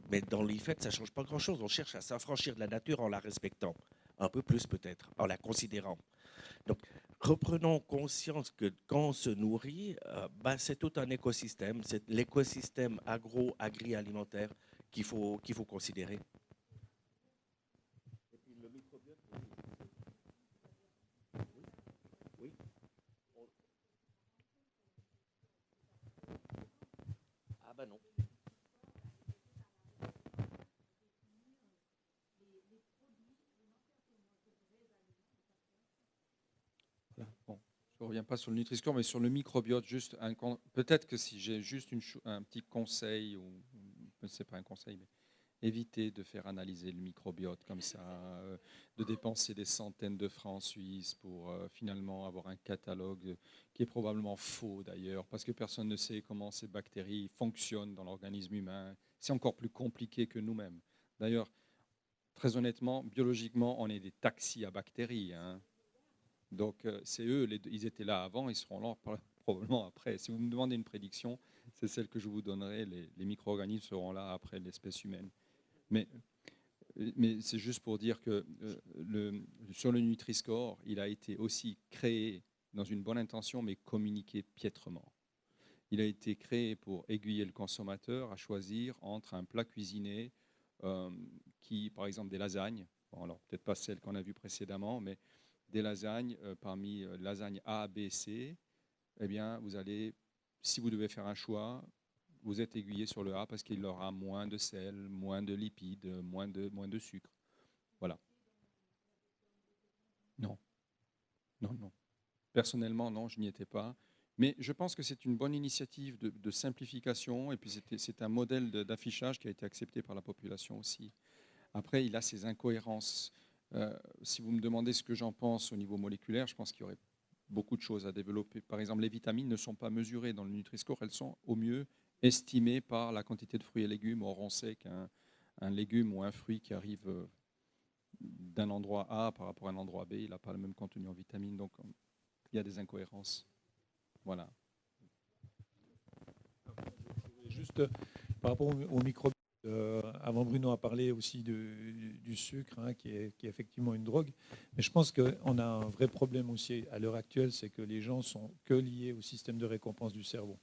Mais dans les faits, ça ne change pas grand-chose. On cherche à s'affranchir de la nature en la respectant, un peu plus peut-être, en la considérant. Donc, reprenons conscience que quand on se nourrit, c'est tout un écosystème. C'est l'écosystème agro-agri-alimentaire qu'il faut considérer. Ah ben non. Voilà. Bon, je ne reviens pas sur le Nutri-Score, mais sur le microbiote, juste peut-être que si j'ai juste un petit conseil, ou c'est pas un conseil, mais éviter de faire analyser le microbiote comme ça, de dépenser des centaines de francs en Suisse pour finalement avoir un catalogue qui est probablement faux d'ailleurs, parce que personne ne sait comment ces bactéries fonctionnent dans l'organisme humain. C'est encore plus compliqué que nous-mêmes. D'ailleurs, très honnêtement, biologiquement, on est des taxis à bactéries, hein. Donc, c'est eux, ils étaient là avant, ils seront là probablement après. Si vous me demandez une prédiction, c'est celle que je vous donnerai. Les micro-organismes seront là après l'espèce humaine. Mais c'est juste pour dire que sur le Nutri-Score, il a été aussi créé dans une bonne intention, mais communiqué piètrement. Il a été créé pour aiguiller le consommateur à choisir entre un plat cuisiné par exemple, des lasagnes. Bon, alors, peut-être pas celles qu'on a vues précédemment, mais des lasagnes, parmi lasagnes A, B, C, eh bien, si vous devez faire un choix, vous êtes aiguillé sur le A parce qu'il aura moins de sel, moins de lipides, moins de sucre. Voilà. Non. Non. Personnellement, non, je n'y étais pas. Mais je pense que c'est une bonne initiative de simplification et puis c'est un modèle d'affichage qui a été accepté par la population aussi. Après, il a ses incohérences. Si vous me demandez ce que j'en pense au niveau moléculaire, je pense qu'il y aurait beaucoup de choses à développer. Par exemple, les vitamines ne sont pas mesurées dans le Nutri-Score, elles sont au mieux estimées par la quantité de fruits et légumes. Or, on sait qu'un légume ou un fruit qui arrive d'un endroit A par rapport à un endroit B, il n'a pas le même contenu en vitamines. Donc, il y a des incohérences. Voilà. Juste par rapport au microbiote, avant Bruno a parlé aussi du sucre, hein, qui est effectivement une drogue. Mais je pense qu'on a un vrai problème aussi à l'heure actuelle, c'est que les gens sont que liés au système de récompense du cerveau.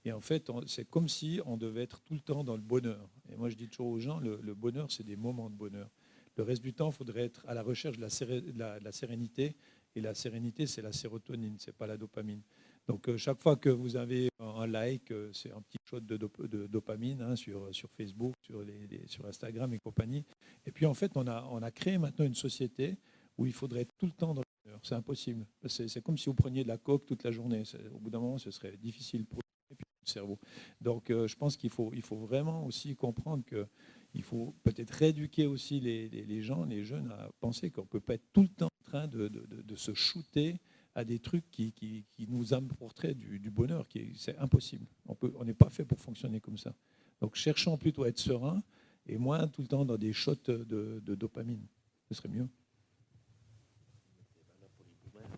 Et en fait, c'est comme si on devait être tout le temps dans le bonheur. Et moi, je dis toujours aux gens, le bonheur, c'est des moments de bonheur. Le reste du temps, il faudrait être à la recherche de la sérénité. Et la sérénité, c'est la sérotonine, c'est pas la dopamine. Donc, chaque fois que vous avez un like, c'est un petit shot de dopamine, hein, sur Facebook, sur Instagram et compagnie. Et puis, en fait, on a créé maintenant une société où il faudrait être tout le temps dans le bonheur. C'est impossible. C'est comme si vous preniez de la coke toute la journée. Au bout d'un moment, ce serait difficile pour le cerveau. Donc, je pense qu'il faut vraiment aussi comprendre qu'il faut peut-être rééduquer aussi les gens, les jeunes, à penser qu'on ne peut pas être tout le temps en train de se shooter à des trucs qui nous apporteraient du bonheur. C'est impossible. On n'est pas fait pour fonctionner comme ça. Donc, cherchons plutôt à être serein et moins tout le temps dans des shots de dopamine. Ce serait mieux.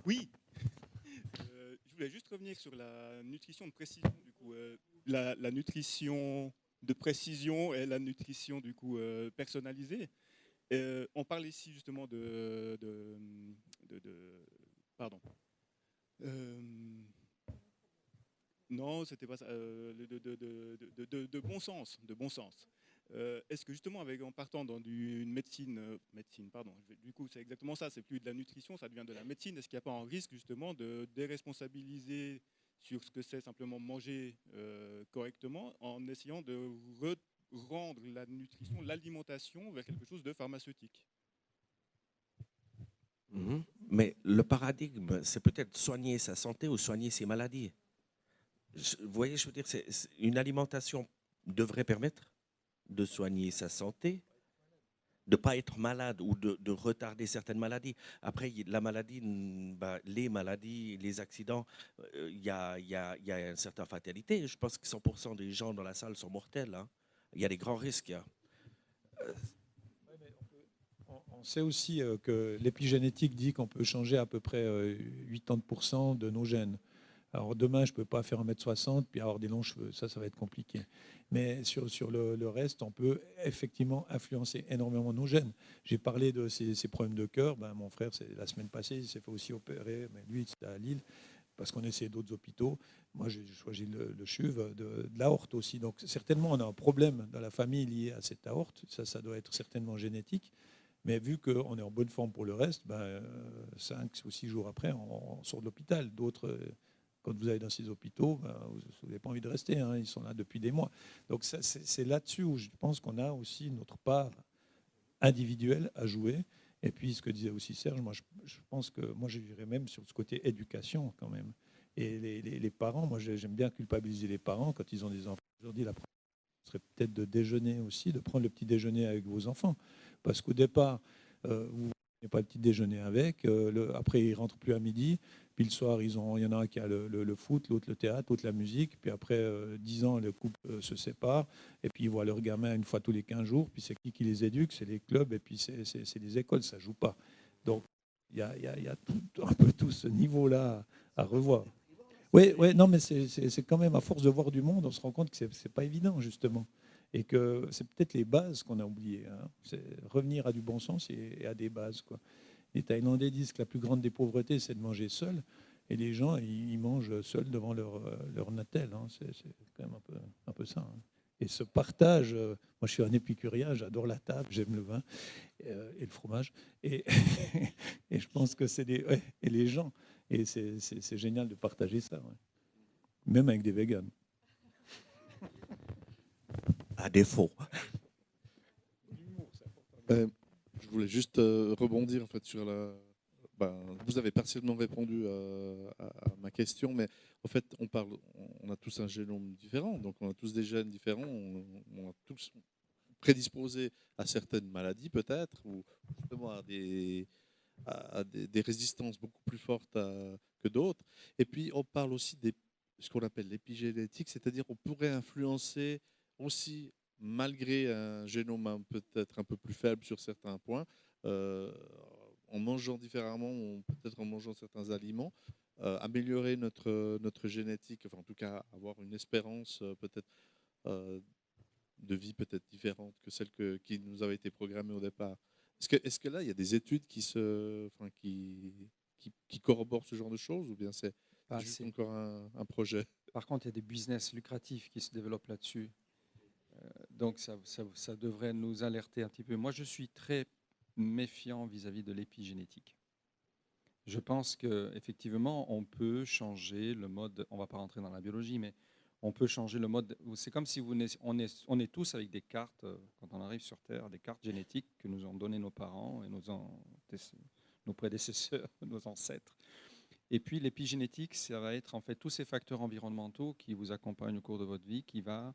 Oui. Je voulais juste revenir sur la nutrition de précision. Du coup, la nutrition de précision et la nutrition du coup personnalisée. On parle ici justement pardon. Non, c'était pas ça. De bon sens, de bon sens. Est-ce que justement, en partant dans une médecine, du coup, c'est exactement ça. C'est plus de la nutrition, ça devient de la médecine. Est-ce qu'il n'y a pas un risque justement de déresponsabiliser sur ce que c'est simplement manger correctement, en essayant de rendre la nutrition, l'alimentation vers quelque chose de pharmaceutique? Mais le paradigme, c'est peut-être soigner sa santé ou soigner ses maladies. Vous voyez, je veux dire, une alimentation devrait permettre de soigner sa santé, de ne pas être malade ou de retarder certaines maladies. Après, la maladie, les maladies, les accidents, il y a une certaine fatalité. Je pense que 100% des gens dans la salle sont mortels, hein. Il y a des grands risques, hein. On sait aussi que l'épigénétique dit qu'on peut changer à peu près 80% de nos gènes. Alors demain, je ne peux pas faire 1m60 puis avoir des longs cheveux. Ça va être compliqué. Mais sur le reste, on peut effectivement influencer énormément nos gènes. J'ai parlé de ces problèmes de cœur. Mon frère, la semaine passée, il s'est fait aussi opérer. Mais lui, c'était à Lille, parce qu'on essayait d'autres hôpitaux. Moi, j'ai choisi le CHUV de l'aorte aussi. Donc certainement, on a un problème dans la famille lié à cette aorte. Ça doit être certainement génétique. Mais vu qu'on est en bonne forme pour le reste, 5 ou 6 jours après, on sort de l'hôpital. D'autres, quand vous allez dans ces hôpitaux, vous n'avez pas envie de rester. Hein, ils sont là depuis des mois. Donc c'est là-dessus où je pense qu'on a aussi notre part individuelle à jouer. Et puis ce que disait aussi Serge, moi je pense que moi je dirais même sur ce côté éducation quand même. Et les parents, moi j'aime bien culpabiliser les parents quand ils ont des enfants. Je leur dis la première serait peut-être de déjeuner aussi, de prendre le petit déjeuner avec vos enfants. Parce qu'au départ, vous n'avez pas le petit déjeuner avec, après ils ne rentrent plus à midi, puis le soir, il y en a un qui a le foot, l'autre le théâtre, l'autre la musique, puis après 10 ans, le couple se sépare, et puis ils voient leurs gamins une fois tous les 15 jours, puis c'est qui les éduque? C'est les clubs, et puis c'est les écoles, ça ne joue pas. Donc il y a un peu tout ce niveau-là à revoir. Oui, non, mais c'est quand même, à force de voir du monde, on se rend compte que ce n'est pas évident, justement. Et que c'est peut-être les bases qu'on a oubliées. Hein. C'est revenir à du bon sens et à des bases, quoi. Les Thaïlandais disent que la plus grande des pauvretés, c'est de manger seul. Et les gens, ils mangent seuls devant leur natel. Hein. C'est quand même un peu ça. Hein. Et ce partage, moi je suis un épicurien, j'adore la table, j'aime le vin et le fromage. Et, et je pense que c'est et les gens. Et c'est génial de partager ça. Ouais. Même avec des véganes. À défaut. Je voulais juste rebondir en fait sur la. Vous avez partiellement répondu à ma question, mais en fait, on a tous un génome différent, donc on a tous des gènes différents, on a tous prédisposés à certaines maladies peut-être, ou justement à des résistances beaucoup plus fortes que d'autres. Et puis on parle aussi de ce qu'on appelle l'épigénétique, c'est-à-dire qu'on pourrait influencer aussi, malgré un génome peut-être un peu plus faible sur certains points, en mangeant différemment, ou peut-être en mangeant certains aliments, améliorer notre génétique, enfin en tout cas avoir une espérance peut-être de vie peut-être différente que celle qui nous avait été programmée au départ. Est-ce que là, il y a des études qui corroborent ce genre de choses, ou bien c'est juste encore un projet? Par contre, il y a des business lucratifs qui se développent là-dessus. Donc ça devrait nous alerter un petit peu. Moi, je suis très méfiant vis-à-vis de l'épigénétique. Je pense qu'effectivement, on peut changer le mode, on ne va pas rentrer dans la biologie, mais on peut changer le mode. C'est comme si on est tous avec des cartes, quand on arrive sur Terre, des cartes génétiques que nous ont données nos parents et nos prédécesseurs, nos ancêtres. Et puis l'épigénétique, ça va être en fait tous ces facteurs environnementaux qui vous accompagnent au cours de votre vie, qui va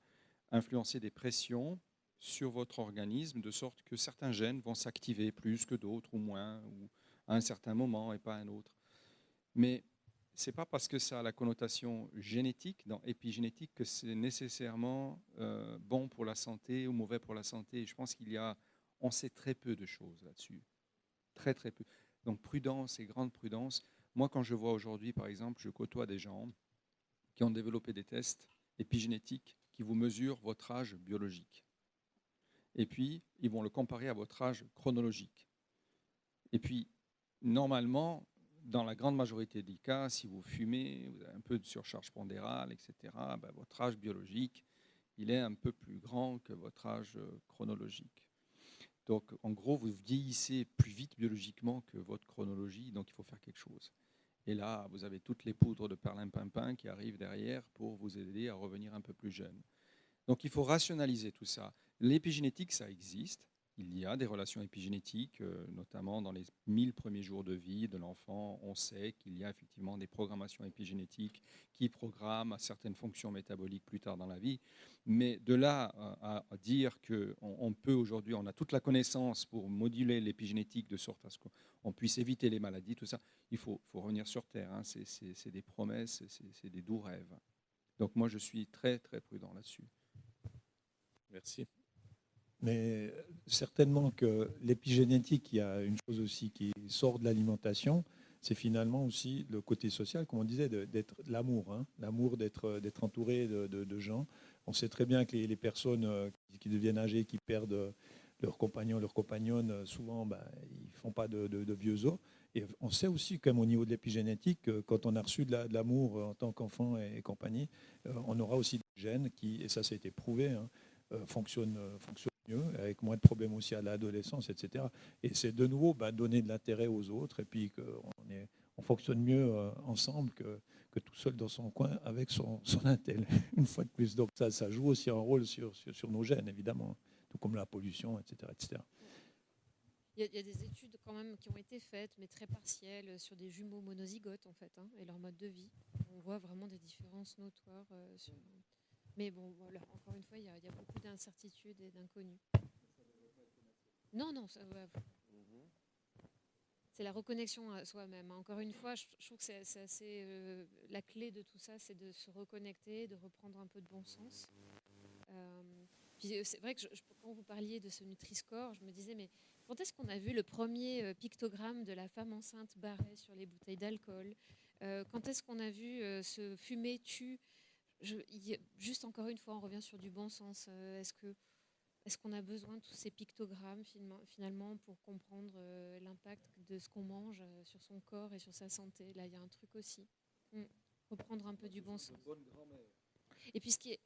influencer des pressions sur votre organisme, de sorte que certains gènes vont s'activer plus que d'autres ou moins, ou à un certain moment et pas à un autre. Mais ce n'est pas parce que ça a la connotation génétique, dans épigénétique, que c'est nécessairement bon pour la santé ou mauvais pour la santé. Je pense on sait très peu de choses là-dessus. Très, très peu. Donc prudence et grande prudence. Moi, quand je vois aujourd'hui, par exemple, je côtoie des gens qui ont développé des tests épigénétiques qui vous mesurent votre âge biologique. Et puis, ils vont le comparer à votre âge chronologique. Et puis, normalement, dans la grande majorité des cas, si vous fumez, vous avez un peu de surcharge pondérale, etc., votre âge biologique, il est un peu plus grand que votre âge chronologique. Donc, en gros, vous vieillissez plus vite biologiquement que votre chronologie, donc il faut faire quelque chose. Et là, vous avez toutes les poudres de perlimpinpin qui arrivent derrière pour vous aider à revenir un peu plus jeune. Donc, il faut rationaliser tout ça. L'épigénétique, ça existe. Il y a des relations épigénétiques, notamment dans les 1000 premiers jours de vie de l'enfant. On sait qu'il y a effectivement des programmations épigénétiques qui programment certaines fonctions métaboliques plus tard dans la vie. Mais de là à dire qu'on peut aujourd'hui, on a toute la connaissance pour moduler l'épigénétique de sorte à ce qu'on puisse éviter les maladies, tout ça, il faut revenir sur Terre. Hein. C'est des promesses, c'est des doux rêves. Donc moi, je suis très, très prudent là-dessus. Merci. Mais certainement que l'épigénétique, il y a une chose aussi qui sort de l'alimentation, c'est finalement aussi le côté social, comme on disait, d'être l'amour, hein, l'amour d'être entouré de gens. On sait très bien que les personnes qui deviennent âgées, qui perdent leurs compagnons, leurs compagnonnes, souvent, ils ne font pas de vieux os. Et on sait aussi, comme au niveau de l'épigénétique, que quand on a reçu de l'amour en tant qu'enfant et compagnie, on aura aussi des gènes qui, et ça a été prouvé, hein, fonctionnent mieux, avec moins de problèmes aussi à l'adolescence, etc. Et c'est de nouveau donner de l'intérêt aux autres, et puis qu'on fonctionne mieux ensemble que tout seul dans son coin avec son intel, une fois de plus. Donc ça joue aussi un rôle sur nos gènes, évidemment, tout comme la pollution, etc. etc. Il y a des études quand même qui ont été faites, mais très partielles, sur des jumeaux monozygotes en fait, hein, et leur mode de vie. On voit vraiment des différences notoires. Mais bon, voilà, encore une fois, il y a beaucoup d'incertitudes et d'inconnus. Non, c'est la reconnexion à soi-même. Encore une fois, je trouve que c'est assez. La clé de tout ça, c'est de se reconnecter, de reprendre un peu de bon sens. Puis c'est vrai que quand vous parliez de ce Nutri-Score, je me disais, mais quand est-ce qu'on a vu le premier pictogramme de la femme enceinte barrée sur les bouteilles d'alcool? Quand est-ce qu'on a vu ce fumer tue? Juste encore une fois, on revient sur du bon sens. Est-ce qu'on a besoin de tous ces pictogrammes finalement pour comprendre l'impact de ce qu'on mange sur son corps et sur sa santé? Là, il y a un truc aussi. Reprendre un peu du bon sens. Et puis ce qui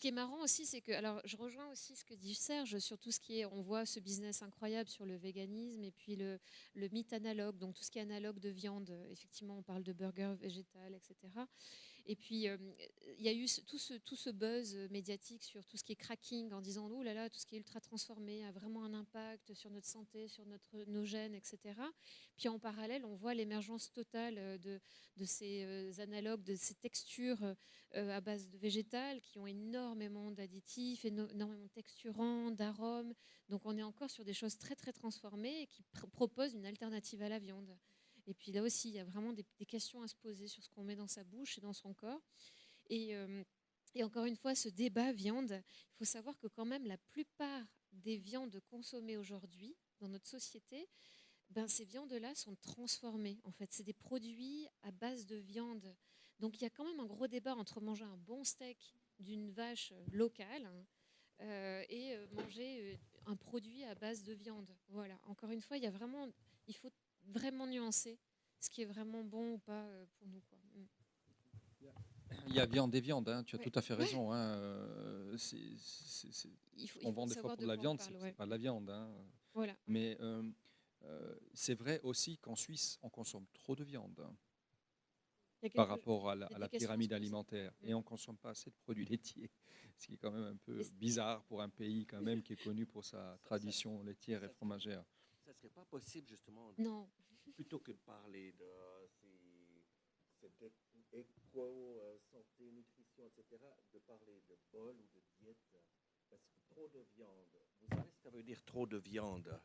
est marrant aussi, c'est que, alors je rejoins aussi ce que dit Serge sur tout ce qui est, on voit ce business incroyable sur le véganisme et puis le mythe analogue, donc tout ce qui est analogue de viande. Effectivement, on parle de burger végétal, etc. Et puis, il y a eu tout ce buzz médiatique sur tout ce qui est cracking en disant « Oh là là, tout ce qui est ultra transformé a vraiment un impact sur notre santé, sur nos gènes, etc. » Puis en parallèle, on voit l'émergence totale de ces analogues, de ces textures à base de végétales qui ont énormément d'additifs, énormément de texturants, d'arômes. Donc on est encore sur des choses très très transformées et qui proposent une alternative à la viande. Et puis là aussi, il y a vraiment des questions à se poser sur ce qu'on met dans sa bouche et dans son corps. Et encore une fois, ce débat viande, il faut savoir que quand même la plupart des viandes consommées aujourd'hui dans notre société, ces viandes-là sont transformées. En fait, c'est des produits à base de viande. Donc il y a quand même un gros débat entre manger un bon steak d'une vache locale et manger un produit à base de viande. Voilà. Encore une fois, il faut vraiment nuancer ce qui est vraiment bon ou pas pour nous, quoi. Il y a viande et viande, hein, tu as tout à fait raison. Ouais. Hein, on vend des fois pour de la viande, c'est pas de la viande. Hein. Voilà. Mais c'est vrai aussi qu'en Suisse, on consomme trop de viande par rapport à la pyramide alimentaire. Et on ne consomme pas assez de produits laitiers, ce qui est quand même un peu bizarre pour un pays quand même qui est connu pour sa tradition laitière et fromagère. Ça ne serait pas possible, justement, non. Plutôt que de parler de cette éco-santé, nutrition, etc., de parler de bol ou de diète. Parce que trop de viande, vous savez ce que ça veut dire trop de viande?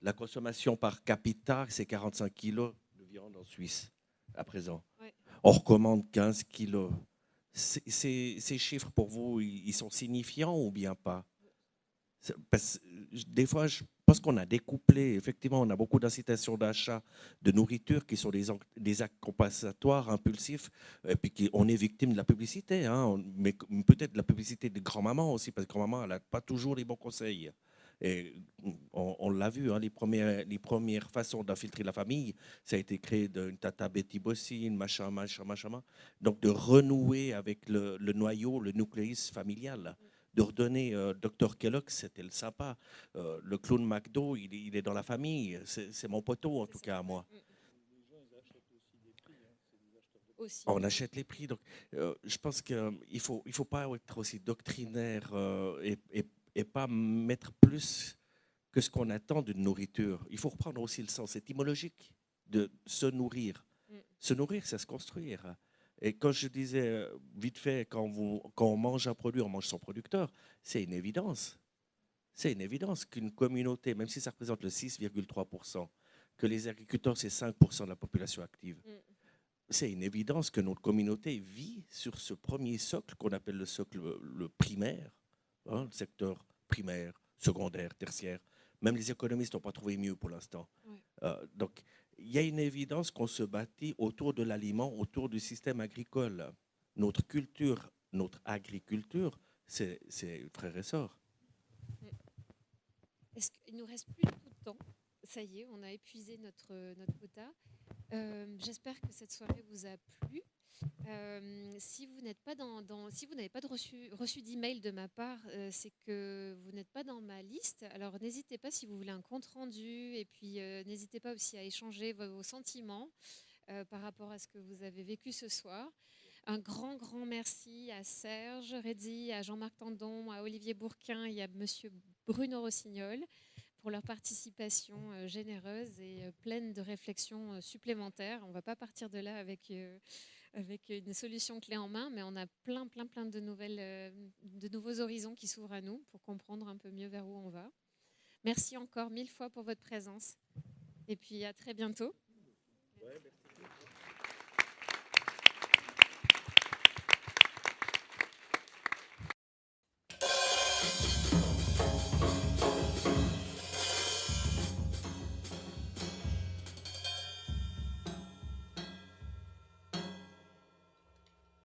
La consommation par capita, c'est 45 kilos de viande en Suisse, à présent. Ouais. On recommande 15 kilos. Ces chiffres, pour vous, ils sont signifiants ou bien pas? Parce, des fois, je pense qu'on a découplé. Effectivement, on a beaucoup d'incitations d'achat de nourriture qui sont des actes compensatoires, impulsifs, et puis on est victime de la publicité, hein, mais peut-être de la publicité de grand-maman aussi, parce que grand-maman, elle n'a pas toujours les bons conseils. Et on l'a vu, hein, les premières façons d'infiltrer la famille, ça a été créé d'une tata Betty Bossine, machin. Donc de renouer avec le noyau, le nucléus familial. De redonner Dr Kellogg, c'était le sympa. Le clown McDo, il est dans la famille. C'est mon poteau, en tout cas, à moi. On achète les prix. Donc, je pense qu'il ne faut pas être aussi doctrinaire et pas mettre plus que ce qu'on attend d'une nourriture. Il faut reprendre aussi le sens étymologique de se nourrir. Se nourrir, c'est se construire. Et quand je disais vite fait, quand on mange un produit, on mange son producteur, c'est une évidence. C'est une évidence qu'une communauté, même si ça représente le 6,3%, que les agriculteurs, c'est 5% de la population active, c'est une évidence que notre communauté vit sur ce premier socle qu'on appelle le socle le primaire, hein, le secteur primaire, secondaire, tertiaire. Même les économistes n'ont pas trouvé mieux pour l'instant. Ouais. Donc, il y a une évidence qu'on se bâtit autour de l'aliment, autour du système agricole. Notre culture, notre agriculture, c'est frère et sœur. Il nous reste plus beaucoup de temps. Ça y est, on a épuisé notre quota. J'espère que cette soirée vous a plu. Si vous n'êtes pas si vous n'avez pas reçu d'email de ma part, c'est que vous n'êtes pas dans ma liste. Alors n'hésitez pas si vous voulez un compte rendu, et puis n'hésitez pas aussi à échanger vos sentiments par rapport à ce que vous avez vécu ce soir. Un grand merci à Serge Redzi, à Jean-Marc Tandon, à Olivier Bourquin et à Monsieur Bruno Rossignol pour leur participation généreuse et pleine de réflexions supplémentaires. On ne va pas partir de là avec une solution clé en main, mais on a plein de nouveaux horizons qui s'ouvrent à nous pour comprendre un peu mieux vers où on va. Merci encore 1000 fois pour votre présence et puis à très bientôt. Ouais, merci.